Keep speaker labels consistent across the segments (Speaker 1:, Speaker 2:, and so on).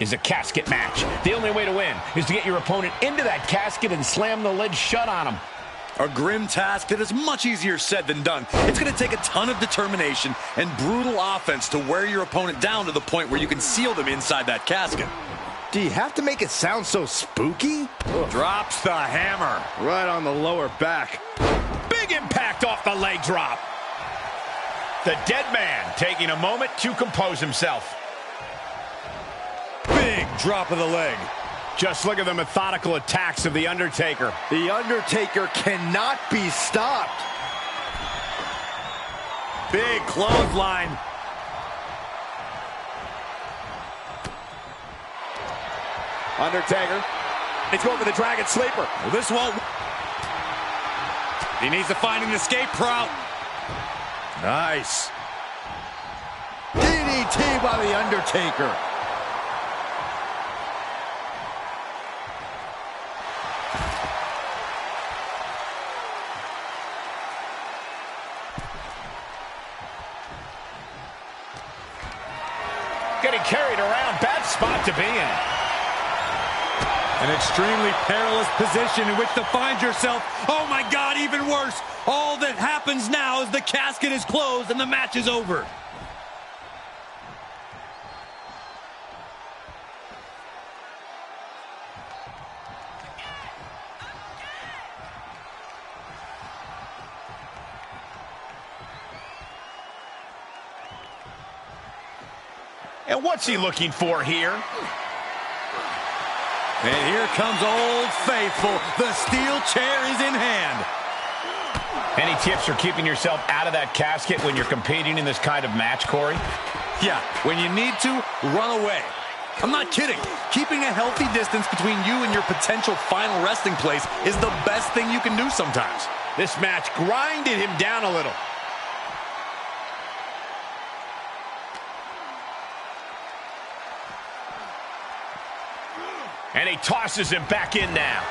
Speaker 1: is a casket match. The only way to win is to get your opponent into that casket and slam the lid shut on him.
Speaker 2: A grim task that is much easier said than done. It's going to take a ton of determination and brutal offense to wear your opponent down to the point where you can seal them inside that casket.
Speaker 3: Do you have to make it sound so spooky?
Speaker 2: Drops the hammer.
Speaker 3: Right on the lower back.
Speaker 1: Big impact off the leg drop. The dead man taking a moment to compose himself.
Speaker 2: Big drop of the leg.
Speaker 1: Just look at the methodical attacks of The Undertaker.
Speaker 3: The Undertaker cannot be stopped.
Speaker 2: Big clothesline.
Speaker 3: Undertaker. He's going for the Dragon Sleeper.
Speaker 2: Well, this won't. He needs to find an escape route. Nice.
Speaker 3: DDT by The Undertaker.
Speaker 1: Getting carried around, bad spot to be in.
Speaker 2: An extremely perilous position in which to find yourself. Oh my God, even worse. All that happens now is the casket is closed and the match is over.
Speaker 1: And what's he looking for here?
Speaker 2: And here comes Old Faithful. The steel chair is in hand.
Speaker 1: Any tips for keeping yourself out of that casket when you're competing in this kind of match, Corey?
Speaker 2: Yeah, when you need to, run away. I'm not kidding. Keeping a healthy distance between you and your potential final resting place is the best thing you can do sometimes.
Speaker 1: This match grinded him down a little. And he tosses him back in now.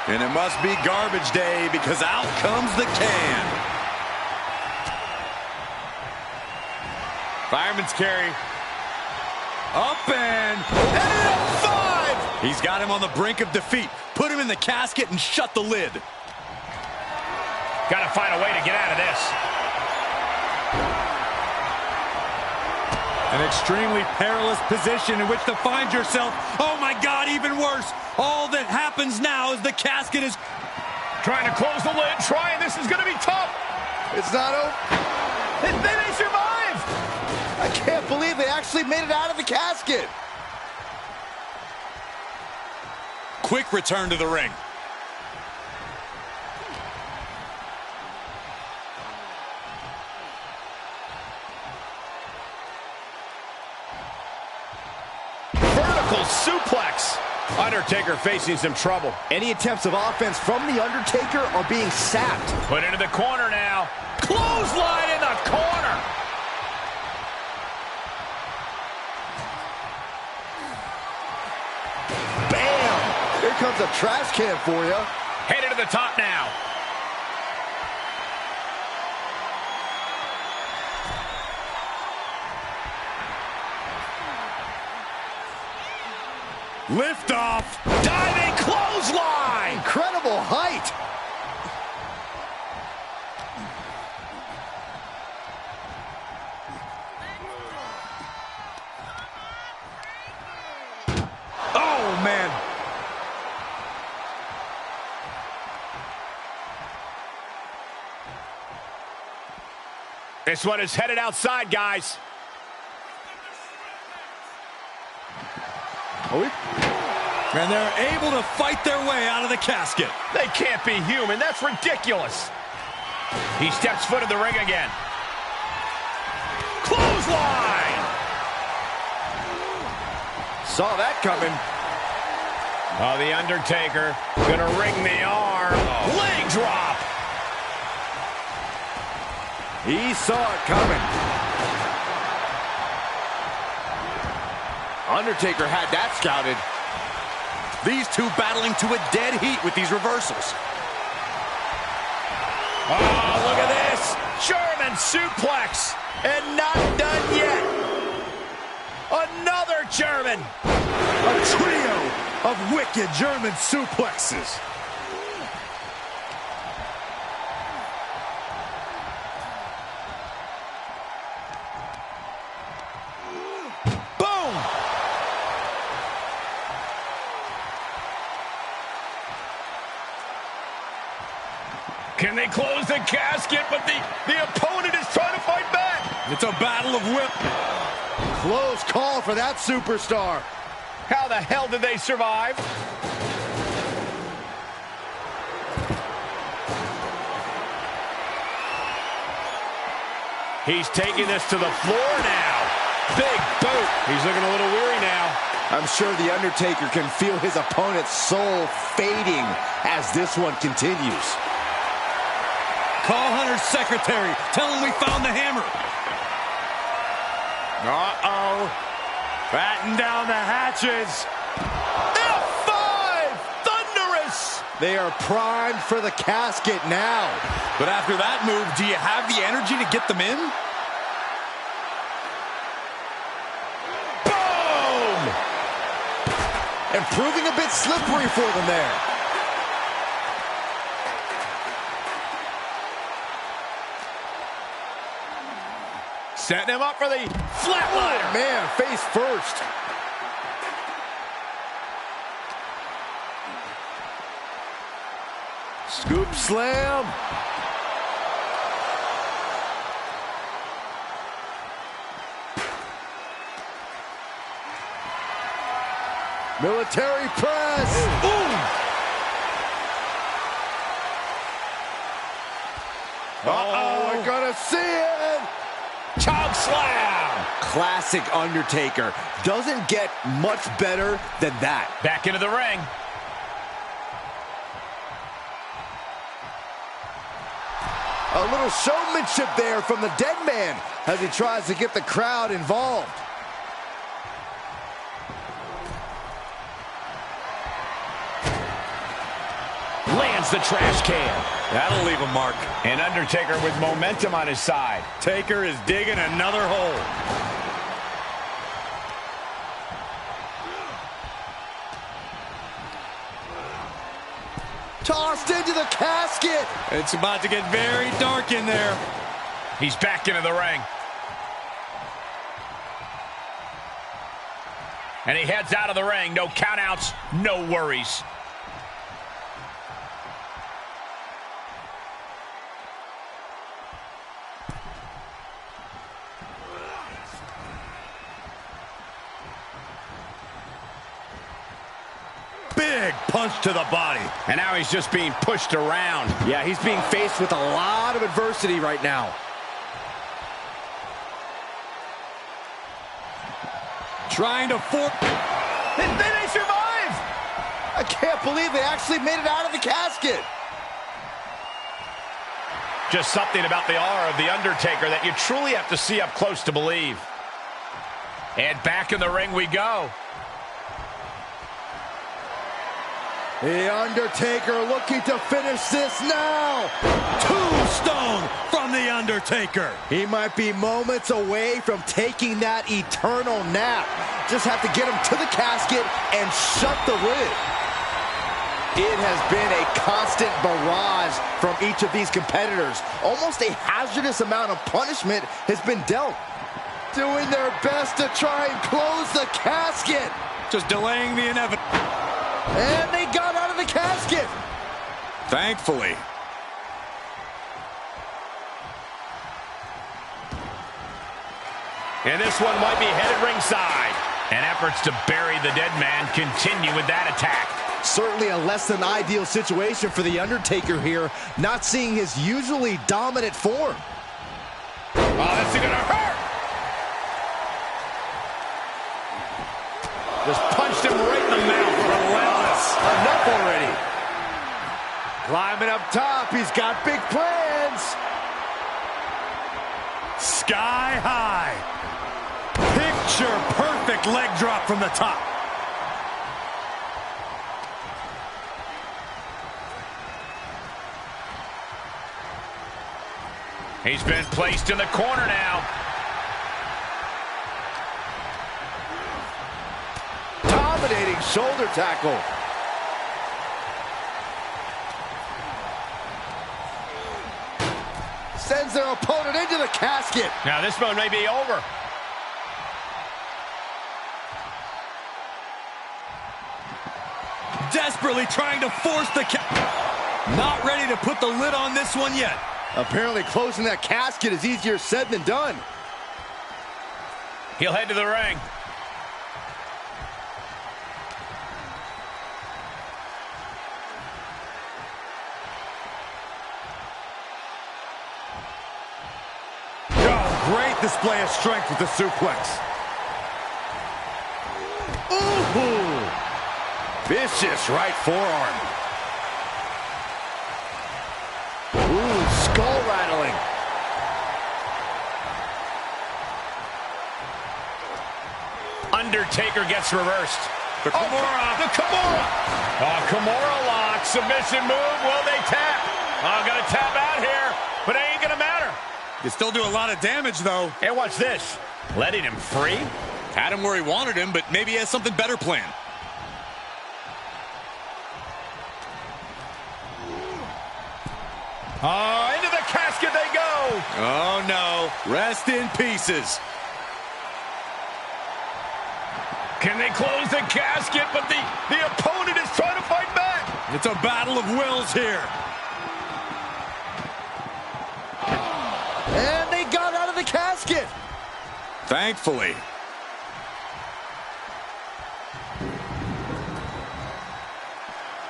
Speaker 2: And it must be garbage day because out comes the can. Fireman's carry. Up and a 5! He's got him on the brink of defeat. Put him in the casket and shut the lid.
Speaker 1: Got to find a way to get out of this.
Speaker 2: An extremely perilous position in which to find yourself. Oh my God, even worse. All that happens now is the casket is
Speaker 1: trying to close the lid. This is going to be tough.
Speaker 3: It's not over.
Speaker 1: They survived.
Speaker 3: I can't believe they actually made it out of the casket.
Speaker 2: Quick return to the ring.
Speaker 1: Suplex. Undertaker facing some trouble.
Speaker 3: Any attempts of offense from The Undertaker are being sapped.
Speaker 1: Put into the corner now. Clothesline in the corner.
Speaker 3: Bam! Here comes a trash can for you.
Speaker 1: Headed to the top now.
Speaker 2: Lift off.
Speaker 1: Diving clothesline.
Speaker 3: Incredible height.
Speaker 2: Oh, man.
Speaker 1: This one is headed outside, guys.
Speaker 2: And they're able to fight their way out of the casket.
Speaker 1: They can't be human. That's ridiculous. He steps foot in the ring again. Clothesline.
Speaker 3: Saw that coming.
Speaker 1: Oh, The Undertaker gonna ring the arm. Oh. Leg drop.
Speaker 3: He saw it coming. Undertaker had that scouted.
Speaker 2: These two battling to a dead heat with these reversals.
Speaker 1: Oh, look at this. German suplex. And not done yet. German.
Speaker 3: A trio of wicked German suplexes.
Speaker 1: Boom! Can they close the casket? But the opponent is trying to fight back.
Speaker 2: It's a battle of whip.
Speaker 3: Close call for that superstar.
Speaker 1: How the hell did they survive? He's taking this to the floor now. Big boot.
Speaker 2: He's looking a little weary now.
Speaker 3: I'm sure The Undertaker can feel his opponent's soul fading as this one continues.
Speaker 2: Call Hunter's secretary. Tell him we found the hammer.
Speaker 1: Uh-oh. Batten down the hatches. F5! Thunderous!
Speaker 3: They are primed for the casket now.
Speaker 2: But after that move, do you have the energy to get them in?
Speaker 1: Boom!
Speaker 3: And proving a bit slippery for them there.
Speaker 1: Setting him up for the flatliner.
Speaker 3: Oh, man, face first. Scoop slam. Military press.
Speaker 1: Boom!
Speaker 3: Uh-oh, we're gonna see it.
Speaker 1: Choke slam!
Speaker 3: Classic Undertaker. Doesn't get much better than that.
Speaker 1: Back into the ring.
Speaker 3: A little showmanship there from the dead man as he tries to get the crowd involved.
Speaker 1: Lands the trash can.
Speaker 2: That'll leave a mark.
Speaker 1: And Undertaker with momentum on his side.
Speaker 2: Taker is digging another hole.
Speaker 3: Tossed into the casket.
Speaker 2: It's about to get very dark in there.
Speaker 1: He's back into the ring. And he heads out of the ring. No countouts, no worries.
Speaker 2: Big punch to the body.
Speaker 1: And now he's just being pushed around.
Speaker 3: Yeah, he's being faced with a lot of adversity right now.
Speaker 2: Trying to force.
Speaker 1: And then they survive!
Speaker 3: I can't believe they actually made it out of the casket.
Speaker 1: Just something about the aura of The Undertaker that you truly have to see up close to believe. And back in the ring we go.
Speaker 3: The Undertaker looking to finish this now.
Speaker 2: Tombstone from The Undertaker.
Speaker 3: He might be moments away from taking that eternal nap. Just have to get him to the casket and shut the lid. It has been a constant barrage from each of these competitors. Almost a hazardous amount of punishment has been dealt. Doing their best to try and close the casket.
Speaker 2: Just delaying the inevitable.
Speaker 3: And they got out of the casket.
Speaker 2: Thankfully.
Speaker 1: And this one might be headed ringside. And efforts to bury the dead man continue with that attack.
Speaker 3: Certainly a less than ideal situation for The Undertaker here, not seeing his usually dominant form.
Speaker 1: Oh, this is gonna hurt! Just punched him right in the mouth. Relentless.
Speaker 3: Enough already. Climbing up top, he's got big plans.
Speaker 2: Sky high. Picture perfect leg drop from the top.
Speaker 1: He's been placed in the corner now.
Speaker 3: Devastating shoulder tackle. Sends their opponent into the casket.
Speaker 1: Now this one may be over.
Speaker 2: Desperately trying to force the not ready to put the lid on this one yet.
Speaker 3: Apparently closing that casket is easier said than done.
Speaker 1: He'll head to the ring.
Speaker 2: Great display of strength with the suplex.
Speaker 3: Ooh! Vicious right forearm. Ooh, skull rattling.
Speaker 1: Undertaker gets reversed.
Speaker 2: The Kimura.
Speaker 1: The Kimura. Oh, Kimura lock. Submission move. Will they tap? Oh, gonna tap out here, but it ain't gonna matter.
Speaker 2: You still do a lot of damage, though.
Speaker 1: And watch this. Letting him free?
Speaker 2: Had him where he wanted him, but maybe he has something better planned.
Speaker 1: Oh, into the casket they go.
Speaker 2: Oh, no. Rest in pieces.
Speaker 1: Can they close the casket? But the opponent is trying to fight back.
Speaker 2: It's a battle of wills here.
Speaker 3: And they got out of the casket.
Speaker 2: Thankfully.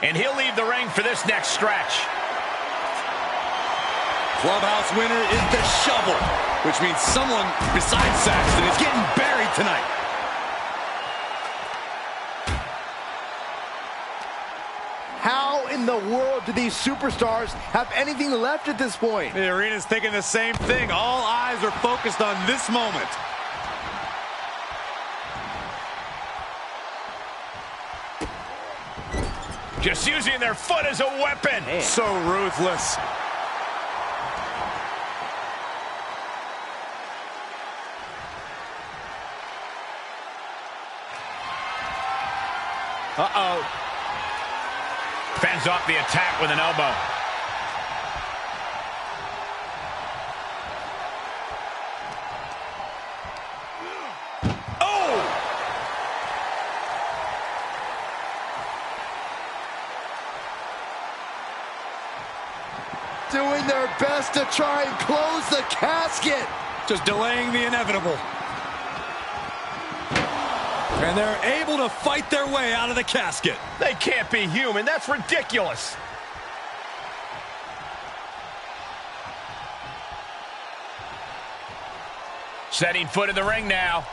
Speaker 1: And he'll leave the ring for this next stretch.
Speaker 2: Clubhouse winner is the shovel, which means someone besides Saxton is getting buried tonight.
Speaker 3: How in the world do these superstars have anything left at this point?
Speaker 2: The arena's thinking the same thing. All eyes are focused on this moment.
Speaker 1: Just using their foot as a weapon.
Speaker 3: Man.
Speaker 2: So ruthless.
Speaker 1: Uh-oh. Fends off the attack with an elbow. Oh!
Speaker 3: Doing their best to try and close the casket.
Speaker 2: Just delaying the inevitable. And they're able to fight their way out of the casket.
Speaker 1: They can't be human. That's ridiculous. Setting foot in the ring now.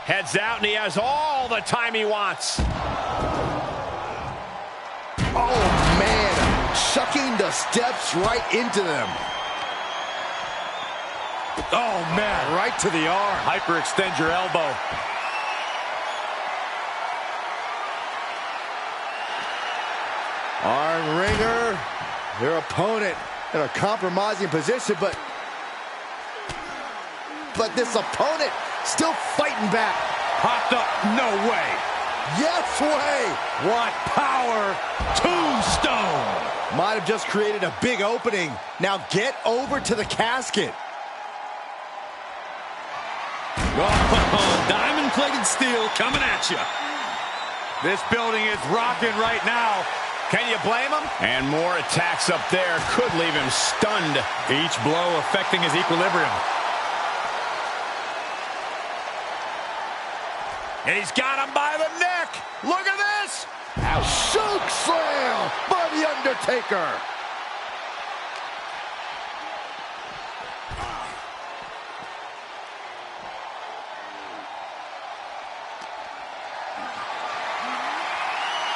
Speaker 1: Heads out, and he has all the time he wants.
Speaker 3: Oh, man. Chucking the steps right into them.
Speaker 2: Oh, man.
Speaker 3: Right to the arm.
Speaker 2: Hyperextend your elbow.
Speaker 3: Arm wringer. Their opponent in a compromising position, but this opponent still fighting back.
Speaker 2: Popped up. No way.
Speaker 3: Yes way.
Speaker 2: What power. Tombstone.
Speaker 3: Might have just created a big opening. Now get over to the casket.
Speaker 2: Oh, diamond-plated steel coming at you. This building is rocking right now.
Speaker 1: Can you blame him? And more attacks up there could leave him stunned.
Speaker 2: Each blow affecting his equilibrium.
Speaker 1: And he's got him by the neck. Look at this.
Speaker 3: Choke slam by The Undertaker.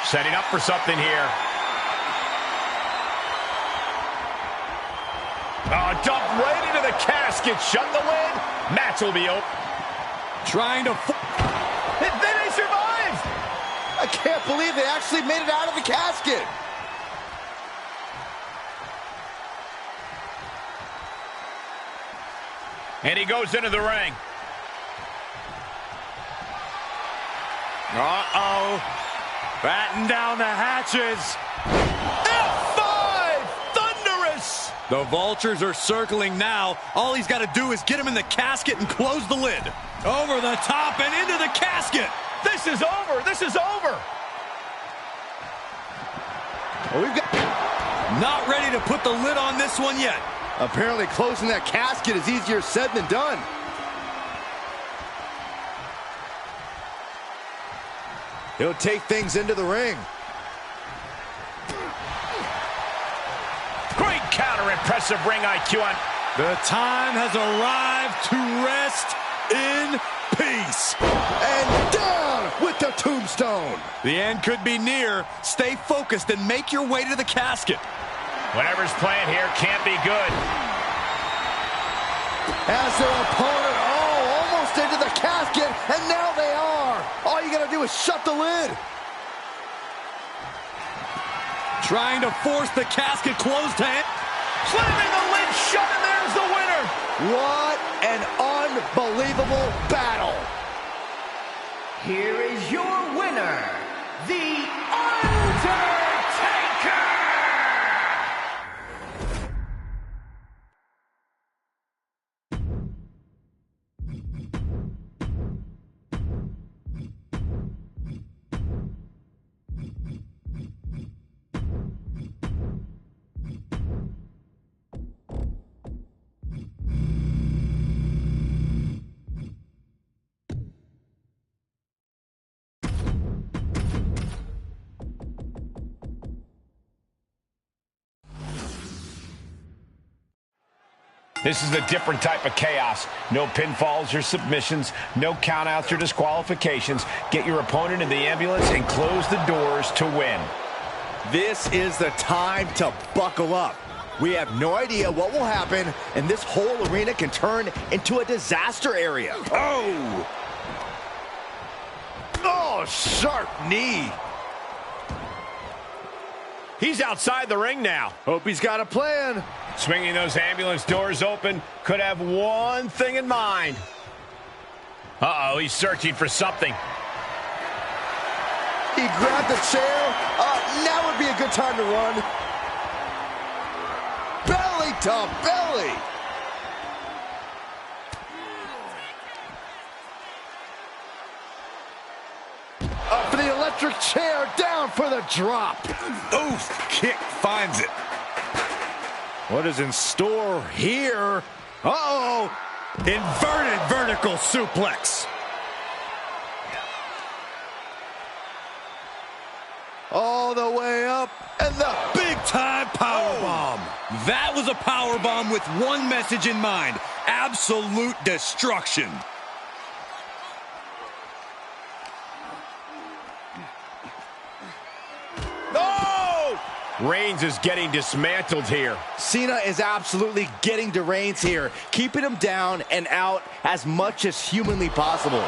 Speaker 1: Setting up for something here. Oh, dumped right into the casket. Shut the lid. Match will be open.
Speaker 2: Trying to...
Speaker 1: Then they survived.
Speaker 3: I can't believe they actually made it out of the casket.
Speaker 1: And he goes into the ring.
Speaker 2: Uh-oh. Batten down the hatches.
Speaker 1: F5! Thunderous!
Speaker 2: The Vultures are circling now. All he's got to do is get him in the casket and close the lid. Over the top and into the casket.
Speaker 1: This is over. This is over.
Speaker 3: Well, we've got...
Speaker 2: Not ready to put the lid on this one yet.
Speaker 3: Apparently closing that casket is easier said than done. He'll take things into the ring.
Speaker 1: Great counter, impressive ring IQ on.
Speaker 2: The time has arrived to rest in peace.
Speaker 3: And down with the tombstone.
Speaker 2: The end could be near. Stay focused and make your way to the casket.
Speaker 1: Whatever's playing here can't be good.
Speaker 3: As their opponent, almost into the casket, and now they are. All you gotta do is shut the lid.
Speaker 2: Trying to force the casket closed to him.
Speaker 1: Slamming the lid shut, and there's the winner.
Speaker 3: What an unbelievable battle.
Speaker 4: Here is your winner, The Undertaker!
Speaker 1: This is a different type of chaos. No pinfalls or submissions, no countouts or disqualifications. Get your opponent in the ambulance and close the doors to win.
Speaker 3: This is the time to buckle up. We have no idea what will happen, and this whole arena can turn into a disaster area. Oh! Oh, sharp knee.
Speaker 1: He's outside the ring now.
Speaker 3: Hope he's got a plan.
Speaker 1: Swinging those ambulance doors open, could have one thing in mind. Uh-oh, he's searching for something.
Speaker 3: He grabbed the chair. Now would be a good time to run. Belly to belly. Up for the electric chair, down for the drop.
Speaker 2: Oof, kick finds it. What is in store here? Uh-oh, inverted vertical suplex.
Speaker 3: All the way up, and the
Speaker 2: Big-time powerbomb. That was a powerbomb with one message in mind: absolute destruction.
Speaker 1: No! Reigns is getting dismantled here.
Speaker 3: Cena is absolutely getting to Reigns here, keeping him down and out as much as humanly possible.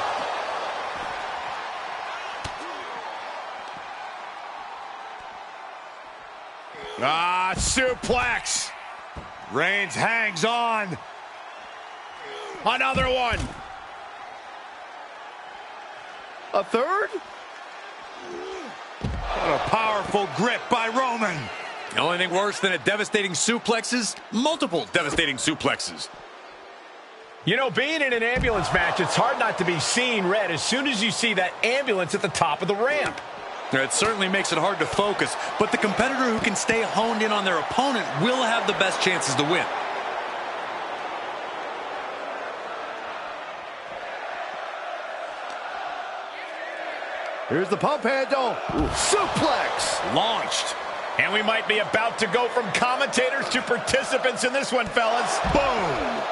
Speaker 1: Ah, suplex.
Speaker 2: Reigns hangs on.
Speaker 1: Another one.
Speaker 3: A third?
Speaker 2: What a powerful grip by Roman. The only thing worse than a devastating suplex is multiple devastating suplexes.
Speaker 1: You know, being in an ambulance match, it's hard not to be seeing red as soon as you see that ambulance at the top of the ramp.
Speaker 2: It certainly makes it hard to focus, but the competitor who can stay honed in on their opponent will have the best chances to win.
Speaker 3: Here's the pump handle. Suplex.
Speaker 2: Launched.
Speaker 1: And we might be about to go from commentators to participants in this one, fellas.
Speaker 2: Boom.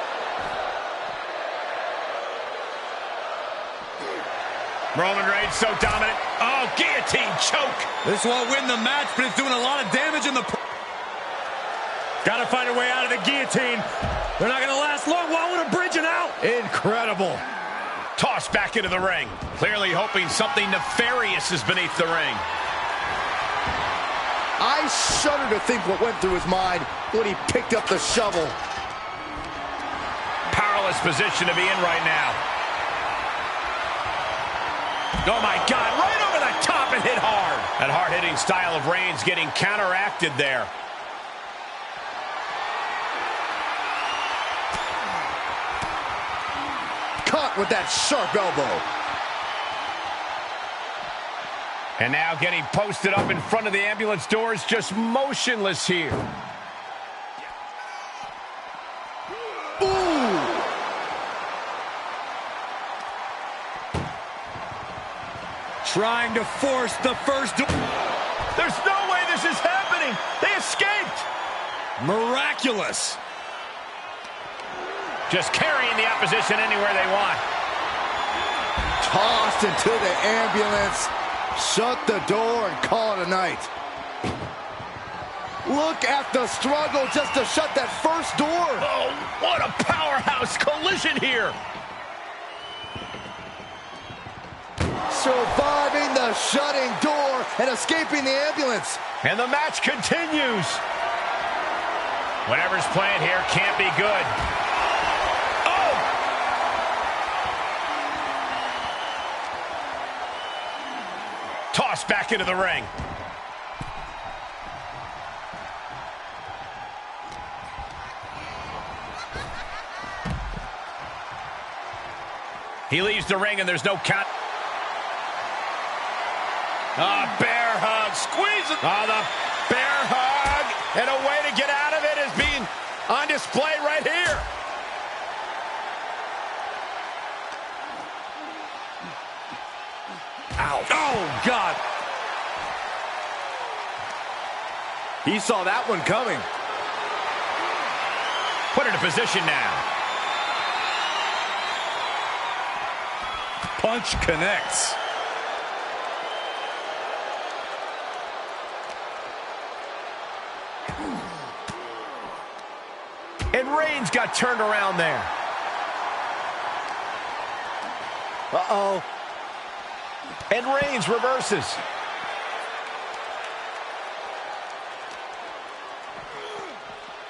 Speaker 1: Roman Reigns so dominant. Oh, guillotine choke.
Speaker 2: This won't win the match, but it's doing a lot of damage in the... Got to find a way out of the guillotine. They're not going to last long. Why would a bridge and out?
Speaker 3: Incredible.
Speaker 1: Tossed back into the ring. Clearly hoping something nefarious is beneath the ring.
Speaker 3: I shudder to think what went through his mind when he picked up the shovel.
Speaker 1: Powerless position to be in right now. Oh, my God. That hard-hitting style of Reigns getting counteracted there.
Speaker 3: Caught with that sharp elbow.
Speaker 1: And now getting posted up in front of the ambulance doors, just motionless here.
Speaker 3: Ooh!
Speaker 2: Trying to force the first door.
Speaker 1: There's no way this is happening. They escaped.
Speaker 2: Miraculous.
Speaker 1: Just carrying the opposition anywhere they want.
Speaker 3: Tossed into the ambulance. Shut the door and call it a night. Look at the struggle just to shut that first door.
Speaker 1: Oh, what a powerhouse collision here.
Speaker 3: Surviving the shutting door and escaping the ambulance.
Speaker 1: And the match continues. Whatever's playing here can't be good. Tossed back into the ring. He leaves the ring and there's no count. Bear hug, squeeze it. The bear hug. And a way to get out of it is being on display right here.
Speaker 2: Ow. Oh, God.
Speaker 3: He saw that one coming.
Speaker 1: Put into position now.
Speaker 2: Punch connects.
Speaker 1: And Reigns got turned around there.
Speaker 3: Uh-oh.
Speaker 1: And Reigns reverses.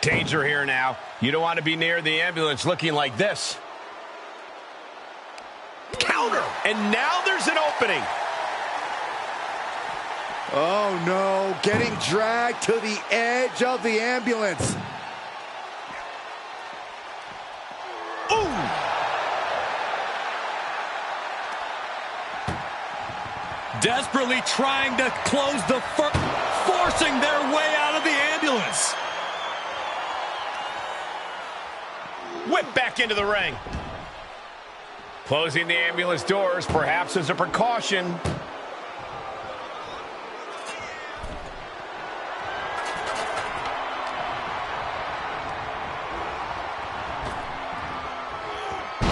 Speaker 1: Danger here now. You don't want to be near the ambulance looking like this. Counter. And now there's an opening.
Speaker 3: Oh, no. Getting dragged to the edge of the ambulance.
Speaker 2: Desperately trying to close the forcing their way out of the ambulance.
Speaker 1: Whip back into the ring. Closing the ambulance doors, perhaps as a precaution.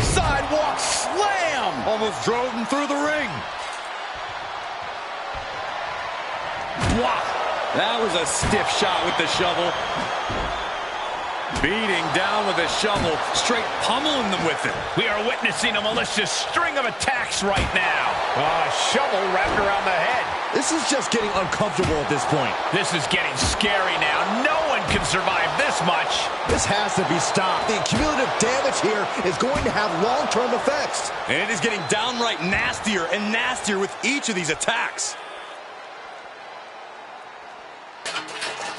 Speaker 1: Sidewalk slam!
Speaker 2: Almost drove him through the ring. Wow, that was a stiff shot with the shovel. Beating down with a shovel, straight pummeling them with it.
Speaker 1: We are witnessing a malicious string of attacks right now. A shovel wrapped around the head.
Speaker 3: This is just getting uncomfortable at this point.
Speaker 1: This is getting scary now. No one can survive this much.
Speaker 3: This has to be stopped. The cumulative damage here is going to have long-term effects.
Speaker 2: And it is getting downright nastier and nastier with each of these attacks.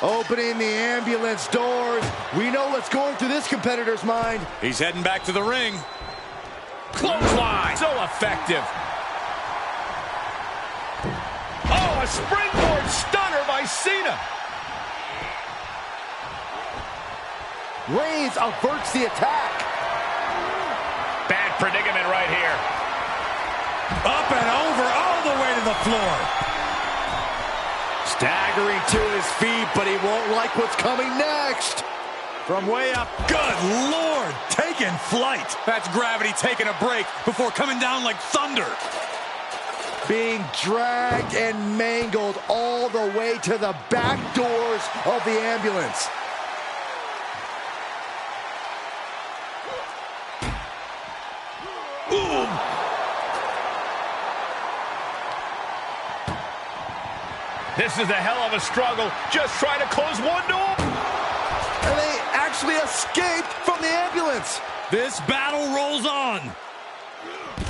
Speaker 3: Opening the ambulance doors. We know what's going through this competitor's mind.
Speaker 2: He's heading back to the ring.
Speaker 1: Clothesline. So effective. Oh, a springboard stunner by Cena.
Speaker 3: Reigns averts the attack.
Speaker 1: Bad predicament right here.
Speaker 2: Up and over, all the way to the floor.
Speaker 3: Staggering to his feet, but he won't like what's coming next.
Speaker 2: From way up, good Lord, taking flight. That's gravity taking a break before coming down like thunder.
Speaker 3: Being dragged and mangled all the way to the back doors of the ambulance.
Speaker 1: Ooh. This is a hell of a struggle. Just try to close one door.
Speaker 3: And they actually escaped from the ambulance.
Speaker 2: This battle rolls on.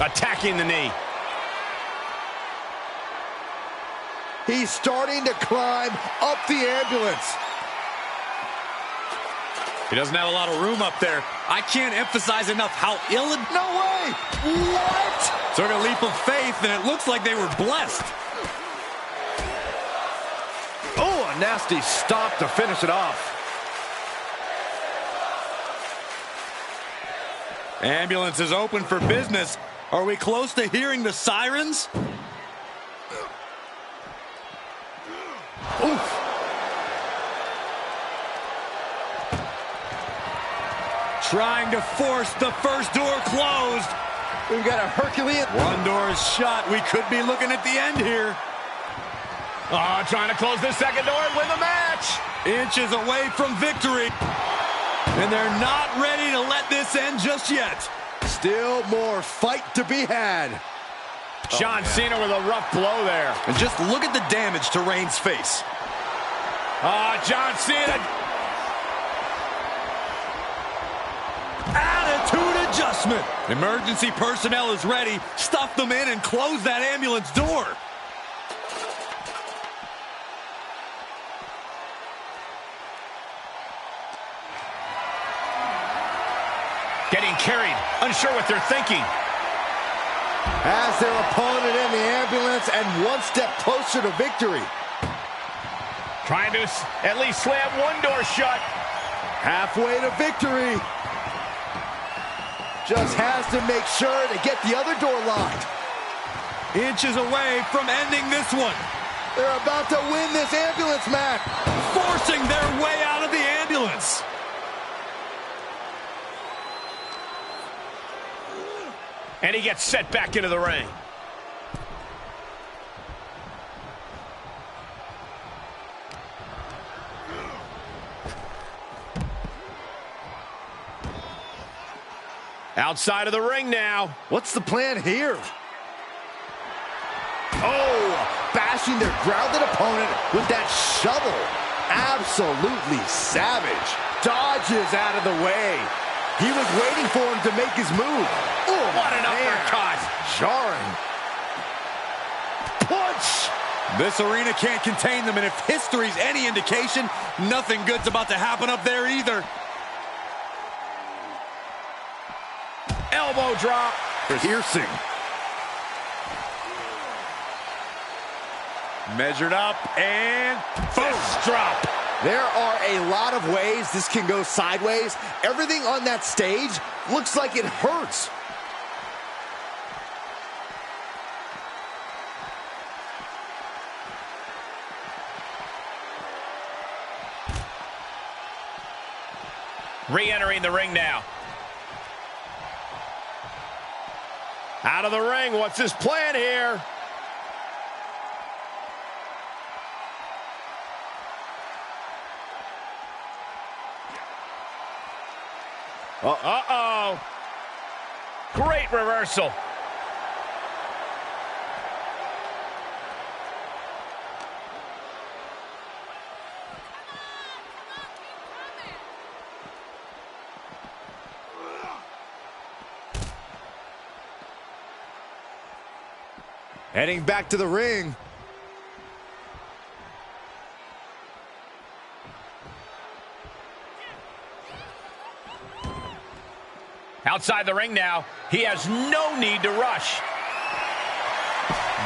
Speaker 1: Attacking the knee.
Speaker 3: He's starting to climb up the ambulance.
Speaker 2: He doesn't have a lot of room up there. I can't emphasize enough how ill...
Speaker 3: No way! What?
Speaker 2: Took a leap of faith, and it looks like they were blessed.
Speaker 3: Oh, a nasty stop to finish it off.
Speaker 2: Ambulance is open for business. Are we close to hearing the sirens?
Speaker 3: Oof.
Speaker 2: Trying to force the first door closed.
Speaker 3: We've got a Herculean.
Speaker 2: One door is shut. We could be looking at the end here.
Speaker 1: Oh, trying to close this second door and win the match.
Speaker 2: Inches away from victory. And they're not ready to let this end just yet.
Speaker 3: Still more fight to be had.
Speaker 1: John Cena with a rough blow there.
Speaker 2: And just look at the damage to Reigns' face.
Speaker 1: John Cena.
Speaker 2: Attitude adjustment. Emergency personnel is ready. Stuff them in and close that ambulance door.
Speaker 1: Getting carried, unsure what they're thinking.
Speaker 3: Has their opponent in the ambulance and one step closer to victory.
Speaker 1: Trying to at least slam one door shut.
Speaker 3: Halfway to victory. Just has to make sure to get the other door locked.
Speaker 2: Inches away from ending this one.
Speaker 3: They're about to win this ambulance match.
Speaker 2: Forcing their way out of the ambulance.
Speaker 1: And he gets set back into the ring. Outside of the ring now.
Speaker 3: What's the plan here? Oh, bashing their grounded opponent with that shovel. Absolutely savage. Dodges out of the way. He was waiting for him to make his move. Oh,
Speaker 1: what an uppercut.
Speaker 3: Jarring. Punch.
Speaker 2: This arena can't contain them, and if history's any indication, nothing good's about to happen up there either.
Speaker 1: Elbow drop.
Speaker 3: Piercing.
Speaker 2: Measured up and
Speaker 1: Fist drop.
Speaker 3: There are a lot of ways this can go sideways. Everything on that stage looks like it hurts.
Speaker 1: Re-entering the ring now. Out of the ring. What's his plan here? Uh-oh. Great reversal.
Speaker 3: Heading back to the ring.
Speaker 1: Outside the ring now. He has no need to rush.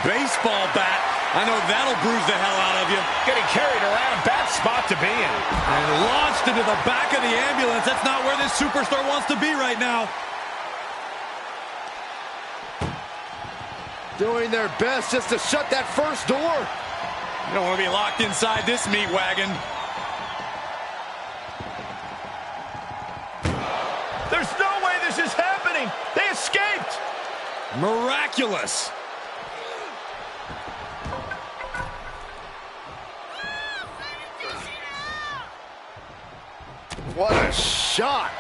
Speaker 2: baseball bat. I know that'll bruise the hell out of you.
Speaker 1: Getting carried around. Bad spot to be in.
Speaker 2: And launched into the back of the ambulance. That's not where this superstar wants to be right now.
Speaker 3: Doing their best just to shut that first door.
Speaker 2: You don't want to be locked inside this meat wagon.
Speaker 1: There's no way this is happening. They escaped.
Speaker 2: Miraculous.
Speaker 3: What a shot.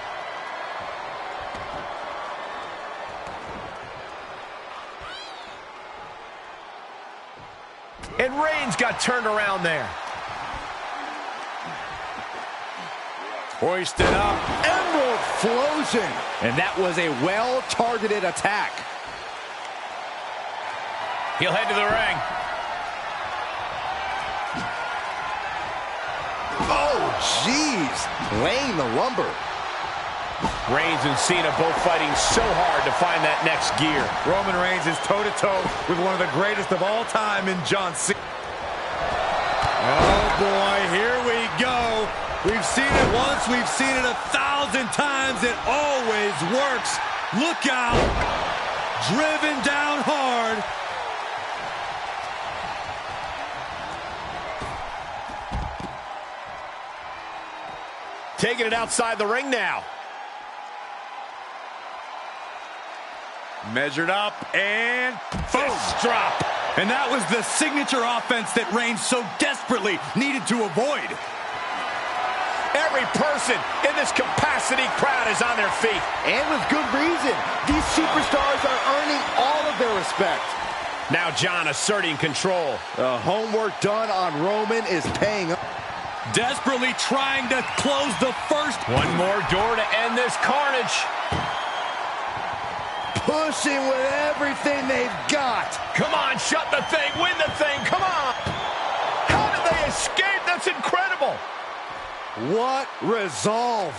Speaker 1: And Reigns got turned around there.
Speaker 2: Hoisted up.
Speaker 3: Emerald Flosion. And that was a well-targeted attack.
Speaker 1: He'll head to the ring.
Speaker 3: jeez, laying the lumber.
Speaker 1: Reigns and Cena both fighting so hard to find that next gear.
Speaker 2: Roman Reigns is toe-to-toe with one of the greatest of all time in John Cena. Oh, boy, here we go. We've seen it once, we've seen it 1,000 times. It always works. Look out. Driven down hard.
Speaker 1: Taking it outside the ring now.
Speaker 2: Measured up and fist drop. And that was the signature offense that Reigns so desperately needed to avoid.
Speaker 1: Every person in this capacity crowd is on their feet.
Speaker 3: And with good reason. These superstars are earning all of their respect.
Speaker 1: Now John asserting control.
Speaker 3: The homework done on Roman is paying off.
Speaker 2: Desperately trying to close the first.
Speaker 1: One more door to end this carnage.
Speaker 3: Pushing with everything they've got.
Speaker 1: Come on, shut the thing, win the thing, come on. How did they escape? That's incredible.
Speaker 3: What resolve.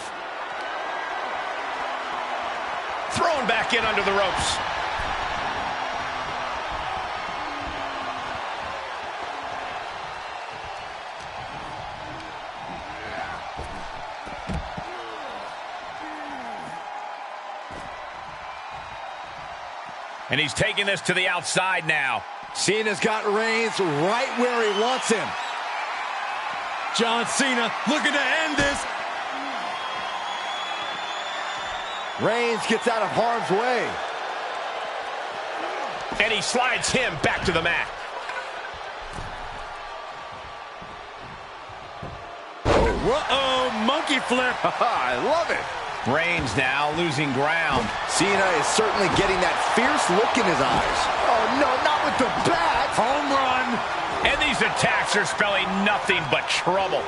Speaker 1: Thrown back in under the ropes. And he's taking this to the outside now.
Speaker 3: Cena's got Reigns right where he wants him.
Speaker 2: John Cena looking to end this.
Speaker 3: Reigns gets out of harm's way.
Speaker 1: And he slides him back to the mat.
Speaker 2: Uh-oh, monkey flip.
Speaker 3: I love it.
Speaker 1: Reigns now losing ground.
Speaker 3: Cena is certainly getting that fierce look in his eyes. Oh, no, not with the bat.
Speaker 2: Home run.
Speaker 1: And these attacks are spelling nothing but trouble.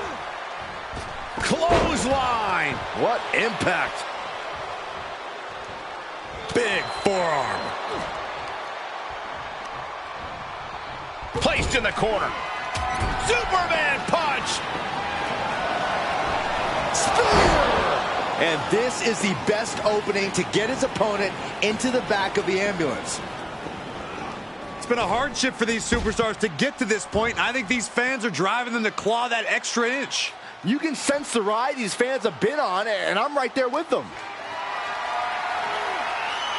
Speaker 1: Clothesline.
Speaker 3: What impact.
Speaker 2: Big forearm.
Speaker 1: Placed in the corner. Superman punch.
Speaker 3: Spear. And this is the best opening to get his opponent into the back of the ambulance.
Speaker 2: It's been a hardship for these superstars to get to this point. I think these fans are driving them to claw that extra inch.
Speaker 3: You can sense the ride these fans have been on, and I'm right there with them.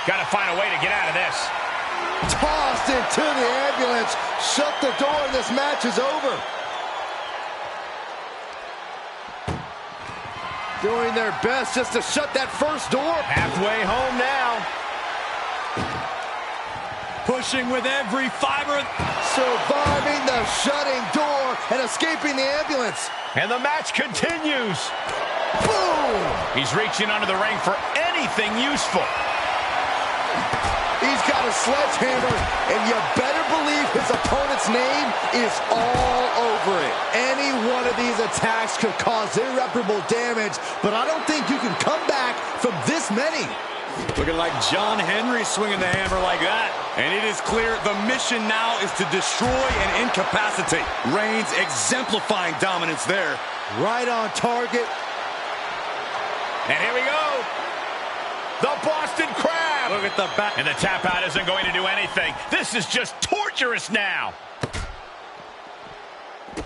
Speaker 1: Got to find a way to get out of this.
Speaker 3: Tossed into the ambulance. Shut the door, and this match is over. Doing their best just to shut that first door.
Speaker 1: Halfway home now.
Speaker 2: Pushing with every fiber.
Speaker 3: Surviving the shutting door and escaping the ambulance.
Speaker 1: And the match continues.
Speaker 3: Boom!
Speaker 1: He's reaching under the ring for anything useful.
Speaker 3: He's got a sledgehammer, and you better believe his opponent's name is all over it. Any one of these attacks could cause irreparable damage, but I don't think you can come back from this many.
Speaker 2: Looking like John Henry swinging the hammer like that. And it is clear the mission now is to destroy and incapacitate. Reigns exemplifying dominance there.
Speaker 3: Right on target.
Speaker 1: And here we go. The Boston Crab.
Speaker 2: Look at the back.
Speaker 1: And the tap out isn't going to do anything. This is just torturous now.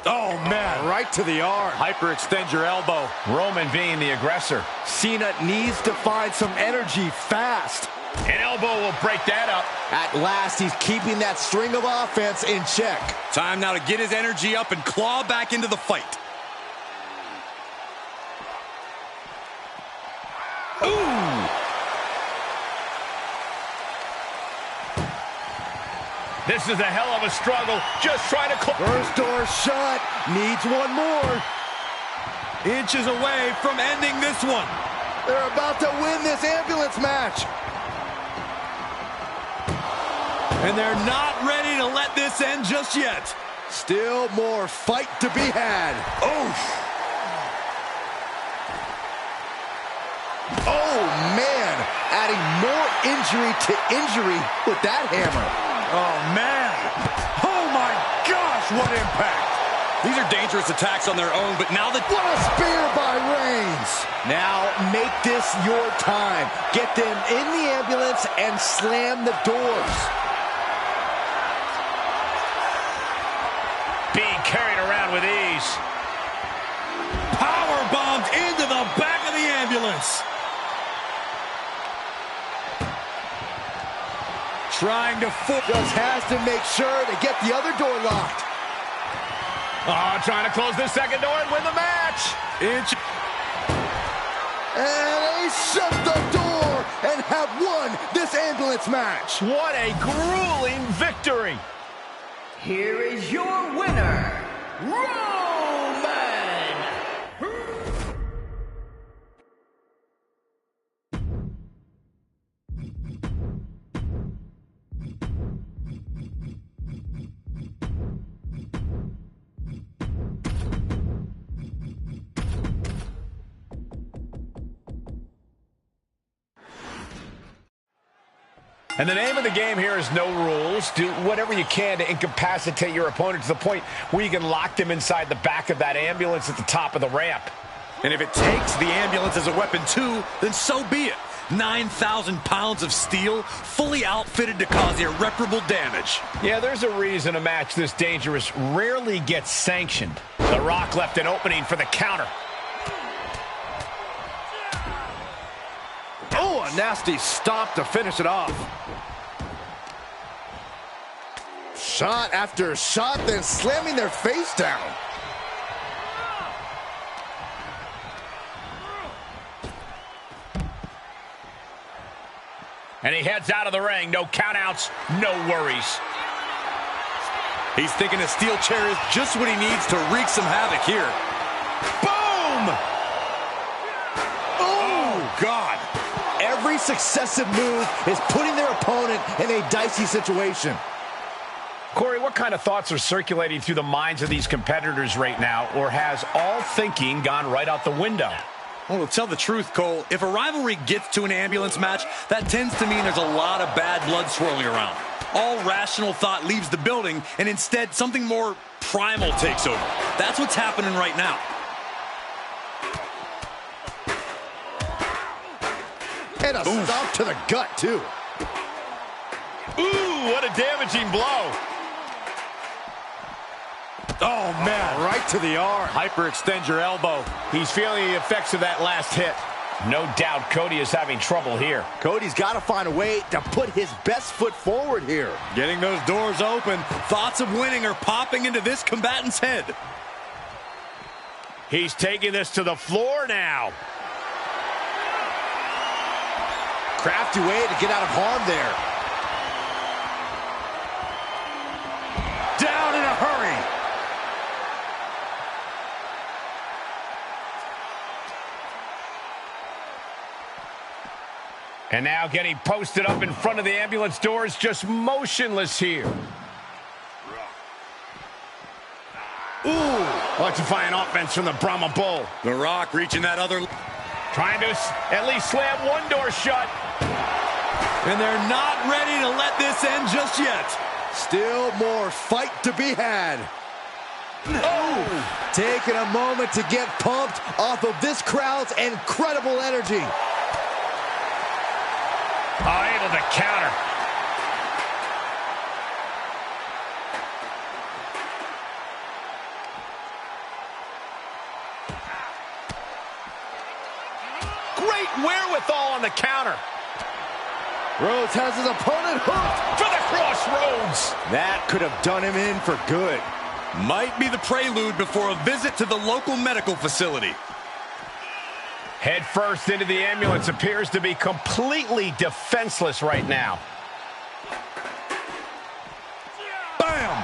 Speaker 2: Oh, man.
Speaker 3: Right to the arm.
Speaker 2: Hyperextend your elbow.
Speaker 1: Roman being the aggressor.
Speaker 3: Cena needs to find some energy fast.
Speaker 1: An elbow will break that up.
Speaker 3: At last, he's keeping that string of offense in check.
Speaker 2: Time now to get his energy up and claw back into the fight.
Speaker 1: Ooh! This is a hell of a struggle. Just trying to close.
Speaker 3: First door shut. Needs one more.
Speaker 2: Inches away from ending this one.
Speaker 3: They're about to win this ambulance match.
Speaker 2: And they're not ready to let this end just yet.
Speaker 3: Still more fight to be had. Oof. Oh, man. Adding more injury to injury with that hammer.
Speaker 2: Oh, man. Oh, my gosh, what impact. These are dangerous attacks on their own, but now that...
Speaker 3: What a spear by Reigns! Now make this your time. Get them in the ambulance and slam the doors.
Speaker 1: Being carried around with ease.
Speaker 2: Power bombed into the back of the ambulance. Trying to
Speaker 3: just has to make sure to get the other door locked.
Speaker 1: Oh, trying to close the second door and win the match.
Speaker 3: And they shut the door and have won this ambulance match.
Speaker 1: What a grueling victory.
Speaker 4: Here is your winner, Roman.
Speaker 1: And the name of the game here is no rules. Do whatever you can to incapacitate your opponent to the point where you can lock them inside the back of that ambulance at the top of the ramp.
Speaker 2: And if it takes the ambulance as a weapon too, then so be it. 9,000 pounds of steel, fully outfitted to cause irreparable damage.
Speaker 1: Yeah, there's a reason a match this dangerous rarely gets sanctioned. The Rock left an opening for the counter.
Speaker 3: Oh, a nasty stop to finish it off. Shot after shot, then slamming their face down.
Speaker 1: And he heads out of the ring. No countouts, no worries.
Speaker 2: He's thinking a steel chair is just what he needs to wreak some havoc here. Boom! Oh, God.
Speaker 3: Every successive move is putting their opponent in a dicey situation.
Speaker 1: Corey, what kind of thoughts are circulating through the minds of these competitors right now, or has all thinking gone right out the window?
Speaker 2: Well, to tell the truth, Cole, if a rivalry gets to an ambulance match, that tends to mean there's a lot of bad blood swirling around. All rational thought leaves the building, and instead something more primal takes over. That's what's happening right now.
Speaker 3: And a stomp to the gut, too.
Speaker 1: Ooh, what a damaging blow.
Speaker 3: Oh, man, right to the arm.
Speaker 2: Hyperextend your elbow.
Speaker 1: He's feeling the effects of that last hit. No doubt Cody is having trouble here.
Speaker 3: Cody's got to find a way to put his best foot forward here.
Speaker 2: Getting those doors open. Thoughts of winning are popping into this combatant's head.
Speaker 1: He's taking this to the floor now.
Speaker 3: Crafty way to get out of harm there. Down in a hurry.
Speaker 1: And now getting posted up in front of the ambulance doors, just motionless here. Ooh, electrifying offense from the Brahma Bull.
Speaker 2: The Rock reaching that other...
Speaker 1: Trying to at least slam one door shut.
Speaker 2: And they're not ready to let this end just yet.
Speaker 3: Still more fight to be had. Oh! Taking a moment to get pumped off of this crowd's incredible energy.
Speaker 1: Able to counter. Great wherewithal on the counter.
Speaker 3: Rhodes has his opponent hooked.
Speaker 1: For the crossroads.
Speaker 3: That could have done him in for good.
Speaker 2: Might be the prelude before a visit to the local medical facility.
Speaker 1: Head first into the ambulance, appears to be completely defenseless right now.
Speaker 3: Bam!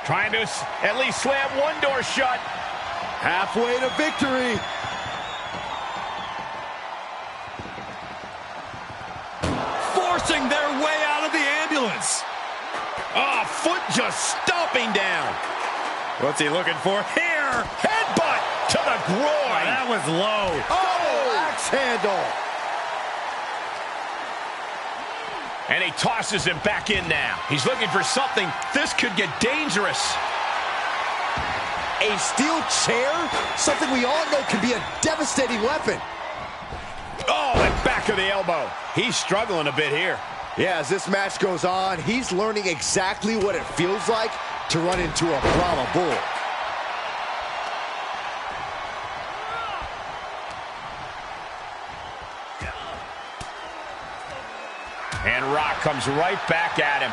Speaker 1: Trying to at least slam one door shut.
Speaker 3: Halfway to victory.
Speaker 2: Forcing their way out of the ambulance.
Speaker 1: Oh, foot just stomping down.
Speaker 2: What's he looking for here?
Speaker 1: Headbutt to the groin.
Speaker 2: Oh, that was low.
Speaker 3: Oh, axe handle.
Speaker 1: And he tosses him back in now. He's looking for something. This could get dangerous.
Speaker 3: A steel chair? Something we all know can be a devastating weapon.
Speaker 1: Oh, and back of the elbow. He's struggling a bit here.
Speaker 3: Yeah, as this match goes on, he's learning exactly what it feels like to run into a Brahma bull.
Speaker 1: And Rock comes right back at him.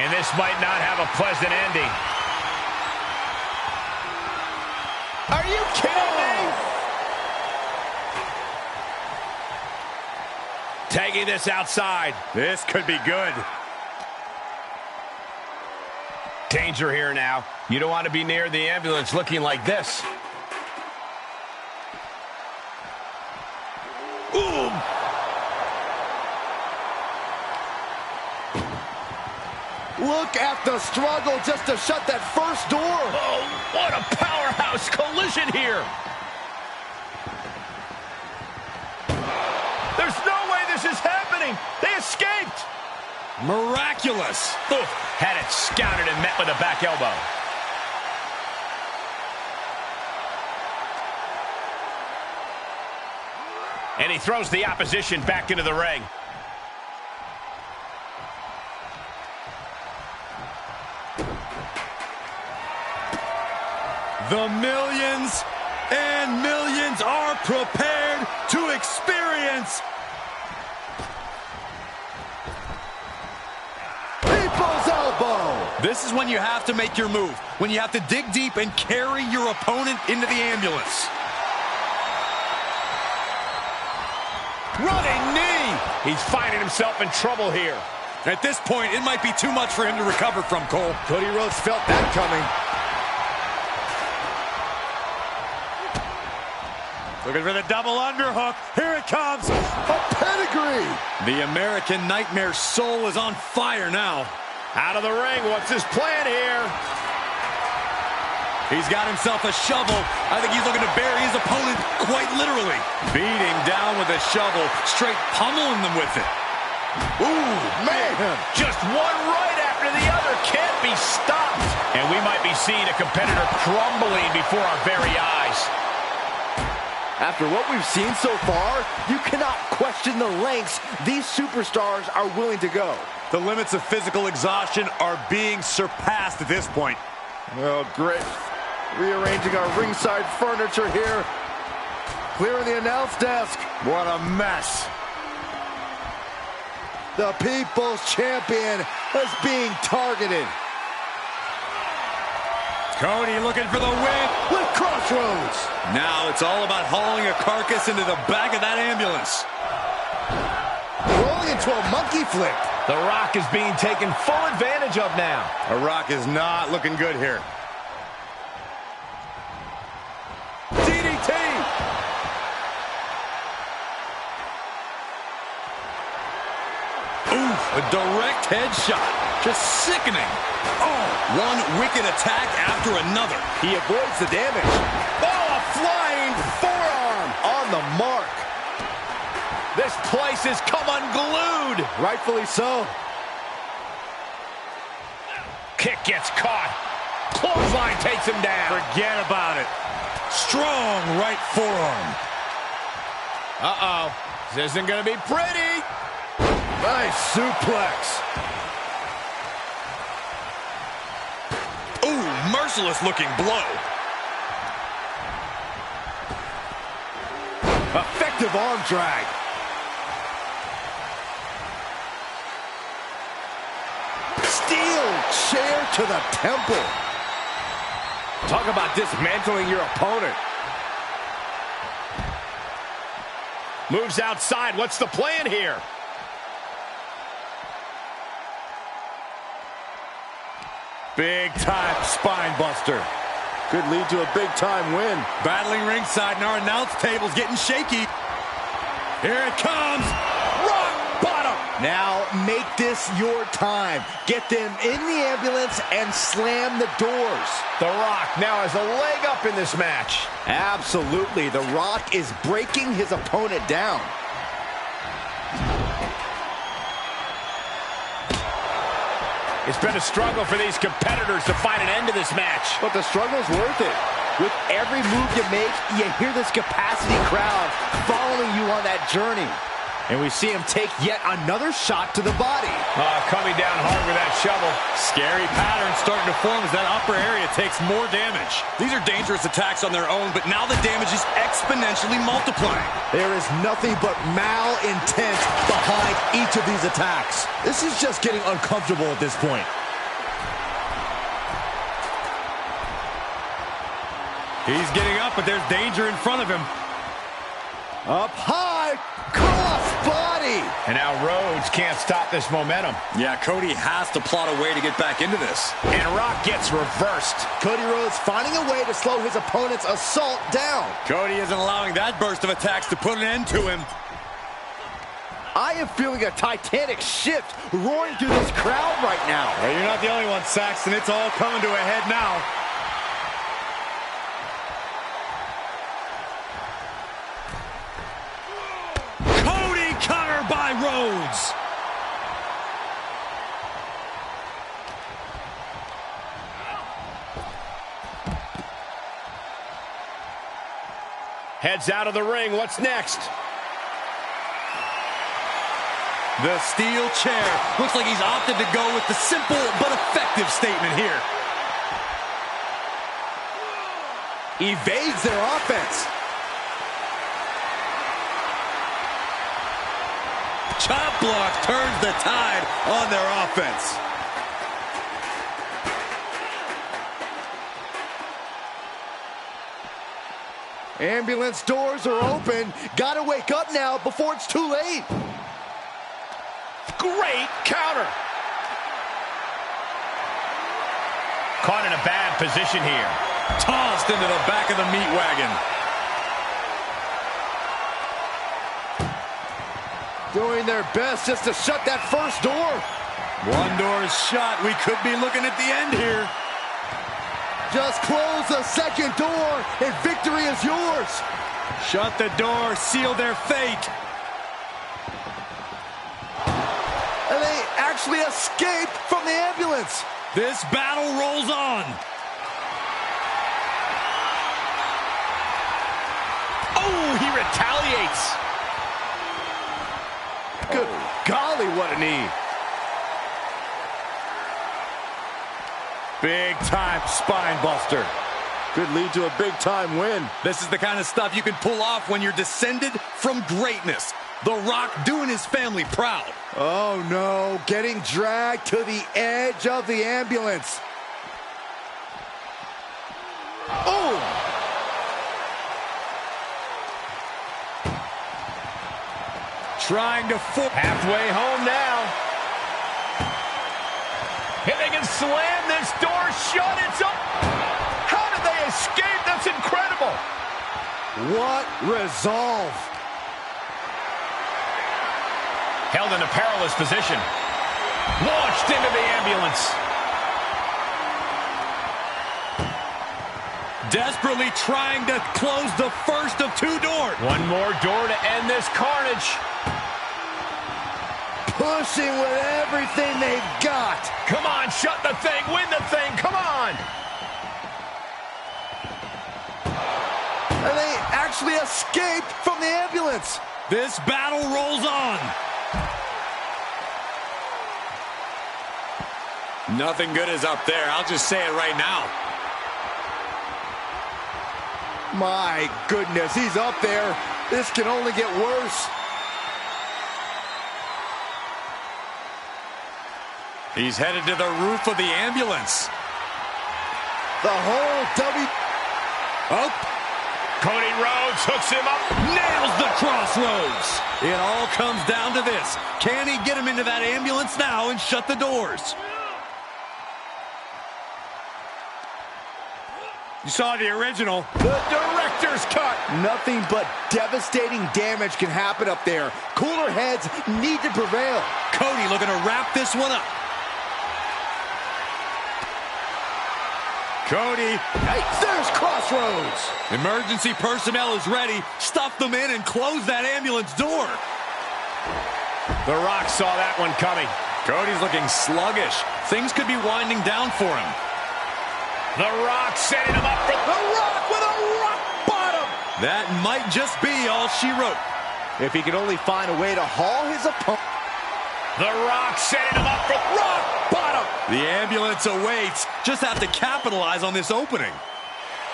Speaker 1: And this might not have a pleasant ending. Are you kidding me? Taking this outside.
Speaker 2: This could be good.
Speaker 1: Danger here now. You don't want to be near the ambulance looking like this. Ooh.
Speaker 3: Look at the struggle just to shut that first door.
Speaker 1: Oh, what a powerhouse collision here. There's no way this is happening. They escaped.
Speaker 2: Miraculous.
Speaker 1: Oof, had it scouted and met with a back elbow. And he throws the opposition back into the ring.
Speaker 2: The millions and millions are prepared to experience
Speaker 3: People's elbow.
Speaker 2: This is when you have to make your move, when you have to dig deep and carry your opponent into the ambulance.
Speaker 1: Running knee. He's finding himself in trouble here.
Speaker 2: At this point, it might be too much for him to recover from, Cole.
Speaker 3: Cody Rhodes felt that coming.
Speaker 2: Looking for the double underhook. Here it comes.
Speaker 3: A pedigree.
Speaker 2: The American Nightmare soul is on fire now.
Speaker 1: Out of the ring. What's his plan here?
Speaker 2: He's got himself a shovel. I think he's looking to bury his opponent quite literally. Beating down with a shovel, straight pummeling them with it.
Speaker 3: Ooh, man.
Speaker 1: Just one right after the other. Can't be stopped. And we might be seeing a competitor crumbling before our very eyes.
Speaker 3: After what we've seen so far, you cannot question the lengths these superstars are willing to go.
Speaker 2: The limits of physical exhaustion are being surpassed at this point.
Speaker 3: Oh, great. Rearranging our ringside furniture here. Clearing the announce desk.
Speaker 2: What a mess.
Speaker 3: The People's Champion is being targeted.
Speaker 2: Cody looking for the win.
Speaker 3: With Crossroads.
Speaker 2: Now it's all about hauling a carcass into the back of that ambulance.
Speaker 3: Rolling into a monkey flip.
Speaker 1: The Rock is being taken full advantage of now.
Speaker 2: The Rock is not looking good here.
Speaker 3: DDT.
Speaker 2: Oof, a direct headshot. Just sickening. Oh, one wicked attack after another.
Speaker 3: He avoids the damage. Oh, a flying forearm on the mark.
Speaker 1: This place has come unglued.
Speaker 3: Rightfully so.
Speaker 1: Kick gets caught. Clothesline takes him down.
Speaker 2: Forget about it. Strong right forearm.
Speaker 1: Uh-oh. This isn't going to be pretty.
Speaker 3: Nice suplex.
Speaker 2: Ooh, merciless looking blow.
Speaker 3: Effective arm drag. Steel chair to the temple. Talk about dismantling your opponent.
Speaker 1: Moves outside. What's the plan here?
Speaker 3: Big time spine buster. Could lead to a big time win.
Speaker 2: Battling ringside and our announce table's getting shaky. Here it comes. Rock bottom.
Speaker 3: Now make this your time. Get them in the ambulance and slam the doors.
Speaker 1: The Rock now has a leg up in this match.
Speaker 3: Absolutely. The Rock is breaking his opponent down.
Speaker 1: It's been a struggle for these competitors to find an end to this match.
Speaker 3: But the struggle's worth it. With every move you make, you hear this capacity crowd following you on that journey. And we see him take yet another shot to the body.
Speaker 1: Coming down hard with that shovel.
Speaker 2: Scary pattern starting to form as that upper area takes more damage. These are dangerous attacks on their own, but now the damage is exponentially multiplying.
Speaker 3: There is nothing but malintent behind each of these attacks. This is just getting uncomfortable at this point.
Speaker 2: He's getting up, but there's danger in front of him.
Speaker 3: Up high, cross body.
Speaker 1: And now Rhodes can't stop this momentum.
Speaker 2: Yeah, Cody has to plot a way to get back into this.
Speaker 1: And Rock gets reversed.
Speaker 3: Cody Rhodes finding a way to slow his opponent's assault down.
Speaker 2: Cody isn't allowing that burst of attacks to put an end to him.
Speaker 3: I am feeling a titanic shift roaring through this crowd right now.
Speaker 2: Well, you're not the only one, Saxton. It's all coming to a head now. By Rhodes.
Speaker 1: Heads out of the ring. What's next?
Speaker 2: The steel chair. Looks like he's opted to go with the simple but effective statement here.
Speaker 3: Evades their offense.
Speaker 2: Chop block turns the tide on their offense.
Speaker 3: Ambulance doors are open. Gotta wake up now before it's too late.
Speaker 1: Great counter. Caught in a bad position here.
Speaker 2: Tossed into the back of the meat wagon.
Speaker 3: Doing their best just to shut that first door.
Speaker 2: One door is shut. We could be looking at the end here.
Speaker 3: Just close the second door and victory is yours.
Speaker 2: Shut the door, seal their fate.
Speaker 3: And they actually escaped from the ambulance.
Speaker 2: This battle rolls on.
Speaker 1: Oh, he retaliates.
Speaker 3: Good golly, what a knee.
Speaker 2: Big time spine buster.
Speaker 3: Could lead to a big time win.
Speaker 2: This is the kind of stuff you can pull off when you're descended from greatness. The Rock doing his family proud.
Speaker 3: Oh no, getting dragged to the edge of the ambulance. Oh!
Speaker 2: Trying to
Speaker 1: halfway home now. And they can slam this door shut. It's up. How did they escape? That's incredible.
Speaker 3: What resolve.
Speaker 1: Held in a perilous position. Launched into the ambulance.
Speaker 2: Desperately trying to close the first of two doors.
Speaker 1: One more door to end this carnage.
Speaker 3: Pushing with everything they've got.
Speaker 1: Come on, shut the thing, win the thing, come on.
Speaker 3: And they actually escaped from the ambulance.
Speaker 2: This battle rolls on. Nothing good is up there. I'll just say it right now.
Speaker 3: My goodness, he's up there. This can only get worse.
Speaker 2: He's headed to the roof of the ambulance.
Speaker 3: The whole
Speaker 2: Oh.
Speaker 1: Cody Rhodes hooks him up.
Speaker 2: Nails the crossroads. It all comes down to this. Can he get him into that ambulance now and shut the doors? You saw the original.
Speaker 3: The director's cut. Nothing but devastating damage can happen up there. Cooler heads need to prevail.
Speaker 2: Cody looking to wrap this one up. Cody.
Speaker 3: Hey, there's crossroads.
Speaker 2: Emergency personnel is ready. Stuff them in and close that ambulance door.
Speaker 1: The Rock saw that one coming.
Speaker 2: Cody's looking sluggish. Things could be winding down for him.
Speaker 1: The Rock setting him up for
Speaker 3: The Rock with a rock bottom.
Speaker 2: That might just be all she wrote.
Speaker 3: If he could only find a way to haul his opponent.
Speaker 1: The Rock setting him up for
Speaker 3: Rock bottom.
Speaker 2: The ambulance awaits. Just have to capitalize on this opening.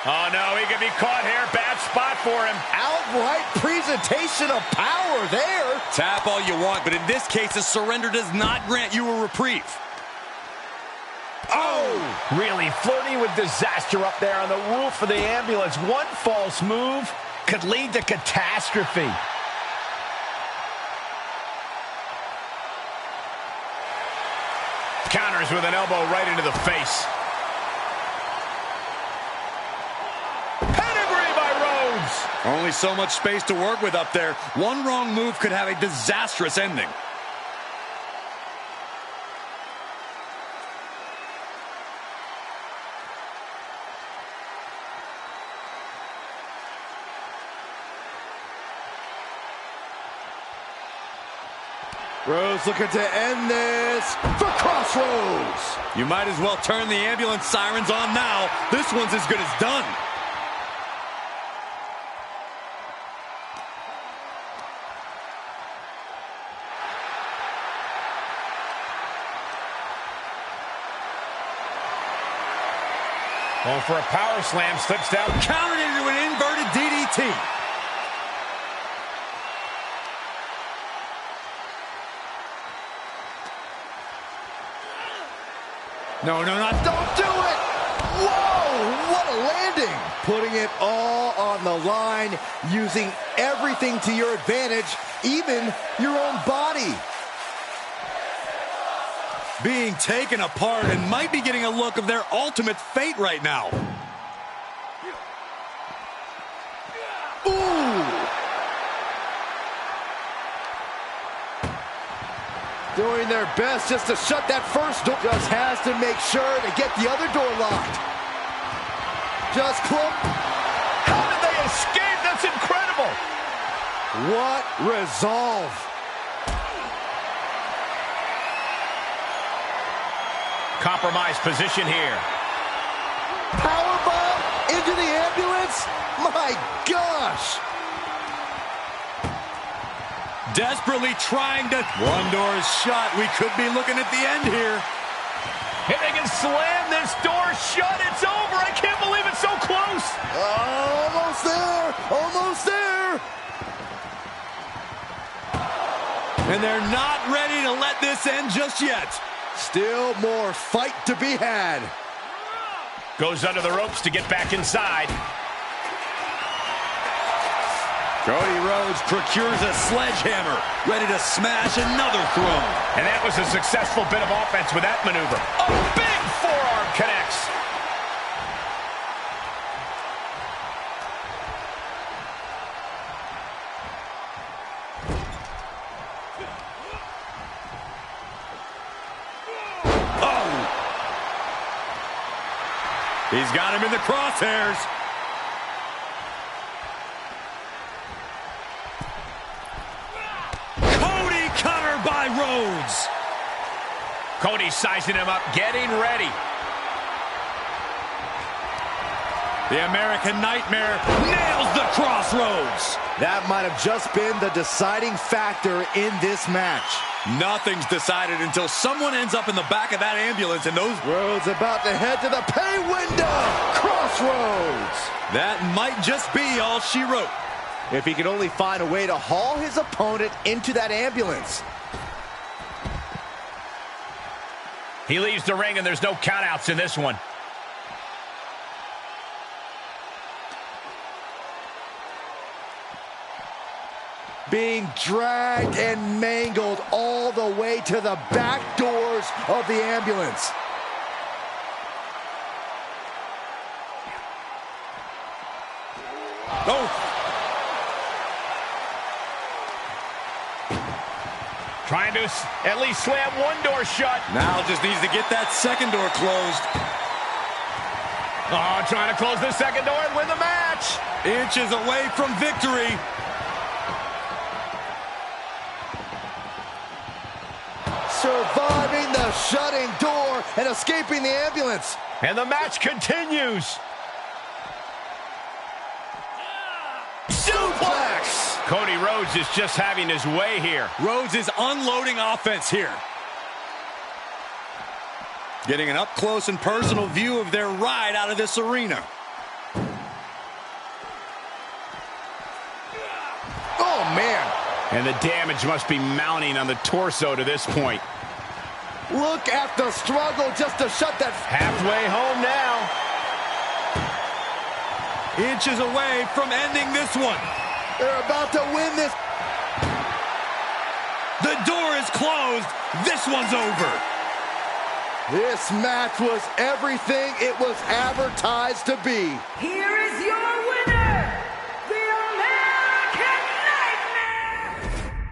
Speaker 1: Oh, no, he could be caught here. Bad spot for him.
Speaker 3: Outright presentation of power there.
Speaker 2: Tap all you want, but in this case, a surrender does not grant you a reprieve.
Speaker 1: Oh! Really flirting with disaster up there on the roof of the ambulance. One false move could lead to catastrophe. Counters with an elbow right into the face. Pedigree by Rhodes.
Speaker 2: Only so much space to work with up there. One wrong move could have a disastrous ending.
Speaker 3: Rhodes looking to end this for Crossroads.
Speaker 2: You might as well turn the ambulance sirens on now. This one's as good as done.
Speaker 1: Going for a power slam, slips down.
Speaker 2: Countered into an inverted DDT.
Speaker 3: No, don't do it! Whoa, what a landing! Putting it all on the line, using everything to your advantage, even your own body.
Speaker 2: Being taken apart and might be getting a look of their ultimate fate right now.
Speaker 3: Doing their best just to shut that first door. Just has to make sure to get the other door locked. Just close.
Speaker 1: How did they escape? That's incredible.
Speaker 3: What resolve.
Speaker 1: Compromised position here.
Speaker 3: Powerbomb into the ambulance? My gosh.
Speaker 2: Desperately trying to... One door is shut. We could be looking at the end here.
Speaker 1: If they can slam this door shut, it's over. I can't believe it's so close.
Speaker 3: Almost there. Almost there.
Speaker 2: And they're not ready to let this end just yet.
Speaker 3: Still more fight to be had.
Speaker 1: Goes under the ropes to get back inside.
Speaker 2: Cody Rhodes procures a sledgehammer, ready to smash another throne.
Speaker 1: And that was a successful bit of offense with that maneuver. A big forearm connects.
Speaker 2: Oh! He's got him in the crosshairs. By Rhodes.
Speaker 1: Cody sizing him up, getting ready.
Speaker 2: The American Nightmare nails the crossroads.
Speaker 3: That might have just been the deciding factor in this match.
Speaker 2: Nothing's decided until someone ends up in the back of that ambulance and those...
Speaker 3: Rhodes about to head to the pay window. Crossroads.
Speaker 2: That might just be all she wrote.
Speaker 3: If he could only find a way to haul his opponent into that ambulance.
Speaker 1: He leaves the ring and there's no countouts in this one.
Speaker 3: Being dragged and mangled all the way to the back doors of the ambulance.
Speaker 2: Oh!
Speaker 1: Trying to at least slam one door shut.
Speaker 2: Now just needs to get that second door closed.
Speaker 1: Oh, trying to close the second door and win the match.
Speaker 2: Inches away from victory.
Speaker 3: Survivor shutting door and escaping the ambulance.
Speaker 1: And the match continues.
Speaker 3: Suplex!
Speaker 1: Cody Rhodes is just having his way here.
Speaker 2: Rhodes is unloading offense here. Getting an up-close and personal view of their ride out of this arena.
Speaker 3: Oh, man.
Speaker 1: And the damage must be mounting on the torso to this point.
Speaker 3: Look at the struggle just to shut that.
Speaker 1: Halfway home now.
Speaker 2: Inches away from ending this one.
Speaker 3: They're about to win this.
Speaker 2: The door is closed. This one's over.
Speaker 3: This match was everything it was advertised to be.
Speaker 4: Here is your winner, the American Nightmare!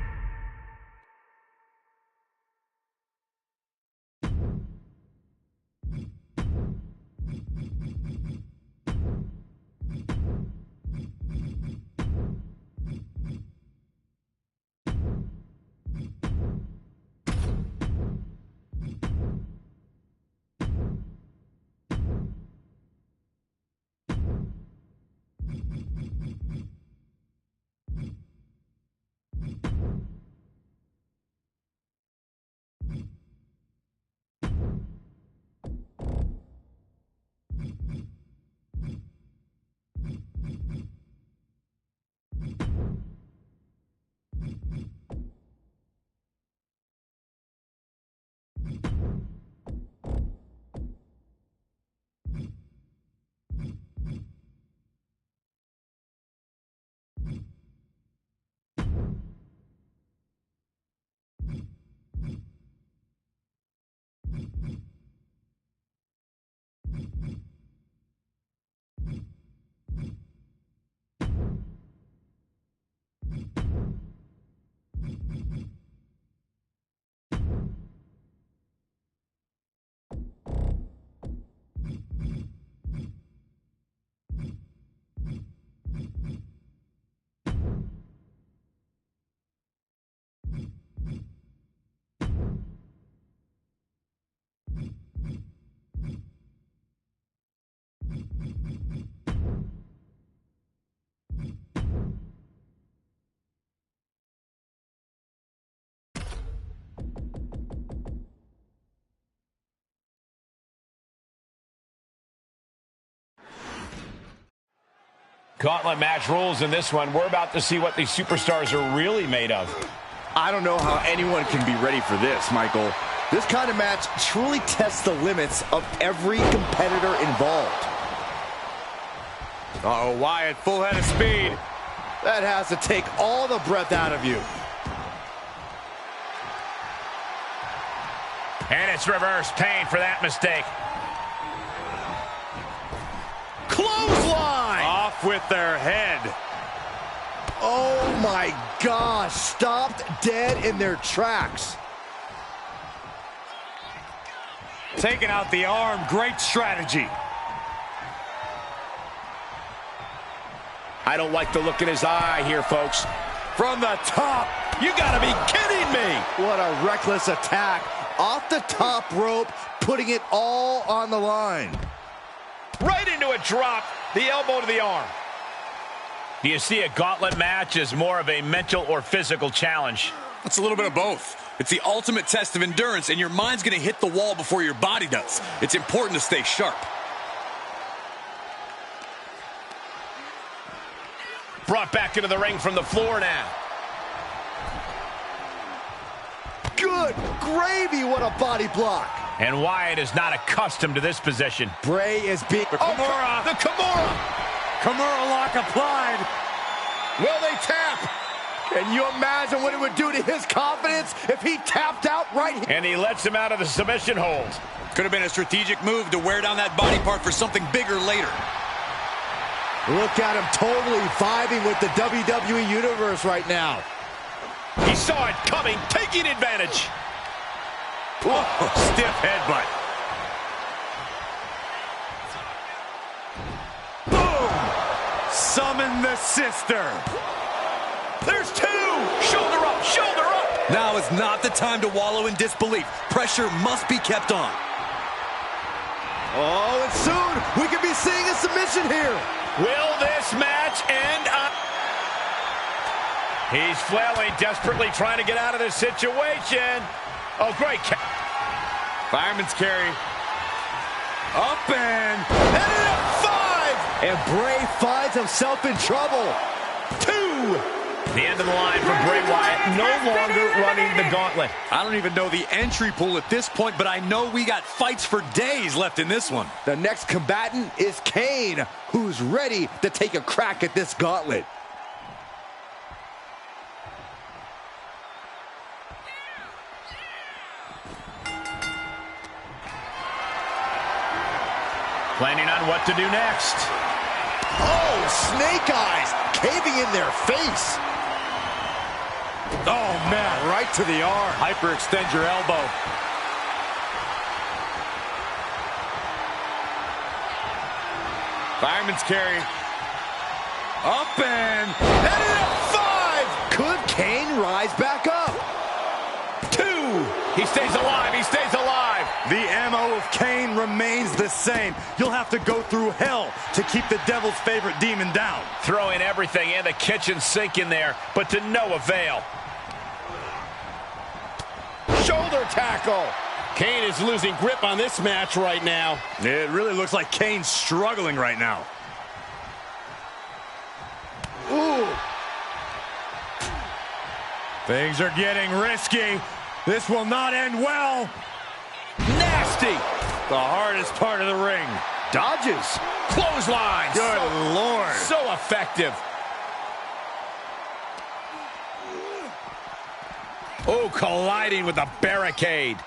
Speaker 1: Gauntlet match rules in this one. We're about to see what these superstars are really made of.
Speaker 3: I don't know how anyone can be ready for this, Michael. This kind of match truly tests the limits of every competitor involved.
Speaker 2: Uh-oh, Wyatt, full head of speed.
Speaker 3: That has to take all the breath out of you.
Speaker 1: And it's reverse pain for that mistake.
Speaker 3: Clothesline!
Speaker 2: Off with their head.
Speaker 3: Oh my gosh, stopped dead in their tracks.
Speaker 2: Taking out the arm, great strategy.
Speaker 3: I don't like the look in his eye here, folks.
Speaker 2: From the top, you gotta be kidding me.
Speaker 3: What a reckless attack. Off the top rope, putting it all on the line.
Speaker 1: Right into a drop, the elbow to the arm. Do you see a gauntlet match as more of a mental or physical challenge?
Speaker 5: It's a little bit of both. It's the ultimate test of endurance, and your mind's going to hit the wall before your body does. It's important to stay sharp.
Speaker 1: Brought back into the ring from the floor now.
Speaker 3: Good gravy, what a body block.
Speaker 1: And Wyatt is not accustomed to this position.
Speaker 3: Bray is being...
Speaker 2: The Kimura.
Speaker 1: The Kimura!
Speaker 2: Kimura lock applied.
Speaker 1: Will they tap?
Speaker 3: Can you imagine what it would do to his confidence if he tapped out right here?
Speaker 1: And he lets him out of the submission hold.
Speaker 5: Could have been a strategic move to wear down that body part for something bigger later.
Speaker 3: Look at him totally vibing with the WWE Universe right now.
Speaker 1: He saw it coming, taking advantage.
Speaker 2: Oh, stiff headbutt. Boom! Summon the sister.
Speaker 1: There's two! Shoulder up, shoulder up!
Speaker 5: Now is not the time to wallow in disbelief. Pressure must be kept on.
Speaker 3: Oh, and soon we could be seeing a submission here.
Speaker 1: Will this match end up? He's flailing, desperately trying to get out of this situation. Oh, great.
Speaker 2: Fireman's carry. Up and
Speaker 3: Headed up 5. And Bray finds himself in trouble. 2.
Speaker 1: The end of the line for Bray Wyatt, no longer running the gauntlet.
Speaker 5: I don't even know the entry pool at this point, but I know we got fights for days left in this one.
Speaker 3: The next combatant is Kane, who's ready to take a crack at this gauntlet.
Speaker 1: Planning on what to do next.
Speaker 3: Oh, snake eyes caving in their face.
Speaker 2: oh man,
Speaker 3: Right to the arm.
Speaker 2: hyperextend your elbow. Fireman's carry. Up and
Speaker 3: Headed up 5. Could Kane rise back up? 2.
Speaker 1: He stays alive, he stays alive.
Speaker 2: the ammo of Kane remains the same. You'll have to go through hell to keep the devil's favorite demon down.
Speaker 1: Throwing everything in the kitchen sink in there, but to no avail. Shoulder tackle. Kane is losing grip on this match right now.
Speaker 2: It really looks like Kane's struggling right now.
Speaker 3: Ooh.
Speaker 2: Things are getting risky. This will not end well.
Speaker 1: Nasty.
Speaker 2: The hardest part of the ring.
Speaker 3: Dodges.
Speaker 1: Clotheslines.
Speaker 2: Good Lord.
Speaker 1: So effective. Oh, colliding with the barricade.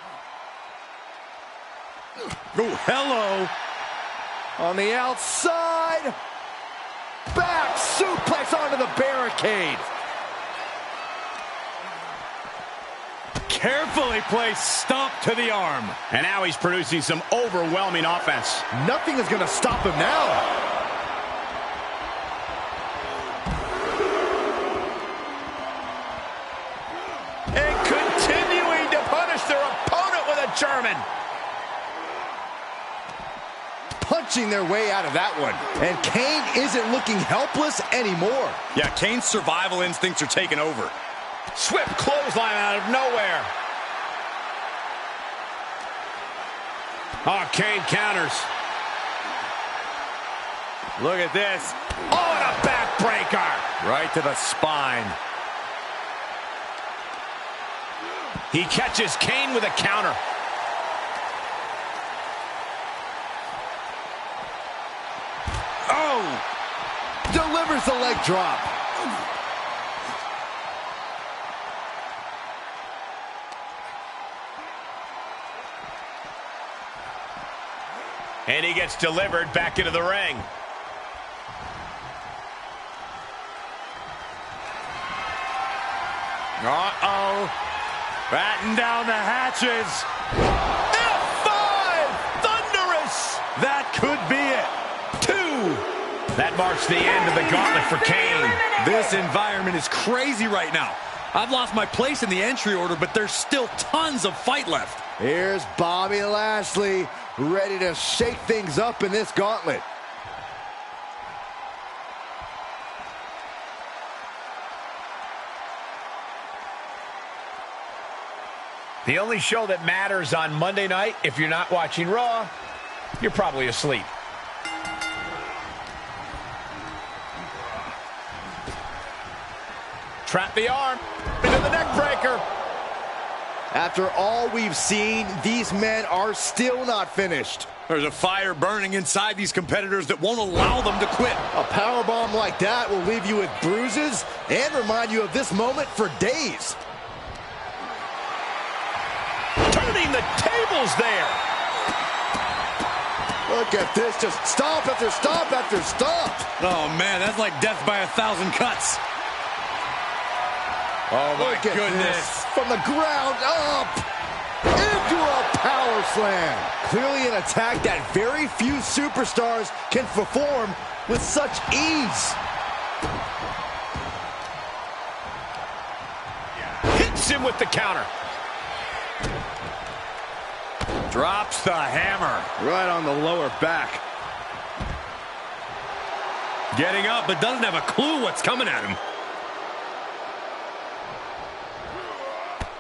Speaker 2: Oh, hello.
Speaker 3: On the outside. Back suplex onto the barricade.
Speaker 2: Carefully placed stomp to the arm.
Speaker 1: And now he's producing some overwhelming offense.
Speaker 3: Nothing is going to stop him now.
Speaker 1: And continuing to punish their opponent with a German.
Speaker 3: Punching their way out of that one. And Kane isn't looking helpless anymore.
Speaker 5: Yeah, Kane's survival instincts are taking over.
Speaker 1: Swift clothesline out of nowhere. Oh, Kane counters.
Speaker 2: Look at this.
Speaker 1: Oh, and a backbreaker.
Speaker 2: Right to the spine.
Speaker 1: He catches Kane with a counter.
Speaker 3: Oh! Delivers the leg drop.
Speaker 1: And he gets delivered back into the ring.
Speaker 2: Uh-oh. Batten down the hatches.
Speaker 1: F5! Thunderous!
Speaker 2: That could be it.
Speaker 1: 2. That marks the end of the gauntlet for Kane.
Speaker 5: This environment is crazy right now. I've lost my place in the entry order, but there's still tons of fight left.
Speaker 3: Here's Bobby Lashley, ready to shake things up in this gauntlet.
Speaker 1: The only show that matters on Monday night, if you're not watching Raw, you're probably asleep. Trap the arm into the neck breaker.
Speaker 3: After all we've seen, these men are still not finished.
Speaker 5: There's a fire burning inside these competitors that won't allow them to quit.
Speaker 3: A powerbomb like that will leave you with bruises and remind you of this moment for days.
Speaker 1: Turning the tables there.
Speaker 3: Look at this, just stomp after stomp after stomp.
Speaker 5: Oh, man, that's like death by 1,000 cuts. Oh, my
Speaker 3: Look at
Speaker 5: goodness.
Speaker 3: this. From the ground up into a power slam. Clearly an attack that very few superstars can perform with such ease.
Speaker 1: Hit Hits him with the counter.
Speaker 2: Drops the hammer.
Speaker 3: Right on the lower back.
Speaker 2: Getting up, but doesn't have a clue what's coming at him.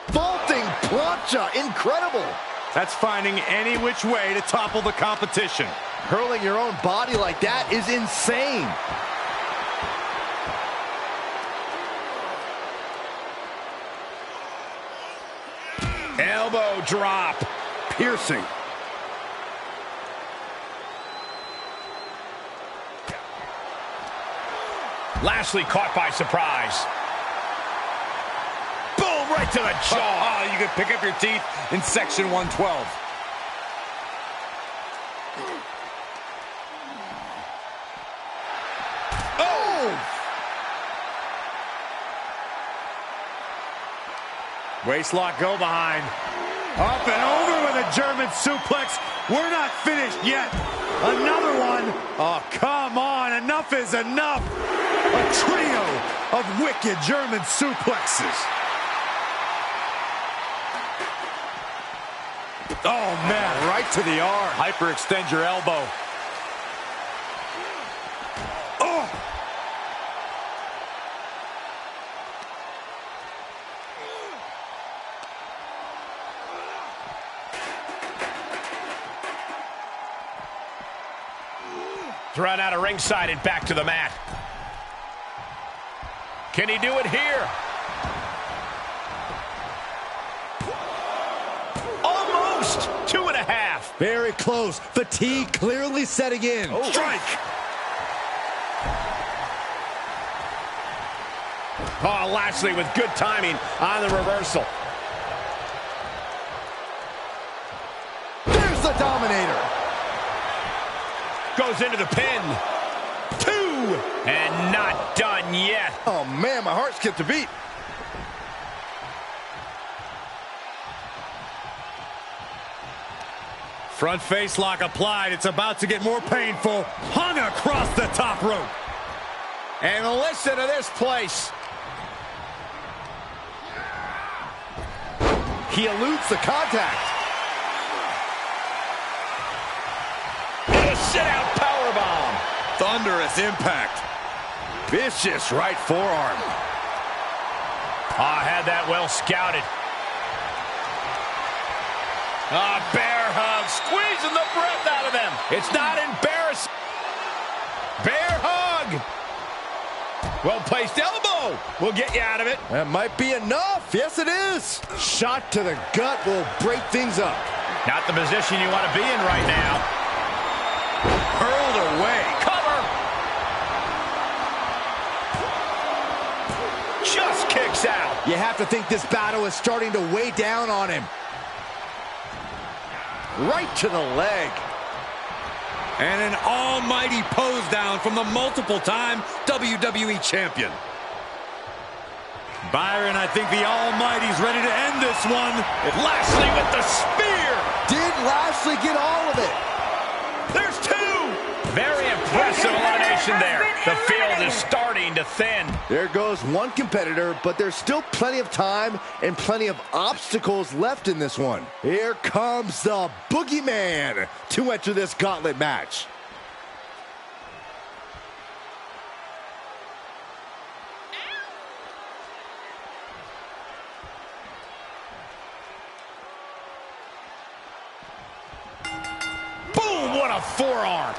Speaker 3: Vaulting plancha. Incredible.
Speaker 2: That's finding any which way to topple the competition.
Speaker 3: Hurling your own body like that is insane.
Speaker 1: Elbow drop.
Speaker 3: Piercing.
Speaker 1: Lashley caught by surprise. Boom, right to the jaw.
Speaker 2: Oh, you can pick up your teeth in section 112.
Speaker 3: Oh!
Speaker 2: Waistlock go behind. Up and over with a German suplex. We're not finished yet. Another one. Oh, come on. Enough is enough. A trio of wicked German suplexes. Oh, man.
Speaker 3: Right to the arm.
Speaker 2: Hyperextend your elbow. Oh!
Speaker 1: Thrown out of ringside and back to the mat. Can he do it here? Almost 2.5.
Speaker 3: Very close. Fatigue clearly setting in.
Speaker 1: Oh.
Speaker 2: Strike!
Speaker 1: Oh, Lashley with good timing on the reversal.
Speaker 3: There's the Dominator.
Speaker 1: Goes into the pin. 2. And not done yet.
Speaker 3: Oh, man, my heart skipped a beat.
Speaker 2: Front face lock applied. It's about to get more painful. Hung across the top rope.
Speaker 1: And listen to this place.
Speaker 3: He eludes the contact.
Speaker 1: And a sit-out powerbomb.
Speaker 2: Thunderous impact.
Speaker 3: Vicious right forearm.
Speaker 1: Had that well scouted. Bear hug, squeezing the breath out of them. It's not embarrassing. Bear hug. Well-placed elbow will get you out of it.
Speaker 3: That might be enough. Yes, it is. Shot to the gut will break things up.
Speaker 1: Not the position you want to be in right now.
Speaker 2: Hurled away.
Speaker 1: Cover. Just kicks out.
Speaker 3: You have to think this battle is starting to weigh down on him. Right to the leg.
Speaker 2: And an almighty pose down from the multiple-time WWE champion. Byron, I think the Almighty's ready to end this one.
Speaker 1: Lashley with the spear.
Speaker 3: Did Lashley get all of it?
Speaker 1: There's 2. Very impressive elimination there. The field is starting to thin.
Speaker 3: There goes one competitor, but there's still plenty of time and plenty of obstacles left in this one. Here comes the Boogeyman to enter this gauntlet match.
Speaker 1: Boom, what a forearm.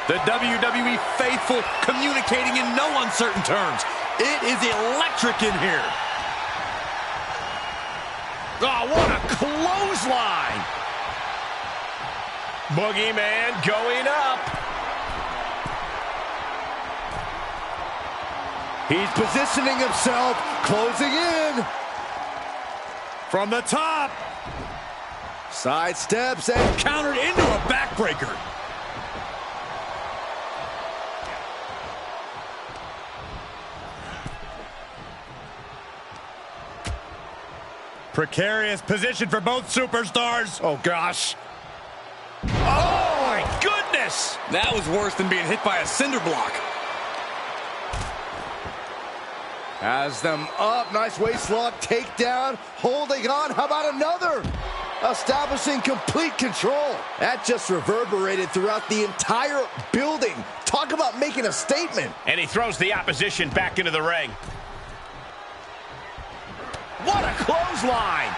Speaker 2: The WWE faithful communicating in no uncertain terms. It is electric in here.
Speaker 1: Oh, what a clothesline. Boogeyman going up.
Speaker 3: He's positioning himself, closing in.
Speaker 2: From the top.
Speaker 3: Side steps and
Speaker 2: Countered into a backbreaker. Precarious position for both superstars.
Speaker 3: oh gosh.
Speaker 1: Oh, my goodness.
Speaker 5: That was worse than being hit by a cinder block.
Speaker 3: Has them up. Nice waist lock, takedown, holding on. How about another? Establishing complete control. That just reverberated throughout the entire building. Talk about making a statement.
Speaker 1: And he throws the opposition back into the ring. What a clothesline.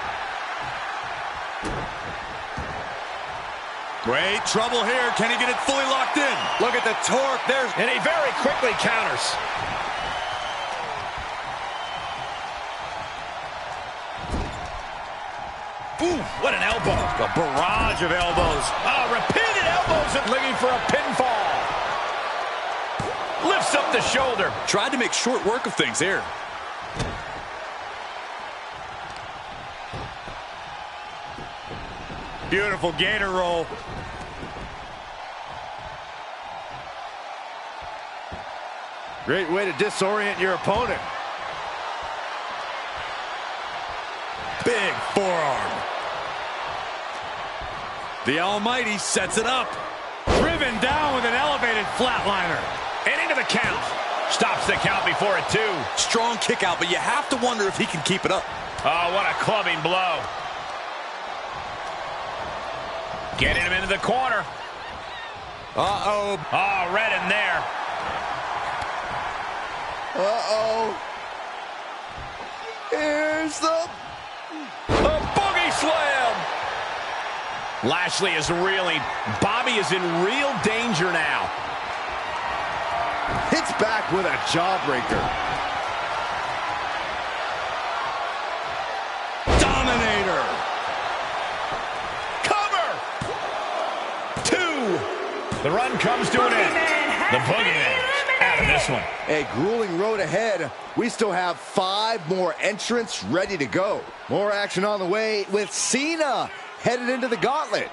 Speaker 2: Great trouble here. Can he get it fully locked in? Look at the torque.
Speaker 1: And he very quickly counters. Ooh, what an elbow.
Speaker 2: A barrage of elbows.
Speaker 1: Oh, repeated elbows and looking for a pinfall. Lifts up the shoulder.
Speaker 5: Tried to make short work of things here.
Speaker 2: Beautiful gator roll.
Speaker 3: Great way to disorient your opponent.
Speaker 2: Big forearm. The Almighty sets it up. Driven down with an elevated flatliner.
Speaker 1: And into the count. Stops the count before it, too.
Speaker 5: Strong kick out, but you have to wonder if he can keep it up.
Speaker 1: Oh, what a clubbing blow. Getting him into the corner.
Speaker 2: Uh-oh.
Speaker 1: Oh, red in there.
Speaker 3: Uh-oh. Here's the
Speaker 1: boogie slam. Lashley is reeling. Bobby is in real danger now.
Speaker 3: hits back with a jawbreaker.
Speaker 2: Dominator.
Speaker 1: Cover. 2. The run comes to an end. The boogeyman out of this one.
Speaker 3: A grueling road ahead. We still have 5 more entrants ready to go. More action on the way with Cena headed into the gauntlet.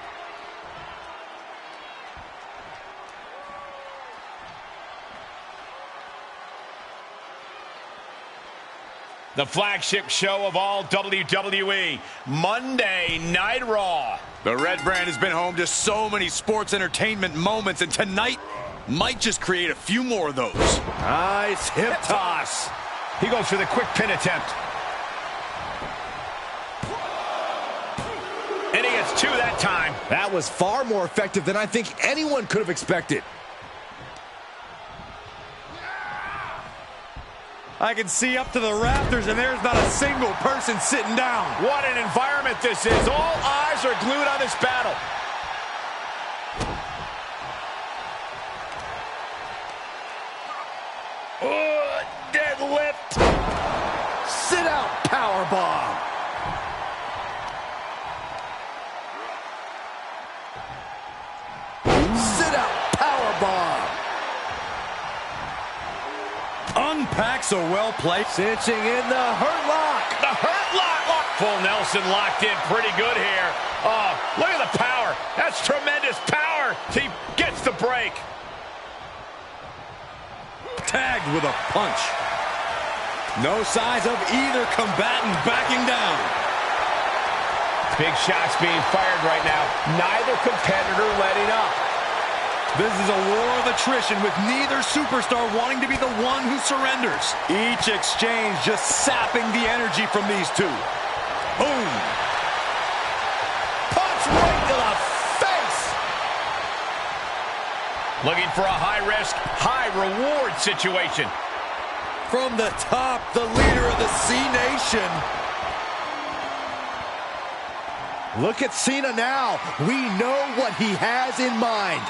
Speaker 1: The flagship show of all WWE, Monday Night Raw.
Speaker 5: The Red Brand has been home to so many sports entertainment moments, and tonight might just create a few more of those.
Speaker 3: Nice hip toss.
Speaker 1: He goes for the quick pin attempt. And he gets 2 that time.
Speaker 3: That was far more effective than I think anyone could have expected.
Speaker 2: I can see up to the rafters, and there's not a single person sitting down.
Speaker 1: What an environment this is. All eyes are glued on this battle. Deadlift.
Speaker 3: Sit out powerbomb. Sit out powerbomb.
Speaker 2: Unpacks a well-played.
Speaker 3: Cinching in the hurt lock.
Speaker 1: The hurt lock. Full Nelson locked in pretty good here. Oh, look at the power. That's tremendous power. He gets the break.
Speaker 2: Tagged with a punch. No signs of either combatant backing down.
Speaker 1: Big shots being fired right now. Neither competitor letting up.
Speaker 2: This is a war of attrition with neither superstar wanting to be the one who surrenders. Each exchange just sapping the energy from these two. Boom.
Speaker 3: Punch right to the face.
Speaker 1: Looking for a high-risk, high-reward situation.
Speaker 2: From the top, the leader of the C-Nation.
Speaker 3: Look at Cena now. We know what he has in mind.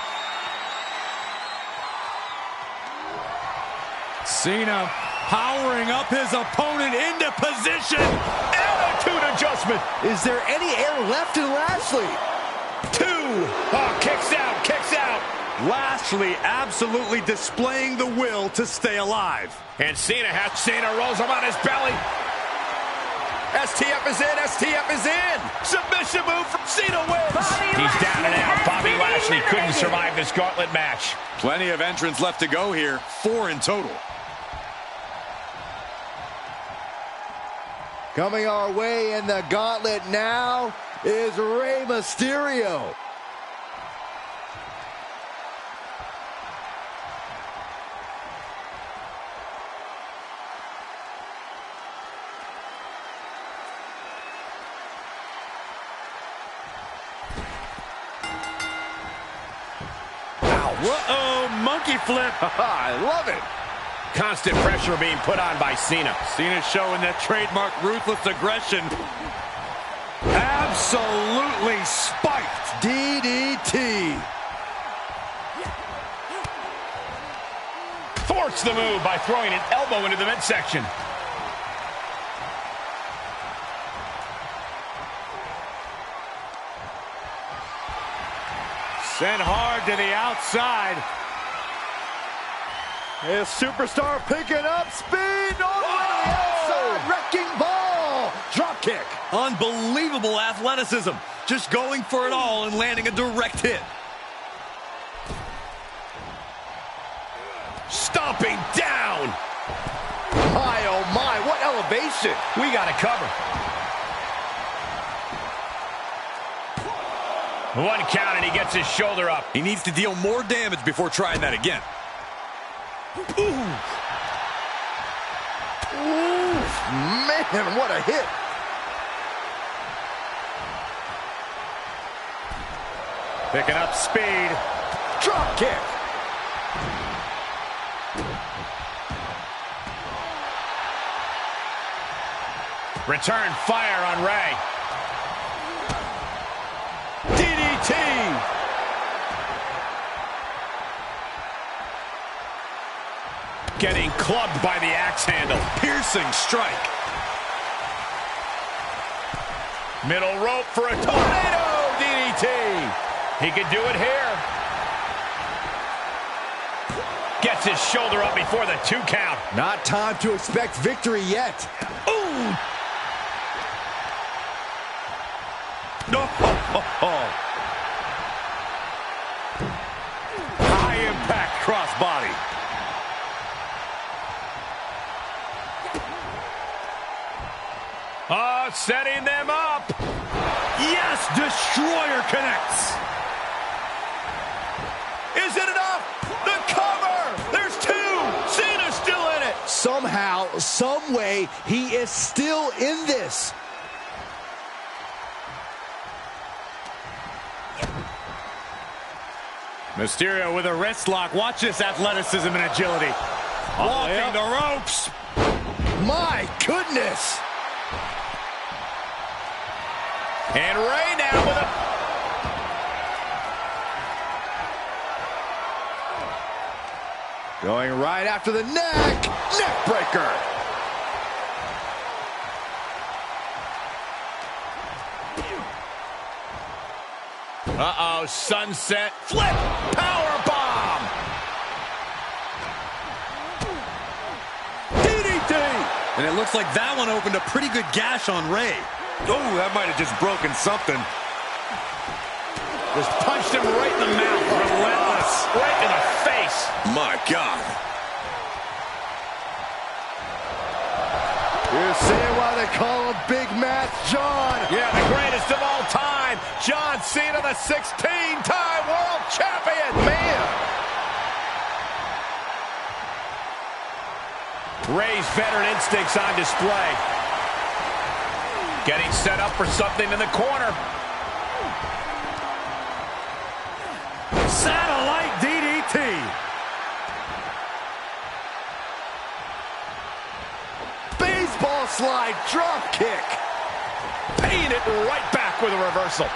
Speaker 2: Cena powering up his opponent into position.
Speaker 1: Attitude adjustment.
Speaker 3: Is there any air left in Lashley?
Speaker 1: 2. Oh, kicks out, kicks out.
Speaker 2: Lashley absolutely displaying the will to stay alive.
Speaker 1: And Cena rolls him on his belly. STF is in, STF is in. Submission move from Cena wins. He's down and out. Bobby Lashley couldn't survive this gauntlet match.
Speaker 5: Plenty of entrants left to go here, 4 in total.
Speaker 3: Coming our way in the gauntlet now is Rey Mysterio.
Speaker 2: Whoa, monkey flip.
Speaker 3: I love it.
Speaker 1: Constant pressure being put on by Cena.
Speaker 2: Cena showing that trademark ruthless aggression. Absolutely spiked.
Speaker 3: DDT.
Speaker 1: Thwarts the move by throwing an elbow into the midsection.
Speaker 2: Sent hard to the outside.
Speaker 3: His superstar picking up speed all the way to the outside. Wrecking ball. Drop kick.
Speaker 2: Unbelievable athleticism. Just going for it all and landing a direct hit.
Speaker 1: Stomping down.
Speaker 3: My, oh my, what elevation.
Speaker 1: We got it covered. One count and he gets his shoulder up.
Speaker 5: He needs to deal more damage before trying that again.
Speaker 3: Ooh. Ooh, man, what a hit.
Speaker 2: Picking up speed.
Speaker 3: Drop kick.
Speaker 1: Return fire on Ray. DDT. Getting clubbed by the axe handle.
Speaker 5: Piercing strike.
Speaker 1: Middle rope for a tornado DDT. He could do it here. Gets his shoulder up before the 2 count.
Speaker 3: Not time to expect victory yet.
Speaker 1: Ooh.
Speaker 2: No. High impact crossbody.
Speaker 1: Oh, setting them up.
Speaker 2: Yes, Destroyer connects.
Speaker 1: Is it enough? The cover. There's 2. Cena's still in it.
Speaker 3: Somehow, some way, he is still in this.
Speaker 2: Mysterio with a wrist lock. Watch this athleticism and agility. Walking the ropes.
Speaker 3: My goodness.
Speaker 1: And Ray now with a...
Speaker 3: Going right after the neck. Neck breaker.
Speaker 1: Uh-oh, sunset flip, power bomb.
Speaker 3: DDT.
Speaker 5: And it looks like that one opened a pretty good gash on Ray.
Speaker 2: Oh, that might have just broken something.
Speaker 1: Just punched him right in the mouth. Relentless. Right in the face.
Speaker 5: My God.
Speaker 3: You're seeing why they call him Big Match John.
Speaker 1: Yeah, the greatest of all time. John Cena, the 16-time world champion.
Speaker 3: Man.
Speaker 1: Ray's veteran instincts on display. Getting set up for something in the corner.
Speaker 2: Satellite DDT.
Speaker 3: Baseball slide drop kick.
Speaker 1: Paying it right back with a reversal.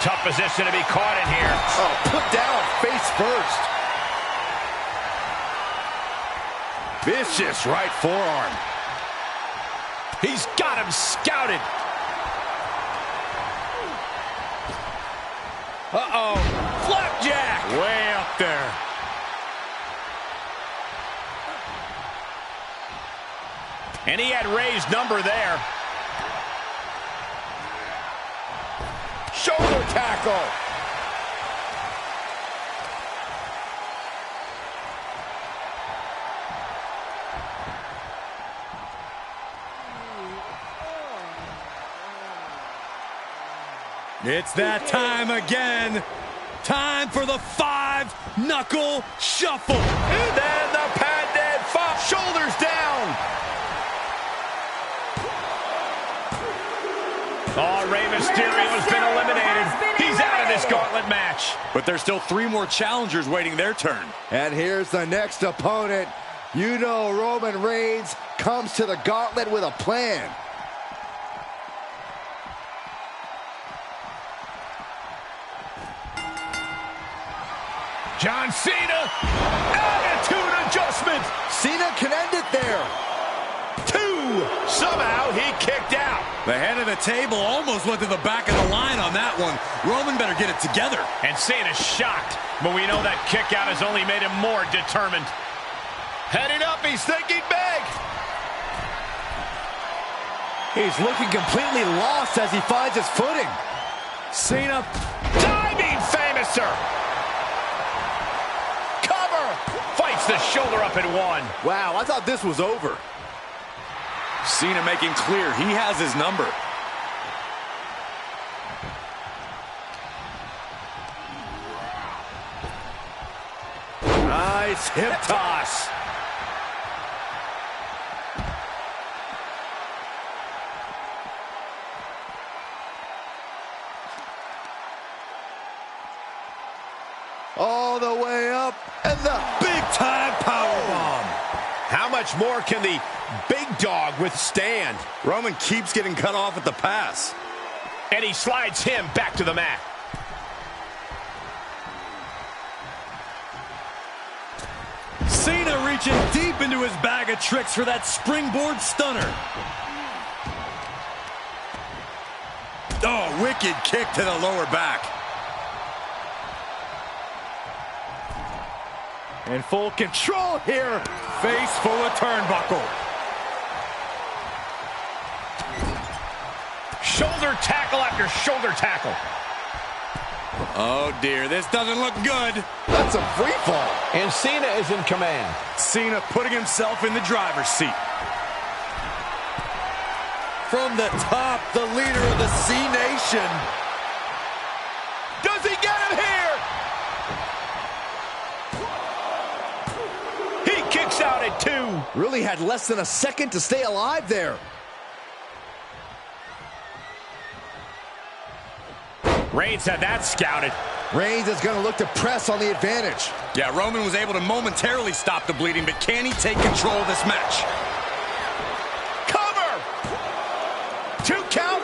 Speaker 1: Tough position to be caught in here.
Speaker 3: Oh, put down face first. Vicious right forearm.
Speaker 1: He's got him scouted. Uh-oh. Flapjack.
Speaker 2: Way up there.
Speaker 1: And he had Ray's number there. Shoulder tackle.
Speaker 2: It's that time again. Time for the 5-knuckle shuffle.
Speaker 1: And then the patented fop. Shoulders down. Oh, Mysterio's been eliminated. He's out of this gauntlet match.
Speaker 5: But there's still 3 more challengers waiting their turn.
Speaker 3: And here's the next opponent. You know Roman Reigns comes to the gauntlet with a plan.
Speaker 1: John Cena, attitude adjustment.
Speaker 3: Cena can end it there.
Speaker 1: 2. Somehow he kicked out.
Speaker 5: The head of the table almost went to the back of the line on that one. Roman better get it together.
Speaker 1: And Cena's shocked, but we know that kick out has only made him more determined. Heading up, he's thinking big.
Speaker 3: He's looking completely lost as he finds his footing.
Speaker 1: Cena, diving famouser. Fights the shoulder up at 1.
Speaker 3: Wow, I thought this was over.
Speaker 5: Cena making clear he has his number.
Speaker 3: Nice hip toss. All the way up, and the big-time powerbomb.
Speaker 1: How much more can the big dog withstand?
Speaker 2: Roman keeps getting cut off at the pass.
Speaker 1: And he slides him back to the mat.
Speaker 5: Cena reaching deep into his bag of tricks for that springboard stunner.
Speaker 2: Oh, wicked kick to the lower back.
Speaker 3: In full control here.
Speaker 2: Face full of turnbuckle.
Speaker 1: Shoulder tackle after shoulder tackle.
Speaker 5: Oh, dear. This doesn't look good.
Speaker 3: That's a free fall.
Speaker 1: And Cena is in command.
Speaker 2: Cena putting himself in the driver's seat.
Speaker 3: From the top, the leader of the C-Nation.
Speaker 1: Does he get him here? He kicks out at 2.
Speaker 3: Really had less than a second to stay alive there.
Speaker 1: Reigns had that scouted.
Speaker 3: Reigns is going to look to press on the advantage.
Speaker 5: Yeah, Roman was able to momentarily stop the bleeding, but can he take control of this match?
Speaker 1: Cover! 2 count.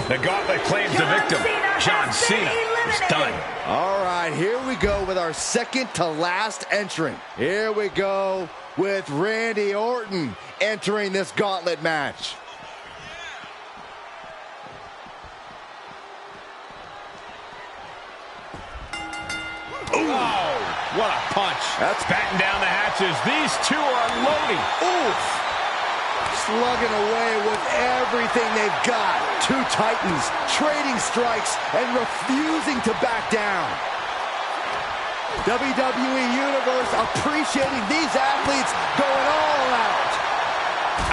Speaker 1: The gauntlet claims the victim. John Cena is done.
Speaker 3: All right, here we go with our second to last entrant. Here we go with Randy Orton entering this gauntlet match.
Speaker 1: Oh, what a punch. That's batting down the hatches. These 2 are unloading.
Speaker 3: Oof. Slugging away with everything they've got. 2 titans trading strikes and refusing to back down. WWE Universe appreciating these athletes going all out.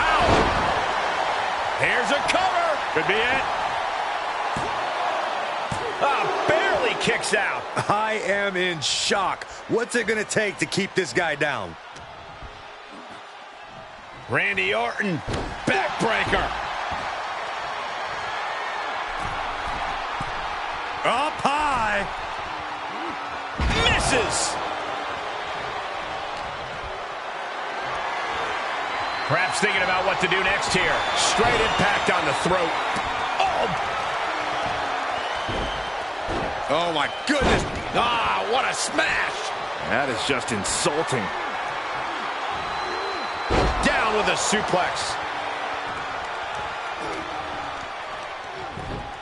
Speaker 1: Ow! Here's a cover.
Speaker 2: Could be it.
Speaker 1: Barely kicks out.
Speaker 2: I am in shock. What's it going to take to keep this guy down?
Speaker 1: Randy Orton, backbreaker.
Speaker 2: Up high.
Speaker 1: Misses. Perhaps thinking about what to do next here. Straight impact on the throat.
Speaker 5: Oh, my goodness.
Speaker 1: Ah, what a smash.
Speaker 3: That is just insulting.
Speaker 1: Down with a suplex.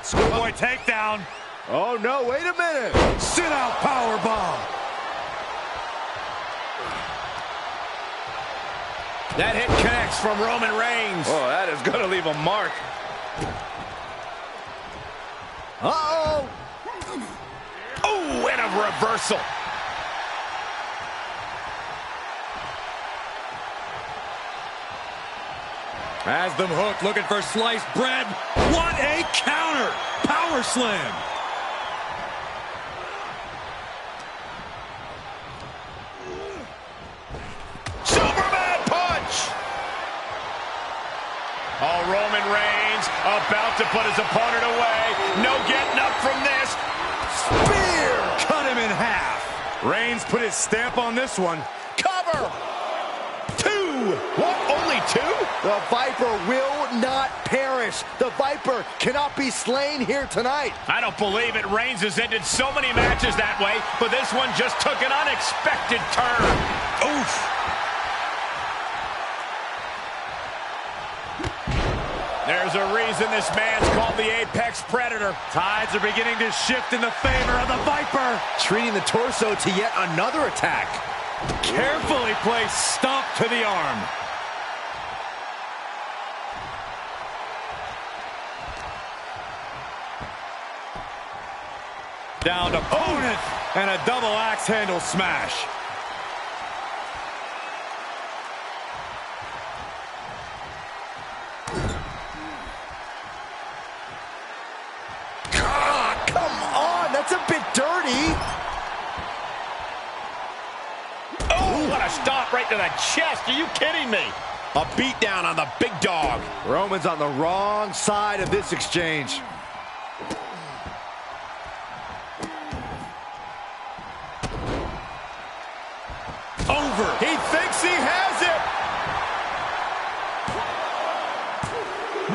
Speaker 2: Schoolboy takedown.
Speaker 3: Oh, no, wait a minute.
Speaker 2: Sit-out powerbomb.
Speaker 1: That hit connects from Roman Reigns.
Speaker 3: Oh, that is going to leave a mark. Uh-oh.
Speaker 1: Oh, and a reversal.
Speaker 5: Has them hooked, looking for sliced bread. What a counter! Power slam.
Speaker 1: Superman punch. Oh, Roman Reigns About to put his opponent away. No getting up from this.
Speaker 2: Spear! Cut him in half. Reigns put his stamp on this one.
Speaker 1: Cover. 2. What? Only 2?
Speaker 3: The Viper will not perish. The Viper cannot be slain here tonight.
Speaker 1: I don't believe it. Reigns has ended so many matches that way, but this one just took an unexpected turn. Oof. There's a reason this man's called the Apex Predator.
Speaker 2: Tides are beginning to shift in the favor of the Viper.
Speaker 3: Treating the torso to yet another attack.
Speaker 2: Carefully placed stomp to the arm. Down to opponent and a double axe handle smash.
Speaker 3: Come on, that's a bit dirty.
Speaker 1: Oh, what a stomp right to the chest. Are you kidding me? A beatdown on the big dog.
Speaker 3: Roman's on the wrong side of this exchange.
Speaker 2: Over.
Speaker 1: He thinks he has it.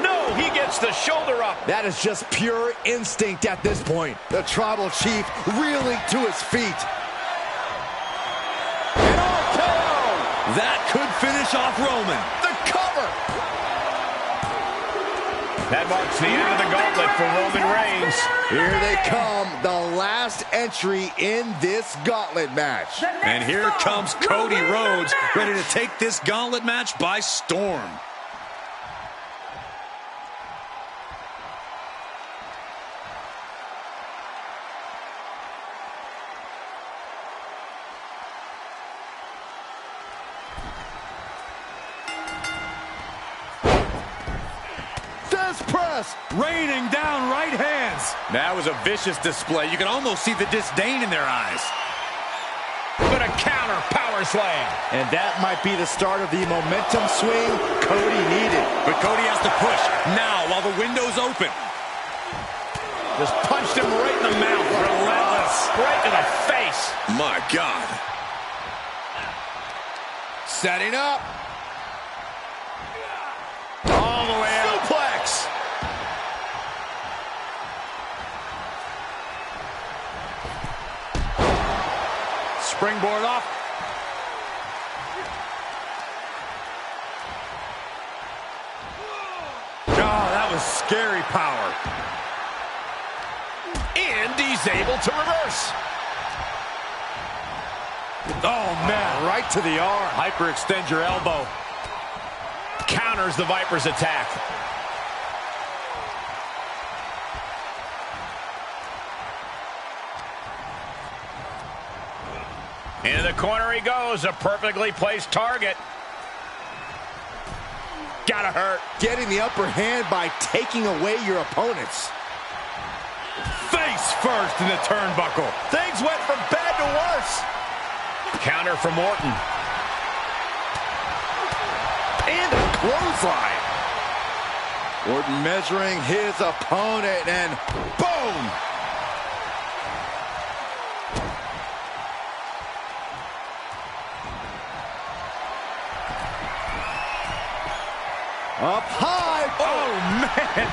Speaker 1: No, he gets the shoulder up.
Speaker 3: That is just pure instinct at this point. The Tribal Chief reeling to his feet.
Speaker 1: An RKO.
Speaker 2: That could finish off Roman.
Speaker 1: The cover. That marks the end of the gauntlet for Roman Reigns.
Speaker 3: Here they come, the last entry in this gauntlet match.
Speaker 5: And here comes Cody Rhodes, ready to take this gauntlet match by storm.
Speaker 3: Press.
Speaker 2: Raining down right hands.
Speaker 5: That was a vicious display. You can almost see the disdain in their eyes.
Speaker 1: But a counter power slam.
Speaker 3: And that might be the start of the momentum swing Cody needed.
Speaker 5: But Cody has to push now while the window's open.
Speaker 1: Just punched him right in the mouth. Relentless. Right to the face.
Speaker 5: My God.
Speaker 1: Setting up. All the way out. Suplex.
Speaker 2: Springboard off. Oh, that was scary power.
Speaker 1: And he's able to reverse.
Speaker 2: Oh, man.
Speaker 3: Right to the arm.
Speaker 2: Hyperextend your elbow.
Speaker 1: Counters the Viper's attack. Into the corner he goes, a perfectly placed target. Gotta hurt.
Speaker 3: Getting the upper hand by taking away your opponents.
Speaker 2: Face first in the turnbuckle.
Speaker 3: Things went from bad to worse.
Speaker 1: Counter from Orton.
Speaker 3: And a clothesline. Orton measuring his opponent and boom! Up high.
Speaker 2: Oh, man.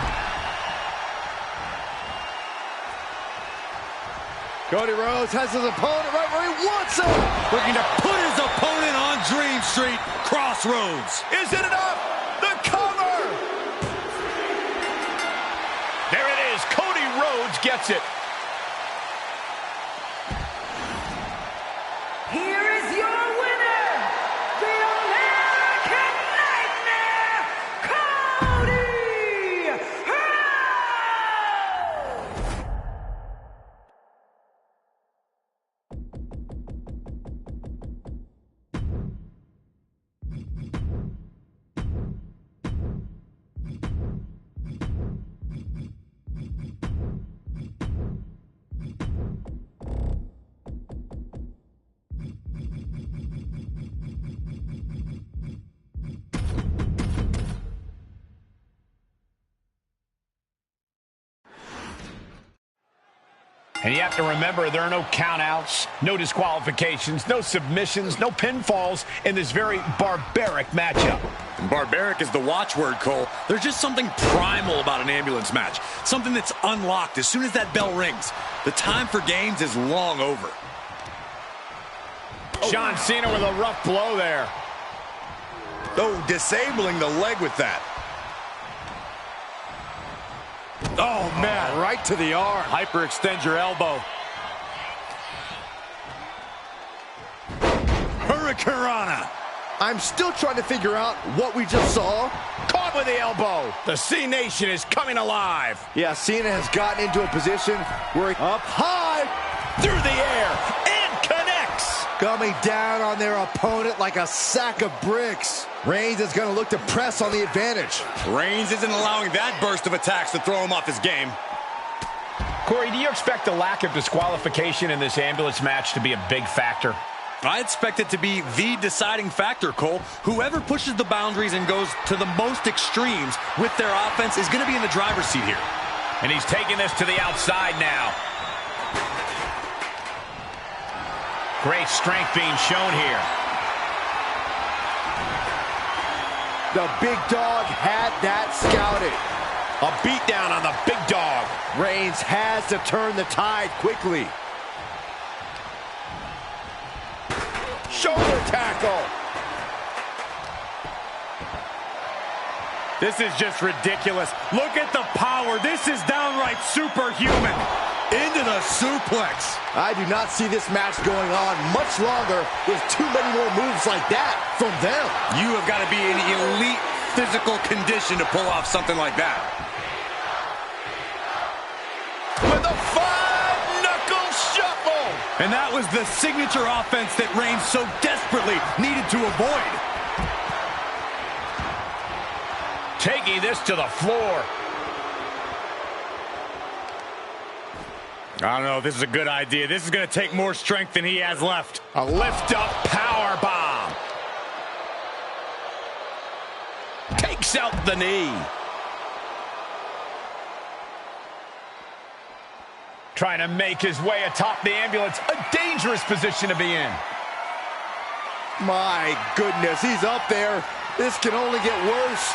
Speaker 3: Cody Rhodes has his opponent right where he wants him.
Speaker 2: Looking to put his opponent on Dream Street Crossroads.
Speaker 1: Is it enough? The cover! There it is. Cody Rhodes gets it.
Speaker 4: Here is your winner, the American Nightmare, Cody Rhodes!
Speaker 1: And you have to remember, there are no countouts, no disqualifications, no submissions, no pinfalls in this very barbaric matchup.
Speaker 5: And barbaric is the watchword, Cole. There's just something primal about an ambulance match. Something that's unlocked as soon as that bell rings. The time for games is long over.
Speaker 1: John Cena with a rough blow there.
Speaker 2: Oh, disabling the leg with that. Oh, man.
Speaker 3: Right to the arm.
Speaker 2: Hyperextend your elbow. Hurricanrana.
Speaker 3: I'm still trying to figure out what we just saw.
Speaker 1: Caught with the elbow. The C Nation is coming alive.
Speaker 3: Yeah, Cena has gotten into a position where he up high
Speaker 1: Through the air and connects.
Speaker 3: coming down on their opponent like a sack of bricks. Reigns is going to look to press on the advantage.
Speaker 5: Reigns isn't allowing that burst of attacks to throw him off his game.
Speaker 1: Corey, do you expect the lack of disqualification in this ambulance match to be a big factor?
Speaker 5: I expect it to be the deciding factor, Cole. Whoever pushes the boundaries and goes to the most extremes with their offense is going to be in the driver's seat here.
Speaker 1: And he's taking this to the outside now. Great strength being shown here.
Speaker 3: The big dog had that scouted.
Speaker 1: A beatdown on the big dog.
Speaker 3: Reigns has to turn the tide quickly.
Speaker 1: Shoulder tackle.
Speaker 2: This is just ridiculous. Look at the power. This is downright superhuman. Into the suplex.
Speaker 3: I do not see this match going on much longer with too many more moves like that from them.
Speaker 5: You have got to be in elite physical condition to pull off something like that.
Speaker 1: With a five-knuckle shuffle.
Speaker 5: And that was the signature offense that Reigns so desperately needed to avoid.
Speaker 1: Taking this to the floor.
Speaker 2: I don't know if this is a good idea. This is going to take more strength than he has left.
Speaker 1: A lift-up power bomb. Takes out the knee. Trying to make his way atop the ambulance. A dangerous position to be in.
Speaker 3: My goodness, he's up there. This can only get worse.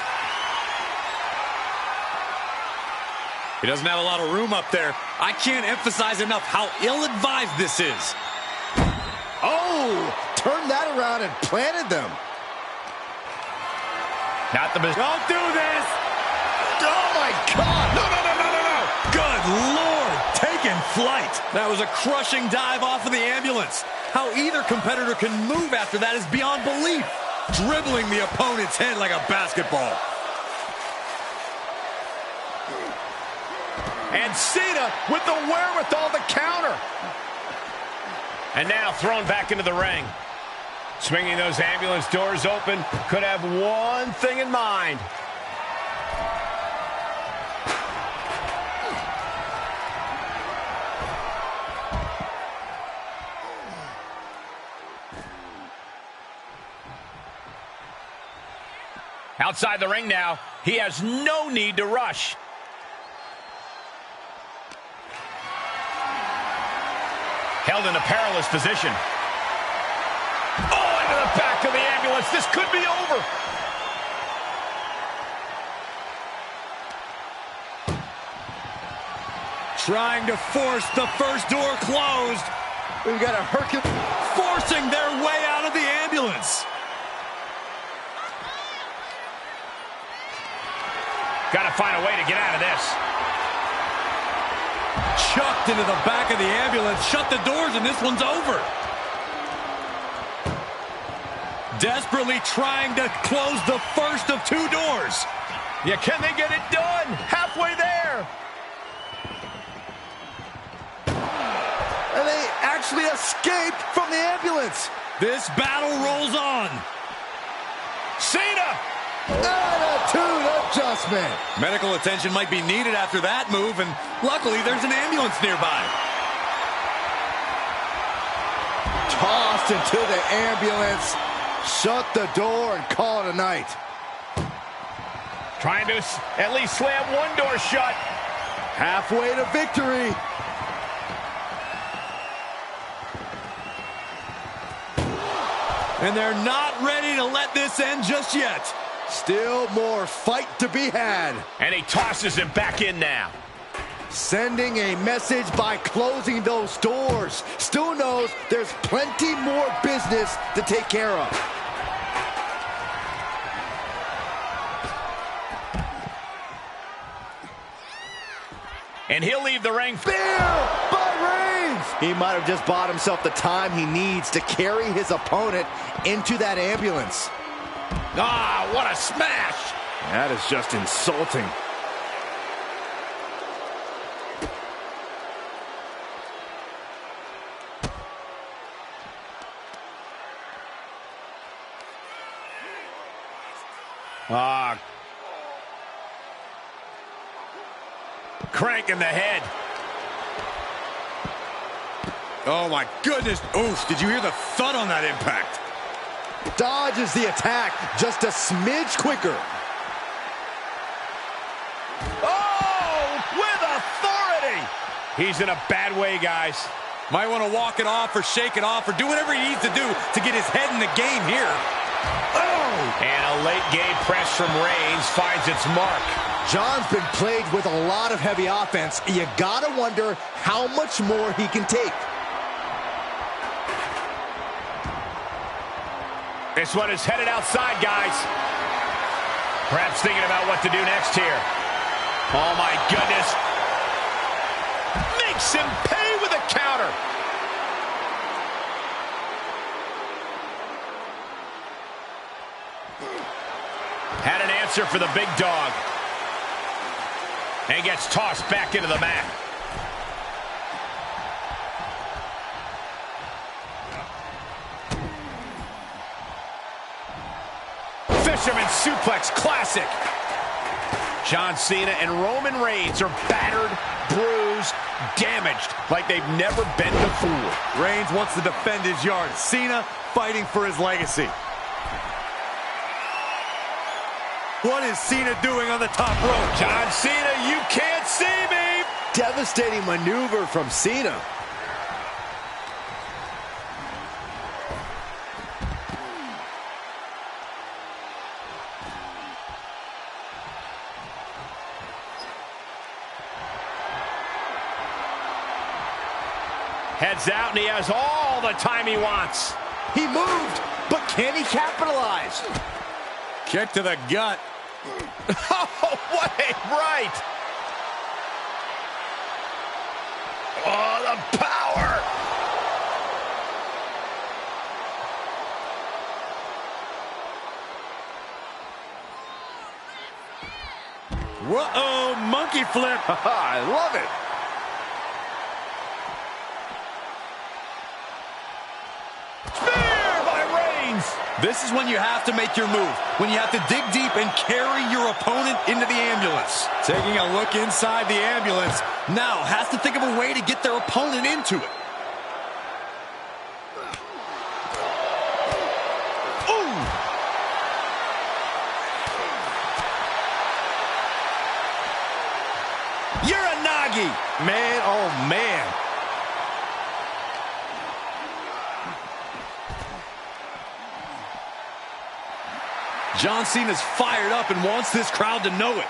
Speaker 5: He doesn't have a lot of room up there. I can't emphasize enough how ill-advised this is.
Speaker 3: Oh, turned that around and planted them.
Speaker 1: Not the best.
Speaker 2: Don't do this.
Speaker 3: Oh, my God.
Speaker 1: No.
Speaker 5: Good Lord, taking flight. That was a crushing dive off of the ambulance. How either competitor can move after that is beyond belief. Dribbling the opponent's head like a basketball.
Speaker 1: And Cena with the wherewithal to counter. And now thrown back into the ring. Swinging those ambulance doors open. Could have one thing in mind. Outside the ring now. He has no need to rush. Held in a perilous position. Oh, into the back of the ambulance. This could be over.
Speaker 5: Trying to force the first door closed.
Speaker 3: We've got a Hercules.
Speaker 5: Forcing their way out of the ambulance.
Speaker 1: Got to find a way to get out of this.
Speaker 5: Chucked into the back of the ambulance. Shut the doors and this one's over. Desperately trying to close the first of two doors.
Speaker 1: Yeah, can they get it done? Halfway there.
Speaker 3: And they actually escaped from the ambulance.
Speaker 5: This battle rolls on.
Speaker 1: Cena.
Speaker 3: Attitude adjustment.
Speaker 5: Medical attention might be needed after that move, and luckily there's an ambulance nearby.
Speaker 3: Tossed into the ambulance. Shut the door and call it a night.
Speaker 1: Trying to at least slam one door shut.
Speaker 3: Halfway to victory.
Speaker 5: And they're not ready to let this end just yet.
Speaker 3: Still more fight to be had.
Speaker 1: And he tosses him back in now.
Speaker 3: Sending a message by closing those doors. Still knows there's plenty more business to take care of.
Speaker 1: And he'll leave the ring.
Speaker 3: Spear by Reigns! He might have just bought himself the time he needs to carry his opponent into that ambulance.
Speaker 1: Ah, what a smash!
Speaker 3: That is just insulting.
Speaker 1: Crank in the head.
Speaker 5: Oh my goodness. Oof, did you hear the thud on that impact?
Speaker 3: Dodges the attack just a smidge quicker.
Speaker 1: Oh, with authority! He's in a bad way, guys.
Speaker 5: Might want to walk it off or shake it off or do whatever he needs to do to get his head in the game here.
Speaker 1: Oh! And a late game press from Reigns finds its mark.
Speaker 3: John's been plagued with a lot of heavy offense. You gotta wonder how much more he can take.
Speaker 1: This one is headed outside, guys. Perhaps thinking about what to do next here. Oh, my goodness. Makes him pay with a counter. Had an answer for the big dog. And gets tossed back into the mat. Fisherman suplex, classic. John Cena and Roman Reigns are battered, bruised, damaged like they've never been before.
Speaker 2: Reigns wants to defend his yard. Cena fighting for his legacy. What is Cena doing on the top rope?
Speaker 1: John Cena, you can't see me!
Speaker 3: Devastating maneuver from Cena.
Speaker 1: Heads out and he has all the time he wants.
Speaker 3: He moved, but can he capitalize?
Speaker 5: Kick to the gut.
Speaker 1: Oh, what a right! Oh, the power!
Speaker 5: Whoa, monkey flip.
Speaker 3: I love it.
Speaker 1: Spear by Reigns!
Speaker 5: This is when you have to make your move. When you have to dig deep and carry your opponent into the ambulance. Taking a look inside the ambulance. Now has to think of a way to get their opponent into it. Ooh! Uranagi!
Speaker 3: Man, oh man.
Speaker 5: John Cena's fired up and wants this crowd to know it.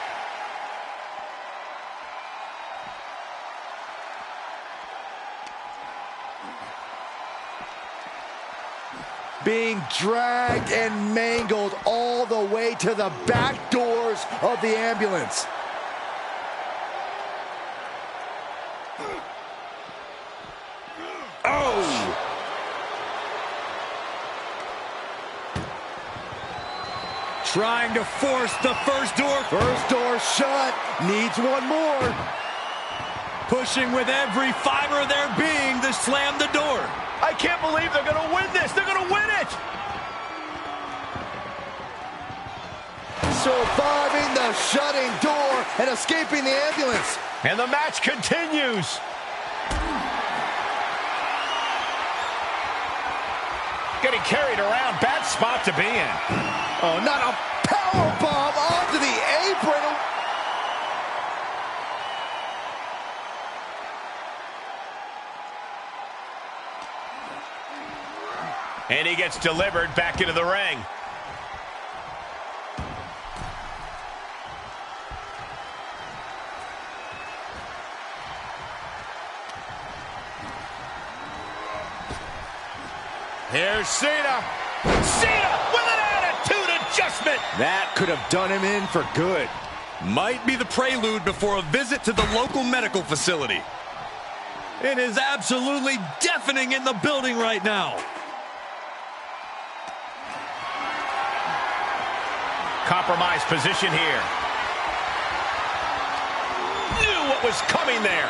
Speaker 3: Being dragged and mangled all the way to the back doors of the ambulance.
Speaker 5: Oh! Trying to force the first door.
Speaker 3: First door shut. Needs one more.
Speaker 5: Pushing with every fiber of their being to slam the door.
Speaker 1: I can't believe they're going to win this. They're going to win it.
Speaker 3: Surviving the shutting door and escaping the ambulance.
Speaker 1: And the match continues. Getting carried around. Bad spot to be in.
Speaker 3: Oh, not a powerbomb onto the apron.
Speaker 1: And he gets delivered back into the ring.
Speaker 3: Here's Cena.
Speaker 1: Cena with an attitude adjustment.
Speaker 3: That could have done him in for good.
Speaker 5: Might be the prelude before a visit to the local medical facility. It is absolutely deafening in the building right now.
Speaker 1: Compromised position here. Knew what was coming there.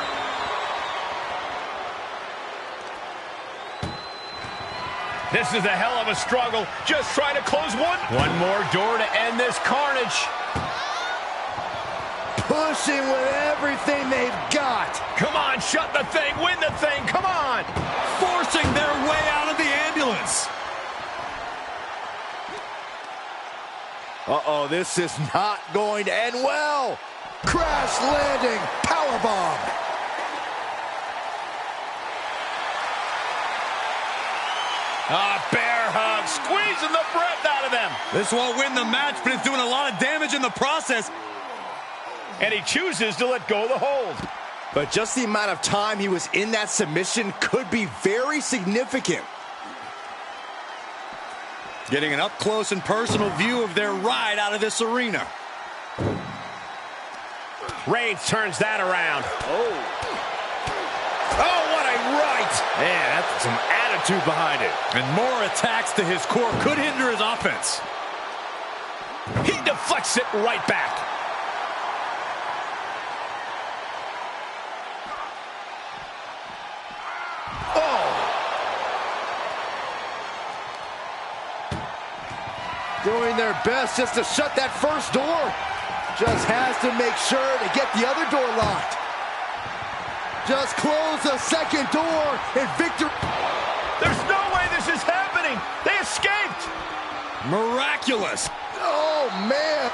Speaker 1: This is a hell of a struggle. Just trying to close one. One more door to end this carnage.
Speaker 3: Pushing with everything they've got.
Speaker 1: Come on, shut the thing, win the thing, come on.
Speaker 5: Forcing their way out of the ambulance.
Speaker 3: Uh-oh, this is not going to end well. Crash landing, powerbomb.
Speaker 1: Bear hug, squeezing the breath out of them.
Speaker 5: This won't win the match, but it's doing a lot of damage in the process.
Speaker 1: And he chooses to let go of the hold.
Speaker 3: But just the amount of time he was in that submission could be very significant.
Speaker 5: Getting an up-close and personal view of their ride out of this arena.
Speaker 1: Reigns turns that around.
Speaker 3: Oh, what a right. Man, that's some attitude behind it.
Speaker 5: And more attacks to his core could hinder his offense.
Speaker 1: He deflects it right back.
Speaker 3: Doing their best just to shut that first door. Just has to make sure to get the other door locked. Just close the second door and victory.
Speaker 1: There's no way this is happening. They escaped.
Speaker 5: Miraculous.
Speaker 3: Oh, man.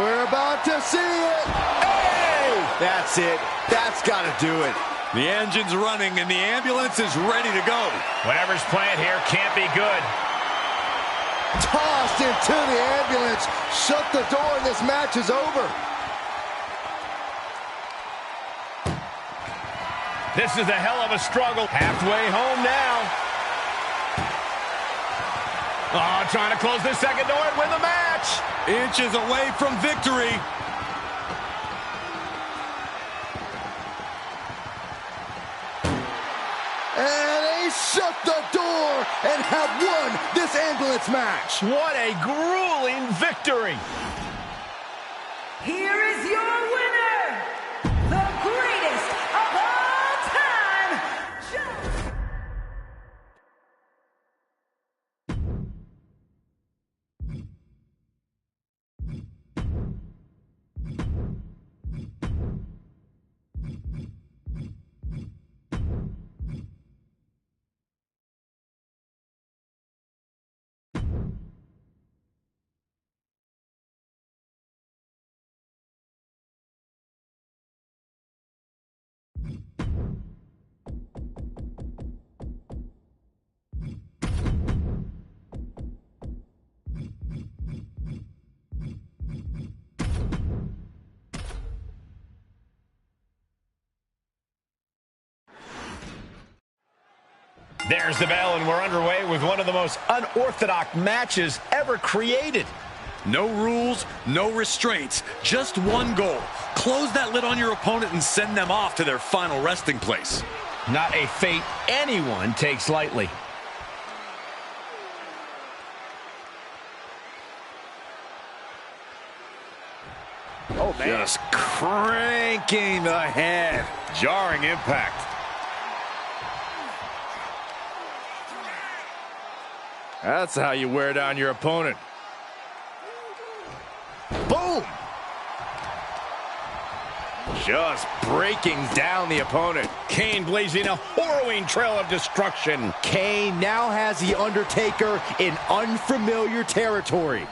Speaker 3: We're about to see it. Hey! That's it. That's got to do it.
Speaker 5: The engine's running and the ambulance is ready to go.
Speaker 1: Whatever's planned here can't be good.
Speaker 3: Tossed into the ambulance. Shut the door and this match is over.
Speaker 1: This is a hell of a struggle. Halfway home now. Oh, trying to close this second door and win the match.
Speaker 5: Inches away from victory.
Speaker 3: And they shut the door and have won this ambulance match.
Speaker 1: What a grueling victory.
Speaker 4: Here is your winner, the greatest of all time,
Speaker 1: There's the bell, and we're underway with one of the most unorthodox matches ever created.
Speaker 5: No rules, no restraints, just one goal. Close that lid on your opponent and send them off to their final resting place.
Speaker 1: Not a fate anyone takes lightly.
Speaker 3: Oh, man.
Speaker 2: Just cranking the head. Jarring impact. That's how you wear down your opponent.
Speaker 3: Boom!
Speaker 2: Just breaking down the opponent.
Speaker 1: Kane blazing a harrowing trail of destruction.
Speaker 3: Kane now has The Undertaker in unfamiliar territory.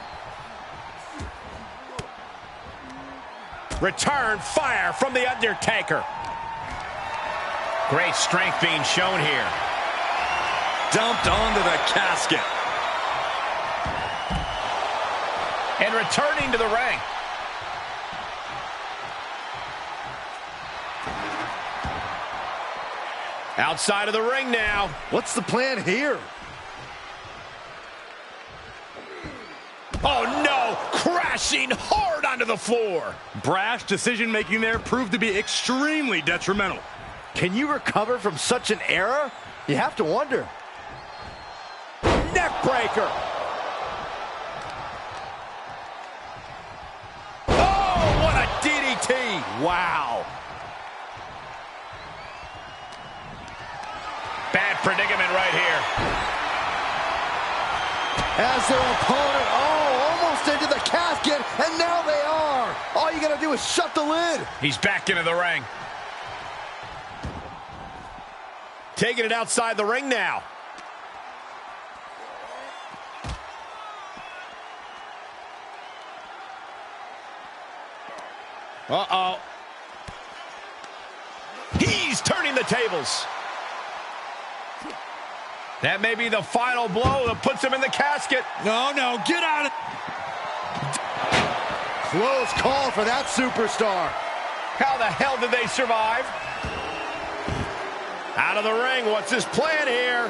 Speaker 1: Return fire from The Undertaker. Great strength being shown here.
Speaker 5: dumped onto the casket.
Speaker 1: And returning to the ring. Outside of the ring now.
Speaker 3: What's the plan here?
Speaker 1: Oh no, crashing hard onto the floor.
Speaker 5: Brash decision-making there proved to be extremely detrimental.
Speaker 3: Can you recover from such an error? You have to wonder. Neck breaker.
Speaker 1: Oh, what a DDT.
Speaker 3: Wow.
Speaker 1: Bad predicament right here.
Speaker 3: As their opponent, almost into the casket, and now they are. All you gotta do is shut the lid.
Speaker 1: He's back into the ring. Taking it outside the ring now. Uh-oh. He's turning the tables. That may be the final blow that puts him in the casket.
Speaker 5: No, get out of...
Speaker 3: Close call for that superstar.
Speaker 1: How the hell did they survive? Out of the ring, what's his plan here?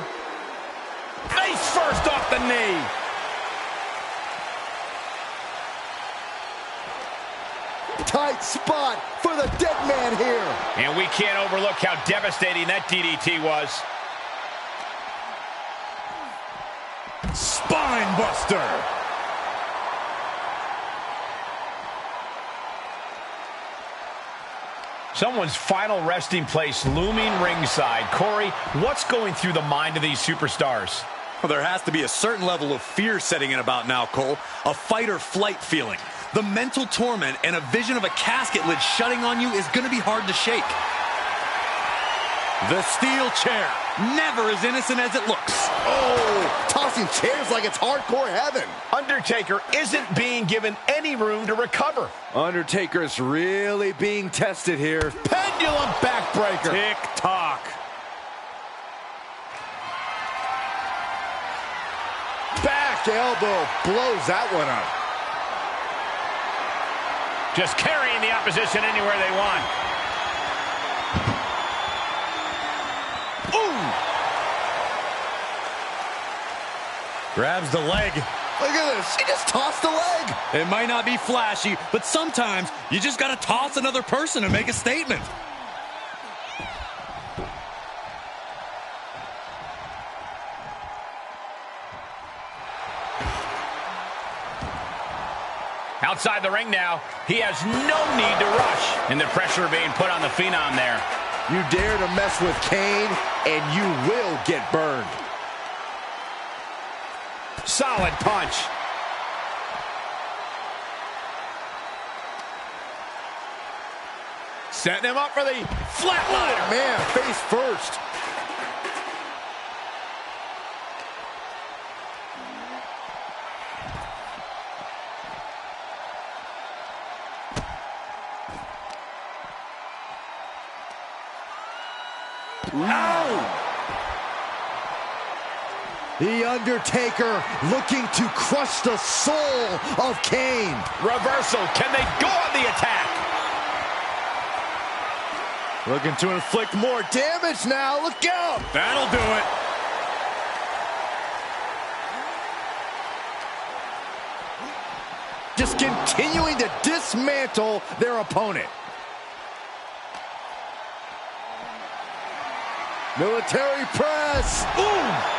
Speaker 1: Face first off the knee.
Speaker 3: Tight spot for the dead man here.
Speaker 1: And we can't overlook how devastating that DDT was.
Speaker 5: Spine buster.
Speaker 1: Someone's final resting place looming ringside. Corey, what's going through the mind of these superstars?
Speaker 5: Well, there has to be a certain level of fear setting in about now, Cole. A fight or flight feeling. The mental torment and a vision of a casket lid shutting on you is going to be hard to shake. The steel chair, never as innocent as it looks.
Speaker 3: Oh, tossing chairs like it's hardcore heaven.
Speaker 1: Undertaker isn't being given any room to recover.
Speaker 3: Undertaker's really being tested here.
Speaker 1: Pendulum backbreaker.
Speaker 5: Tick-tock.
Speaker 3: Back elbow blows that one up.
Speaker 1: Just carrying the opposition anywhere they want.
Speaker 5: Grabs the leg.
Speaker 3: Look at this. He just tossed the leg.
Speaker 5: It might not be flashy, but sometimes you just got to toss another person to make a statement.
Speaker 1: Outside the ring now, he has no need to rush. And the pressure being put on the Phenom there.
Speaker 3: You dare to mess with Kane, and you will get burned.
Speaker 1: Solid punch. Setting him up for the flatliner.
Speaker 3: Man, face first.
Speaker 1: Ow!
Speaker 3: The Undertaker looking to crush the soul of Kane.
Speaker 1: Reversal. Can they go on the attack?
Speaker 3: Looking to inflict more damage now. Look out.
Speaker 5: That'll do it.
Speaker 3: Just continuing to dismantle their opponent. Military press.
Speaker 1: Ooh!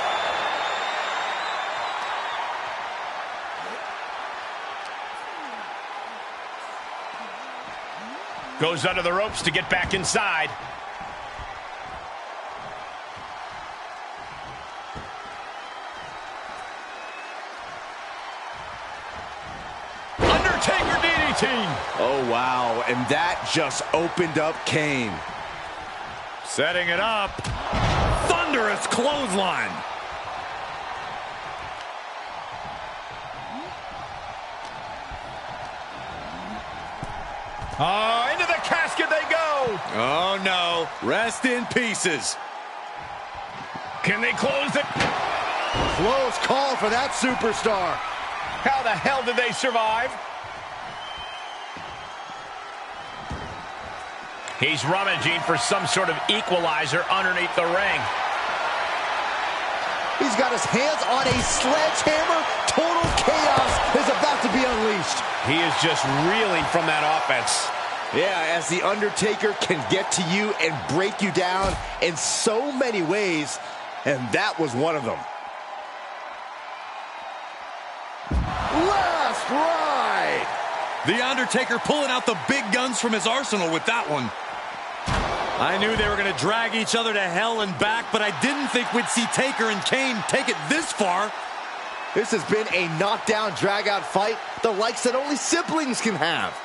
Speaker 1: Goes under the ropes to get back inside. Undertaker DDT.
Speaker 3: Oh, wow. And that just opened up Kane.
Speaker 5: Setting it up. Thunderous clothesline.
Speaker 1: Into the casket they go.
Speaker 5: Oh, no. Rest in pieces.
Speaker 1: Can they close it?
Speaker 3: Close call for that superstar.
Speaker 1: How the hell did they survive? He's rummaging for some sort of equalizer underneath the ring.
Speaker 3: He's got his hands on a sledgehammer. Total chaos is about to be unleashed.
Speaker 1: He is just reeling from that offense.
Speaker 3: Yeah, as The Undertaker can get to you and break you down in so many ways, and that was one of them. Last ride!
Speaker 5: The Undertaker pulling out the big guns from his arsenal with that one. I knew they were going to drag each other to hell and back, but I didn't think we'd see Taker and Kane take it this far.
Speaker 3: This has been a knockdown, drag-out fight, the likes that only siblings can have.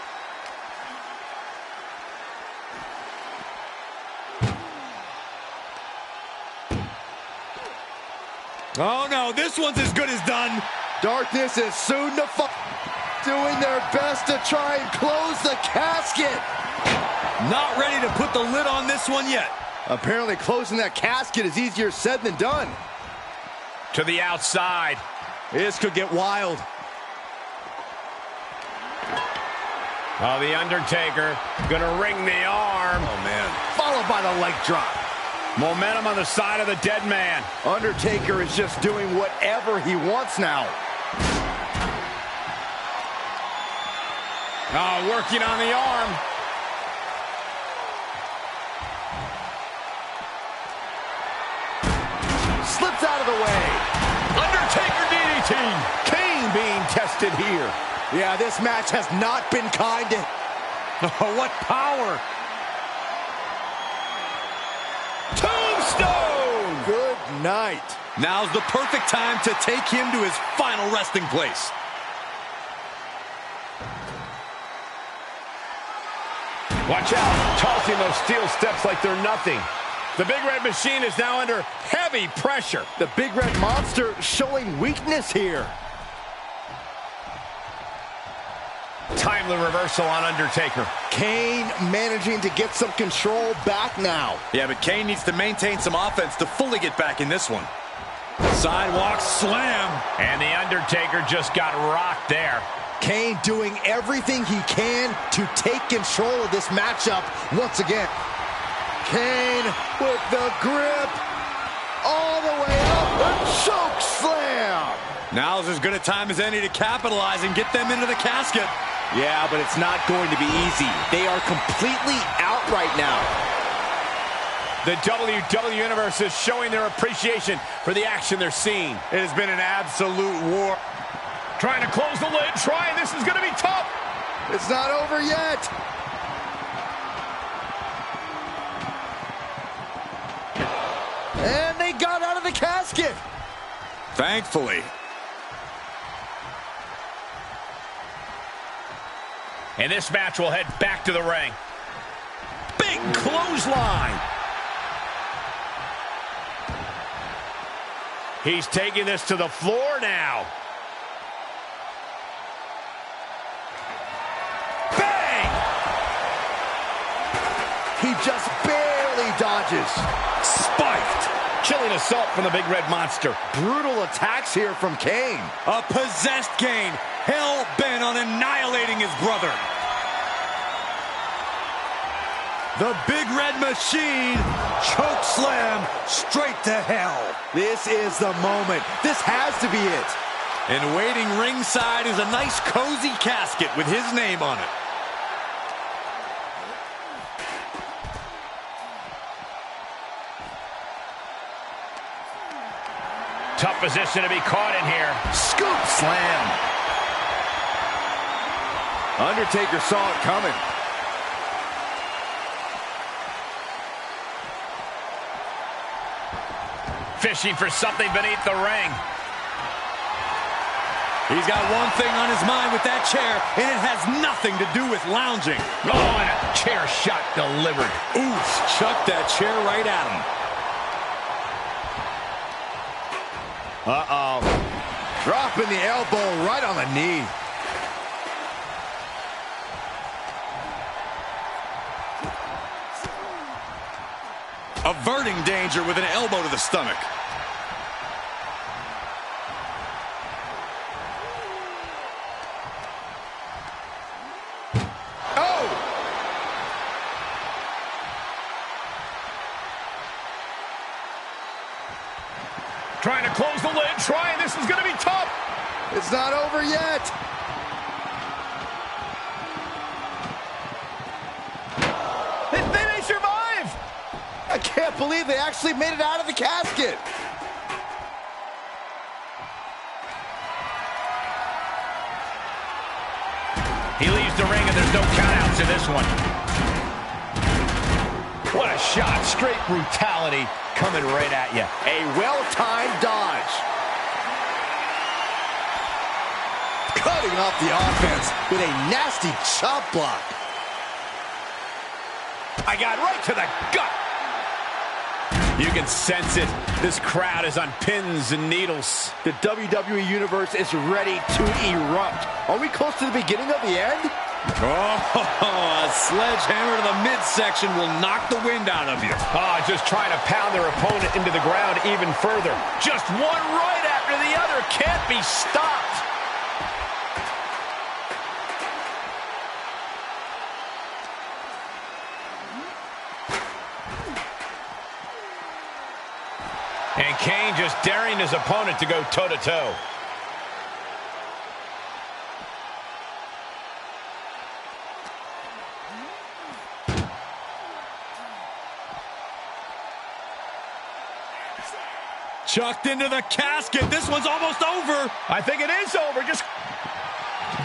Speaker 5: Oh no, this one's as good as done.
Speaker 3: Darkness is soon to fall. Doing their best to try and close the casket.
Speaker 5: Not ready to put the lid on this one yet.
Speaker 3: Apparently closing that casket is easier said than done.
Speaker 1: To the outside.
Speaker 3: This could get wild.
Speaker 1: Oh, the Undertaker gonna ring the arm.
Speaker 5: Oh man.
Speaker 3: Followed by the leg drop.
Speaker 1: Momentum on the side of the dead man.
Speaker 3: Undertaker is just doing whatever he wants now.
Speaker 1: Oh, working on the arm.
Speaker 3: Slips out of the way.
Speaker 1: Undertaker DDT. Kane being tested here.
Speaker 3: Yeah, this match has not been kind to...
Speaker 5: Oh, what power.
Speaker 1: Tombstone.
Speaker 3: Good night.
Speaker 5: Now's the perfect time to take him to his final resting place.
Speaker 1: Watch out, tossing those steel steps like they're nothing. The Big Red Machine is now under heavy pressure.
Speaker 3: The Big Red Monster showing weakness here.
Speaker 1: Timely reversal on Undertaker.
Speaker 3: Kane managing to get some control back now.
Speaker 5: Yeah, but Kane needs to maintain some offense to fully get back in this one. Sidewalk slam.
Speaker 1: And the Undertaker just got rocked there.
Speaker 3: Kane doing everything he can to take control of this matchup once again. Kane with the grip all the way up. A choke slam.
Speaker 5: Now's as good a time as any to capitalize and get them into the casket.
Speaker 3: Yeah, but it's not going to be easy. They are completely out right now.
Speaker 1: The WWE Universe is showing their appreciation for the action they're seeing.
Speaker 2: It has been an absolute war.
Speaker 1: Trying to close the lid, this is going to be tough.
Speaker 3: It's not over yet. And they got out of the casket.
Speaker 5: Thankfully.
Speaker 1: And this match will head back to the ring. Big clothesline. He's taking this to the floor now. Bang!
Speaker 3: He just barely dodges.
Speaker 1: Spiked. Chilling assault from the Big Red Monster.
Speaker 3: Brutal attacks here from Kane.
Speaker 5: A possessed Kane, hell-bent on annihilating his brother. The Big Red Machine, choke slam straight to hell.
Speaker 3: This is the moment. This has to be it.
Speaker 5: And waiting ringside is a nice cozy casket with his name on it.
Speaker 1: Tough position to be caught in here.
Speaker 3: Scoop slam. Undertaker saw it coming.
Speaker 1: Fishing for something beneath the ring.
Speaker 5: He's got one thing on his mind with that chair, and it has nothing to do with lounging.
Speaker 1: Oh, and a chair shot delivered.
Speaker 5: Oof, chucked that chair right at him.
Speaker 3: Uh-oh. Dropping the elbow right on the knee.
Speaker 5: Averting danger with an elbow to the stomach.
Speaker 1: Trying to close the lid, this is going to be tough.
Speaker 3: It's not over yet.
Speaker 1: They may survive.
Speaker 3: I can't believe they actually made it out of the casket.
Speaker 1: He leaves the ring and there's no countouts in this one. What a shot. Straight brutality coming right at you.
Speaker 3: A well-timed dodge. Cutting off the offense with a nasty chop block.
Speaker 1: I got right to the gut. You can sense it. This crowd is on pins and needles.
Speaker 3: The WWE Universe is ready to erupt. Are we close to the beginning of the end?
Speaker 5: Oh, a sledgehammer to the midsection will knock the wind out of you.
Speaker 1: Just trying to pound their opponent into the ground even further. Just one right after the other. Can't be stopped. And Kane just daring his opponent to go toe-to-toe.
Speaker 5: Chucked into the casket. This one's almost over.
Speaker 1: I think it is over. Just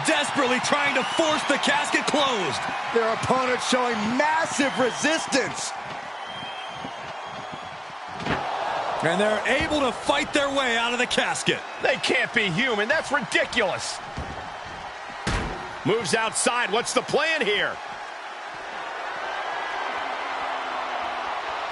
Speaker 5: desperately trying to force the casket closed.
Speaker 3: Their opponent showing massive resistance.
Speaker 5: And they're able to fight their way out of the casket.
Speaker 1: They can't be human. That's ridiculous. Moves outside. What's the plan here?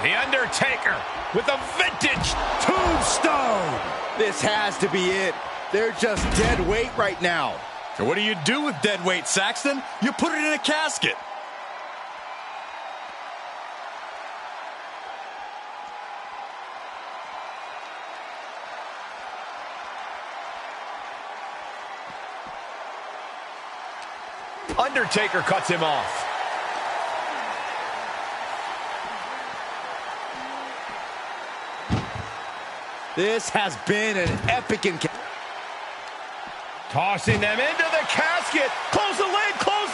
Speaker 1: The Undertaker with a vintage tombstone.
Speaker 3: This has to be it. They're just dead weight right now.
Speaker 5: So what do you do with dead weight, Saxton? You put it in a casket.
Speaker 1: Undertaker cuts him off.
Speaker 3: This has been an epic encounter.
Speaker 1: Tossing them into the casket. Close the lid, close.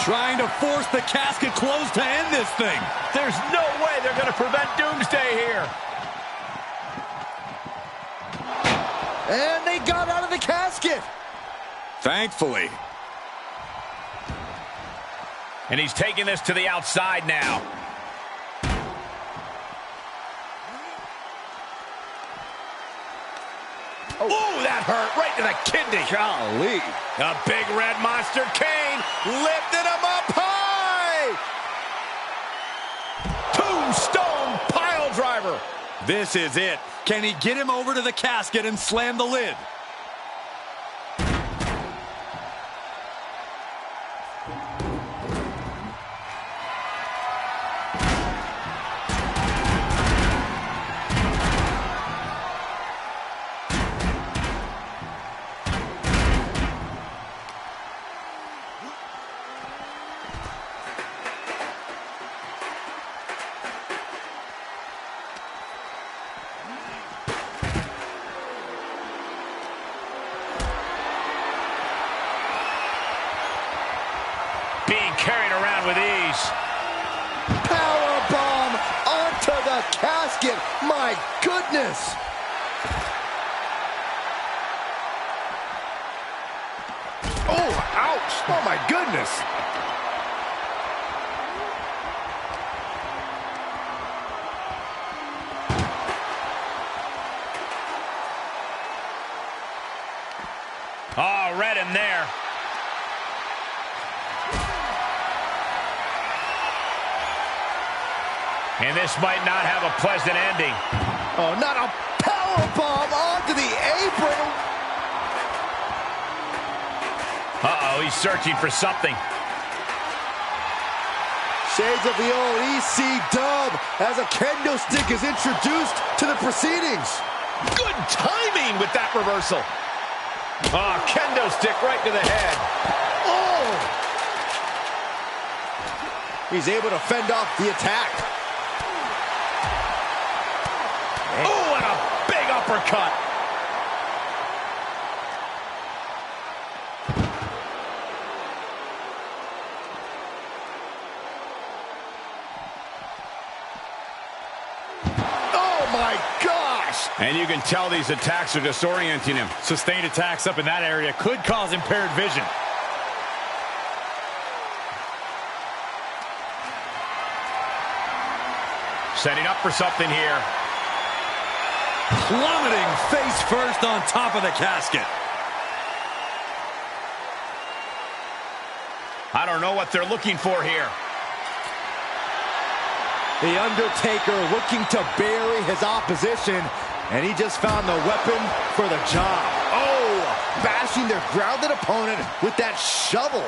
Speaker 5: Trying to force the casket closed to end this thing.
Speaker 1: There's no way they're going to prevent Doomsday here.
Speaker 3: And they got out of the casket.
Speaker 5: Thankfully.
Speaker 1: And he's taking this to the outside now. Oh, that hurt right to the kidney.
Speaker 3: Golly.
Speaker 1: A big red monster Kane lifted him up high. Tombstone pile driver.
Speaker 5: This is it. Can he get him over to the casket and slam the lid?
Speaker 1: Being carried around with ease.
Speaker 3: Powerbomb onto the casket. My goodness. Oh, ouch. Oh, my goodness.
Speaker 1: Oh, read him there. And this might not have a pleasant ending.
Speaker 3: Oh, not a powerbomb onto the apron.
Speaker 1: Uh-oh, he's searching for something.
Speaker 3: Shades of the old EC dub as a kendo stick is introduced to the proceedings.
Speaker 1: Good timing with that reversal. Oh, kendo stick right to the head.
Speaker 3: Oh! He's able to fend off the attack.
Speaker 1: Oh, and a big
Speaker 2: uppercut.
Speaker 3: Oh my gosh!
Speaker 1: And you can tell these attacks are disorienting him.
Speaker 2: Sustained attacks up in that area could cause impaired vision.
Speaker 1: Setting up for something here.
Speaker 5: Plummeting face first on top of the casket.
Speaker 1: I don't know what they're looking for here.
Speaker 3: The Undertaker looking to bury his opposition, and he just found the weapon for the job. Oh, bashing their grounded opponent with that shovel.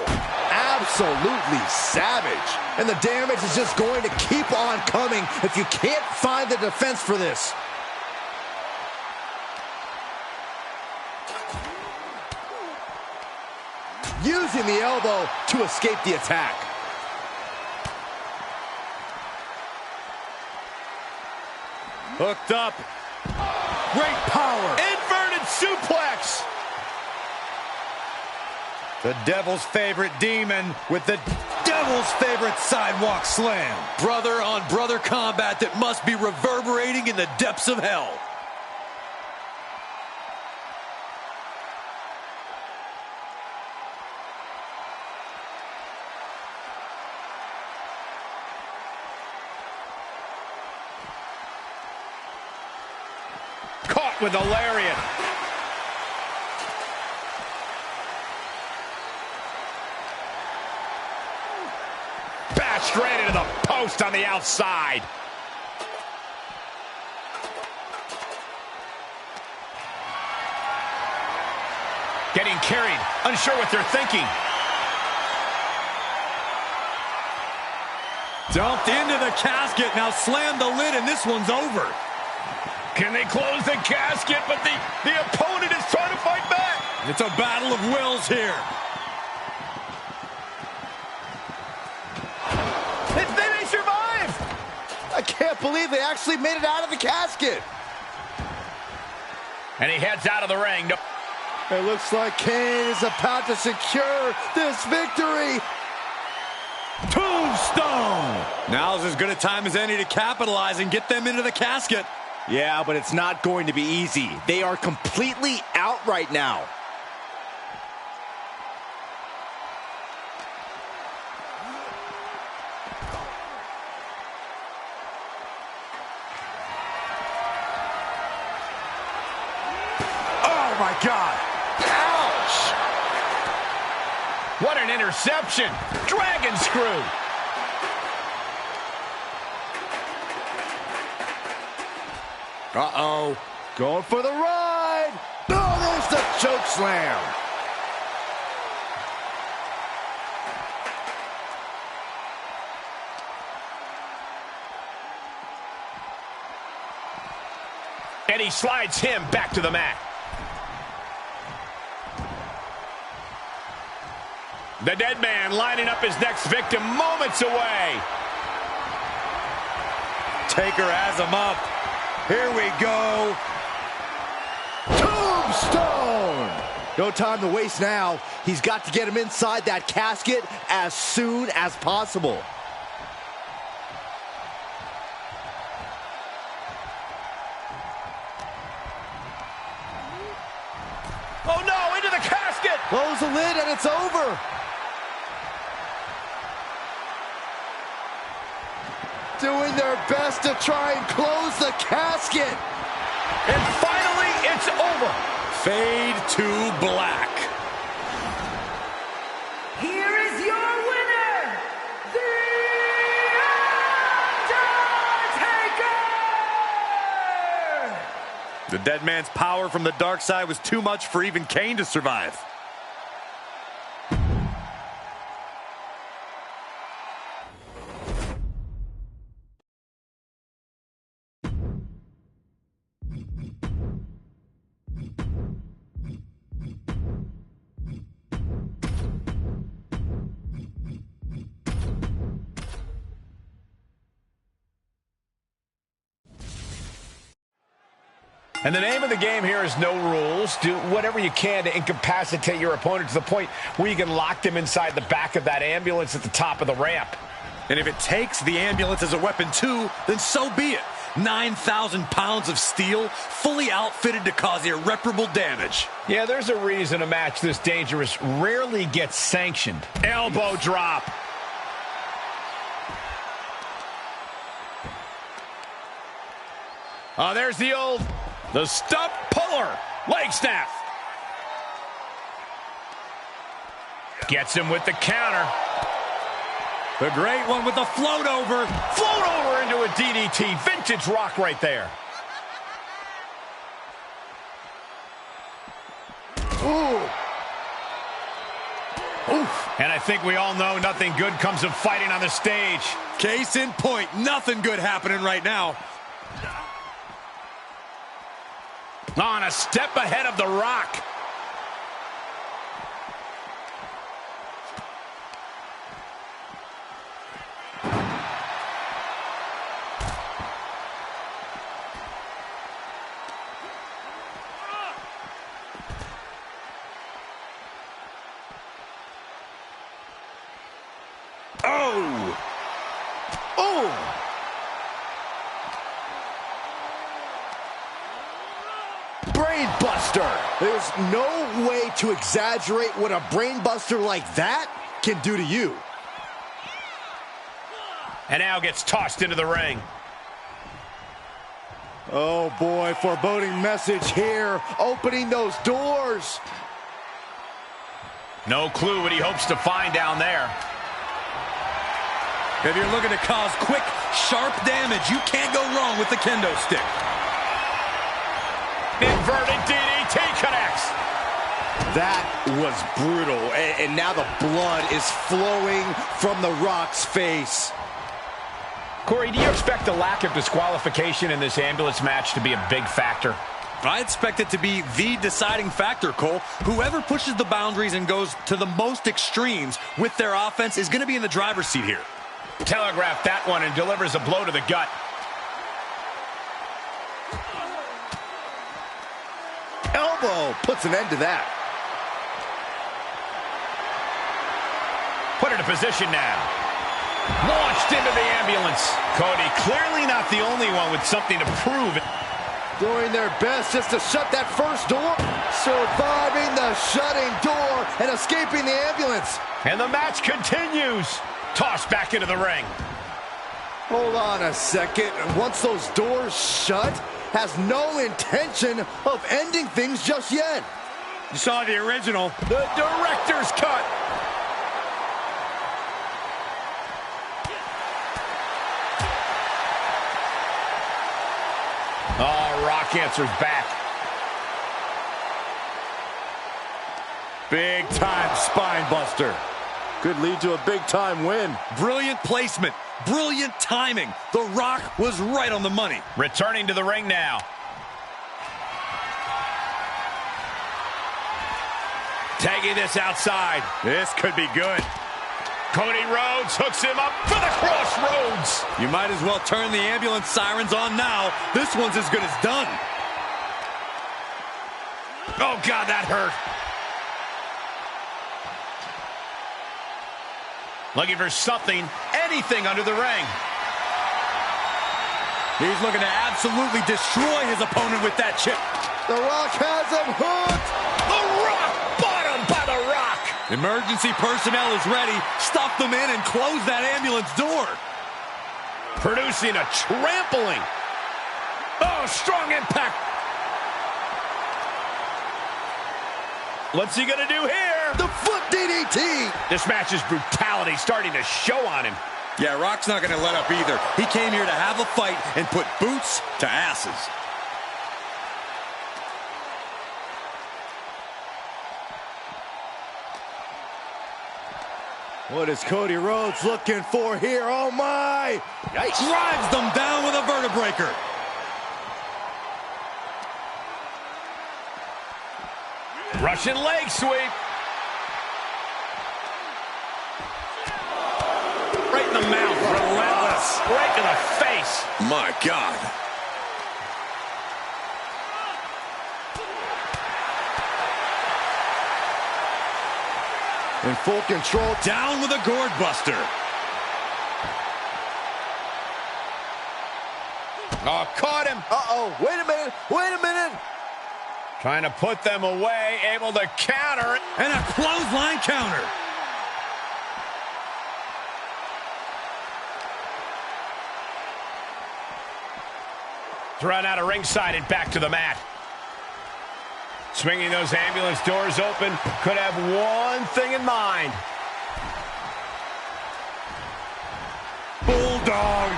Speaker 3: Absolutely savage. And the damage is just going to keep on coming if you can't find the defense for this. Using the elbow to escape the attack.
Speaker 2: Hooked up. Great power.
Speaker 1: Inverted suplex.
Speaker 2: The Devil's favorite demon with the Devil's favorite sidewalk slam.
Speaker 5: Brother on brother combat that must be reverberating in the depths of hell.
Speaker 1: Caught with a lariat. Bashed right into the post on the outside. Getting carried, unsure what they're thinking.
Speaker 5: Dumped into the casket, now slam the lid and this one's over.
Speaker 1: Can they close the casket? But the opponent is trying to fight back.
Speaker 5: It's a battle of wills here.
Speaker 3: They may survive! I can't believe they actually made it out of the casket.
Speaker 1: And he heads out of the ring. No.
Speaker 3: It looks like Kane is about to secure this victory.
Speaker 5: Tombstone! Now's as good a time as any to capitalize and get them into the casket.
Speaker 3: Yeah, but it's not going to be easy. They are completely out right now.
Speaker 2: Oh my God.
Speaker 3: Ouch!
Speaker 1: What an interception. Dragon screw.
Speaker 3: Uh-oh. Going for the ride. Oh, there's the choke slam.
Speaker 1: And he slides him back to the mat. The dead man lining up his next victim moments away.
Speaker 2: Taker has him up. Here we go.
Speaker 3: Tombstone! No time to waste now. He's got to get him inside that casket as soon as possible.
Speaker 1: Oh no, into the casket!
Speaker 3: Close the lid and it's over. Doing their best to try and close the casket.
Speaker 1: And finally, it's over.
Speaker 5: Fade to black.
Speaker 4: Here is your winner, The Undertaker!
Speaker 2: The dead man's power from the dark side was too much for even Kane to survive.
Speaker 1: And the name of the game here is no rules. Do whatever you can to incapacitate your opponent to the point where you can lock them inside the back of that ambulance at the top of the ramp.
Speaker 5: And if it takes the ambulance as a weapon too, then so be it. 9,000 pounds of steel, fully outfitted to cause irreparable damage.
Speaker 1: Yeah, there's a reason a match this dangerous rarely gets sanctioned. Elbow drop. Oh, there's the stump puller. Leg snap. Gets him with the counter.
Speaker 5: The great one with the float over.
Speaker 1: Float over into a DDT. Vintage Rock right there.
Speaker 3: Ooh.
Speaker 1: Oof. And I think we all know nothing good comes of fighting on the stage.
Speaker 5: Case in point, nothing good happening right now.
Speaker 1: On a step ahead of the Rock.
Speaker 3: Oh! Oh! Brain buster! There's no way to exaggerate what a brain buster like that can do to you.
Speaker 1: And now gets tossed into the ring.
Speaker 3: Oh boy, foreboding message here. Opening those doors.
Speaker 1: No clue what he hopes to find down there.
Speaker 5: If you're looking to cause quick, sharp damage, you can't go wrong with the kendo stick.
Speaker 1: Inverted DDT connects.
Speaker 3: That was brutal, and now the blood is flowing from the Rock's face.
Speaker 1: Corey, do you expect the lack of disqualification in this ambulance match to be a big factor?
Speaker 5: I expect it to be the deciding factor, Cole. Whoever pushes the boundaries and goes to the most extremes with their offense is going to be in the driver's seat here.
Speaker 1: Telegraphed that one and delivers a blow to the gut.
Speaker 3: Elbow puts an end to that.
Speaker 1: Put it in position now. Launched into the ambulance. Cody clearly not the only one with something to prove.
Speaker 3: Doing their best just to shut that first door. Surviving the shutting door and escaping the ambulance.
Speaker 1: And the match continues. Tossed back into the ring.
Speaker 3: Hold on a second. Once those doors shut, has no intention of ending things just yet.
Speaker 5: You saw the original.
Speaker 1: The director's cut. Oh, Rock answers back.
Speaker 2: Big time spine buster. Could lead to a big time win.
Speaker 5: Brilliant placement. Brilliant timing. The Rock was right on the money.
Speaker 1: Returning to the ring now. Tagging this outside.
Speaker 2: This could be good.
Speaker 1: Cody Rhodes hooks him up for the crossroads.
Speaker 5: You might as well turn the ambulance sirens on now. This one's as good as done.
Speaker 1: Oh, God, that hurt. Looking for something, anything under the ring.
Speaker 5: He's looking to absolutely destroy his opponent with that chip.
Speaker 3: The Rock has him hooked.
Speaker 1: The Rock, bottom by the Rock.
Speaker 5: Emergency personnel is ready. Stuff them in and close that ambulance door.
Speaker 1: Producing a trampling. Oh, strong impact. What's he gonna do here?
Speaker 3: The foot DDT.
Speaker 1: This match's brutality starting to show on him.
Speaker 5: Yeah, Rock's not going to let up either. He came here to have a fight and put boots to asses.
Speaker 3: What is Cody Rhodes looking for here? Oh, my.
Speaker 5: Yikes. Drives them down with a vertebreaker.
Speaker 1: Russian leg sweep. Right in the mouth. Relentless. Right in the face.
Speaker 5: My God.
Speaker 3: In full control.
Speaker 5: Down with a gourd buster.
Speaker 1: Oh, caught him.
Speaker 3: Uh-oh. Wait a minute. Wait a minute.
Speaker 1: Trying to put them away. Able to counter.
Speaker 5: And a clothesline counter.
Speaker 1: Thrown out of ringside and back to the mat. Swinging those ambulance doors open. Could have one thing in mind.
Speaker 2: Bulldog.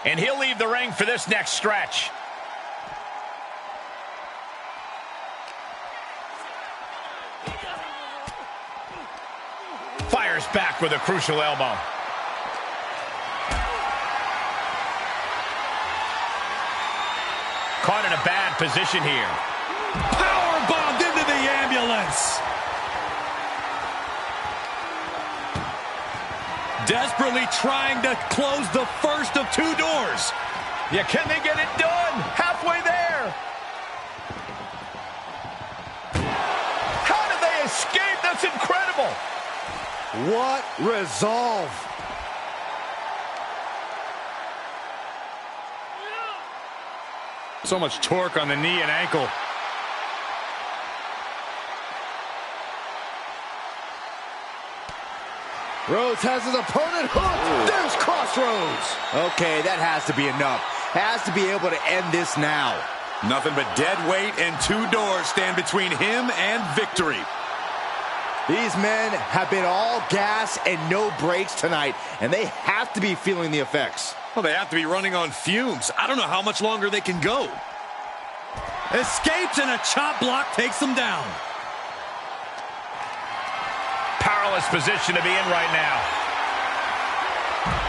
Speaker 1: And he'll leave the ring for this next stretch. Fires back with a crucial elbow. Caught in a bad position here.
Speaker 5: Power bombed into the ambulance. Desperately trying to close the first of two doors.
Speaker 1: Yeah, can they get it done? Halfway there. How did they escape? That's incredible.
Speaker 3: What resolve.
Speaker 2: So much torque on the knee and ankle.
Speaker 3: Rhodes has his opponent hooked. There's Crossroads. Okay, that has to be enough. Has to be able to end this now.
Speaker 2: Nothing but dead weight and two doors stand between him and victory.
Speaker 3: These men have been all gas and no brakes tonight, and they have to be feeling the effects.
Speaker 2: Well, they have to be running on fumes. I don't know how much longer they can go.
Speaker 5: Escapes and a chop block takes him down.
Speaker 1: Powerless position to be in right now.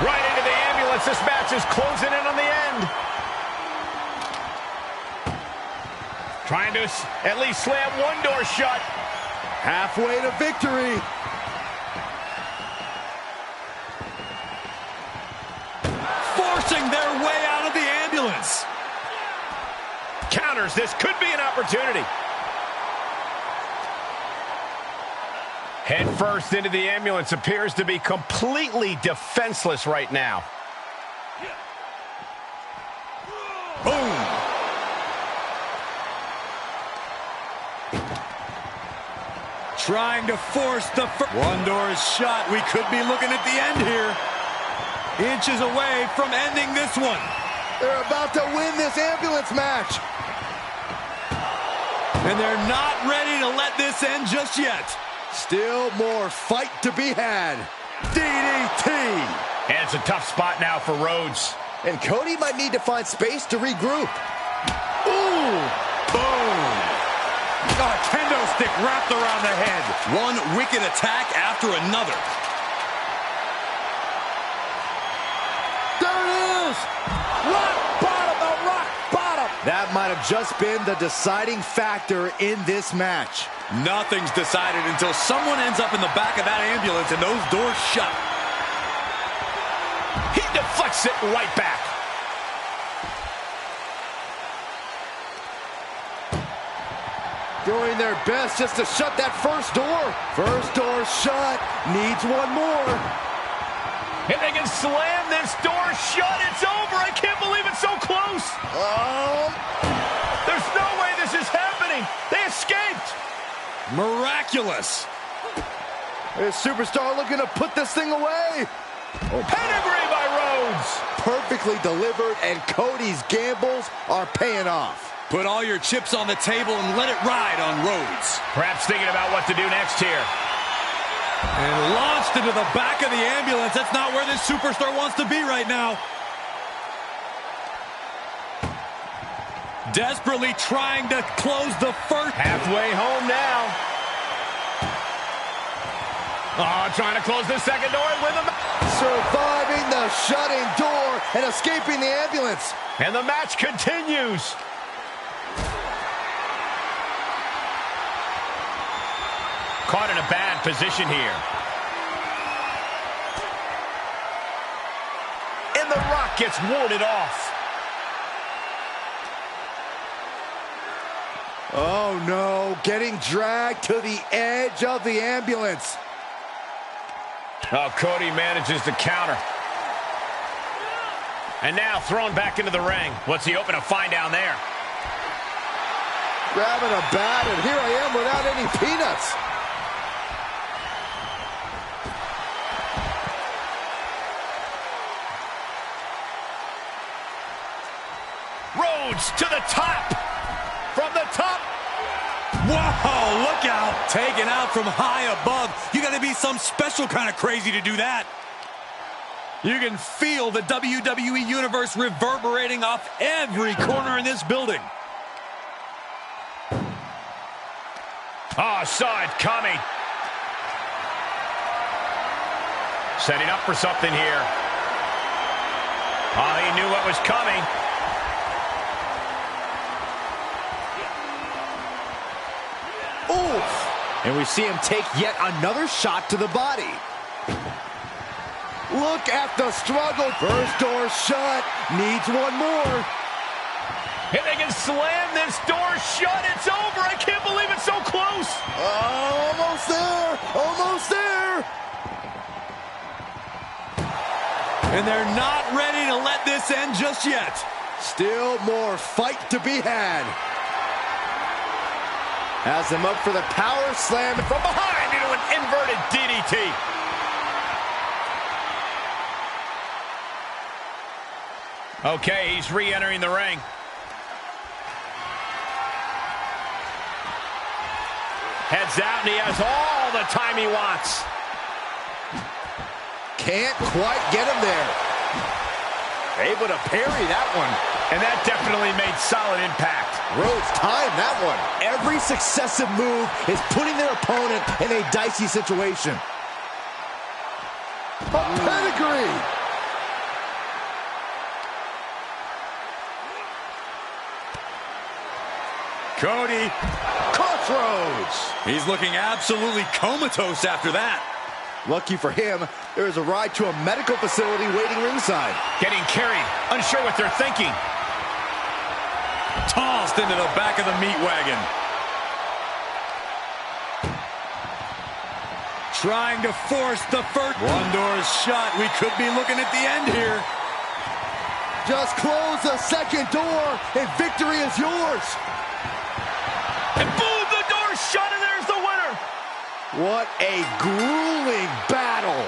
Speaker 1: Right into the ambulance. This match is closing in on the end. Trying to at least slam one door shut.
Speaker 3: Halfway to victory.
Speaker 5: Forcing their way out of the ambulance.
Speaker 1: Counters. This could be an opportunity. Head first into the ambulance. Appears to be completely defenseless right now.
Speaker 2: Boom.
Speaker 5: Trying to force the one door is shut. We could be looking at the end here. Inches away from ending this one.
Speaker 3: They're about to win this ambulance match.
Speaker 5: And they're not ready to let this end just yet.
Speaker 3: Still more fight to be had. DDT.
Speaker 1: And it's a tough spot now for Rhodes.
Speaker 3: And Cody might need to find space to regroup. Ooh.
Speaker 2: Boom. A kendo stick wrapped around the head.
Speaker 5: One wicked attack after another.
Speaker 3: There it is. Rock bottom, the rock bottom. That might have just been the deciding factor in this match.
Speaker 5: Nothing's decided until someone ends up in the back of that ambulance and those doors shut.
Speaker 1: He deflects it right back.
Speaker 3: Doing their best just to shut that first door. First door shut. Needs one more.
Speaker 1: If they can slam this door shut, it's over. I can't believe it's so close. There's no way this is happening. They escaped.
Speaker 5: Miraculous.
Speaker 3: This superstar looking to put this thing away.
Speaker 1: Pedigree by Rhodes.
Speaker 3: Perfectly delivered, and Cody's gambles are paying off.
Speaker 5: Put all your chips on the table and let it ride on Rhodes.
Speaker 1: Perhaps thinking about what to do next here.
Speaker 5: And launched into the back of the ambulance. That's not where this superstar wants to be right now. Desperately trying to close the first.
Speaker 1: Halfway home now. Oh, trying to close the second door with him.
Speaker 3: Surviving the shutting door and escaping the ambulance.
Speaker 1: And the match continues. Caught in a bad position here. In the rock attack gets warded off.
Speaker 3: Oh, no. Getting dragged to the edge of the ambulance.
Speaker 1: Oh, Cody manages to counter. And now thrown back into the ring. What's he open to find down there?
Speaker 3: Grabbing a bat, and here I am without any peanuts.
Speaker 1: Rhodes to the top. From the top.
Speaker 5: Whoa, look out. Taken out from high above. You got to be some special kind of crazy to do that. You can feel the WWE Universe reverberating off every corner in this building.
Speaker 1: Oh, saw it coming. Setting up for something here. Oh, he knew what was coming.
Speaker 3: Oof. And we see him take yet another shot to the body. Look at the struggle. First door shut. Needs one more.
Speaker 1: If they can slam this door shut, it's over. I can't believe it's so close.
Speaker 3: Almost there. Almost there.
Speaker 5: And they're not ready to let this end just yet.
Speaker 3: Still more fight to be had. Has him up for the power slam
Speaker 1: From behind into an inverted DDT. Okay, he's re-entering the ring. Heads out, and he has all the time he wants.
Speaker 3: Can't quite get him there. Able to parry that one.
Speaker 1: And that definitely made solid impact.
Speaker 3: Rhodes timed that one. Every successive move is putting their opponent in a dicey situation. A pedigree.
Speaker 5: Cody.
Speaker 3: Crossroads.
Speaker 5: He's looking absolutely comatose after that.
Speaker 3: Lucky for him, there is a ride to a medical facility waiting ringside.
Speaker 1: Getting carried, unsure what they're thinking.
Speaker 5: Tossed into the back of the meat wagon. Trying to force the first. One door is shut. We could be looking at the end here.
Speaker 3: Just close the second door, and victory is yours.
Speaker 1: And boom, the door's shut, and there's the winner.
Speaker 3: What a grueling battle.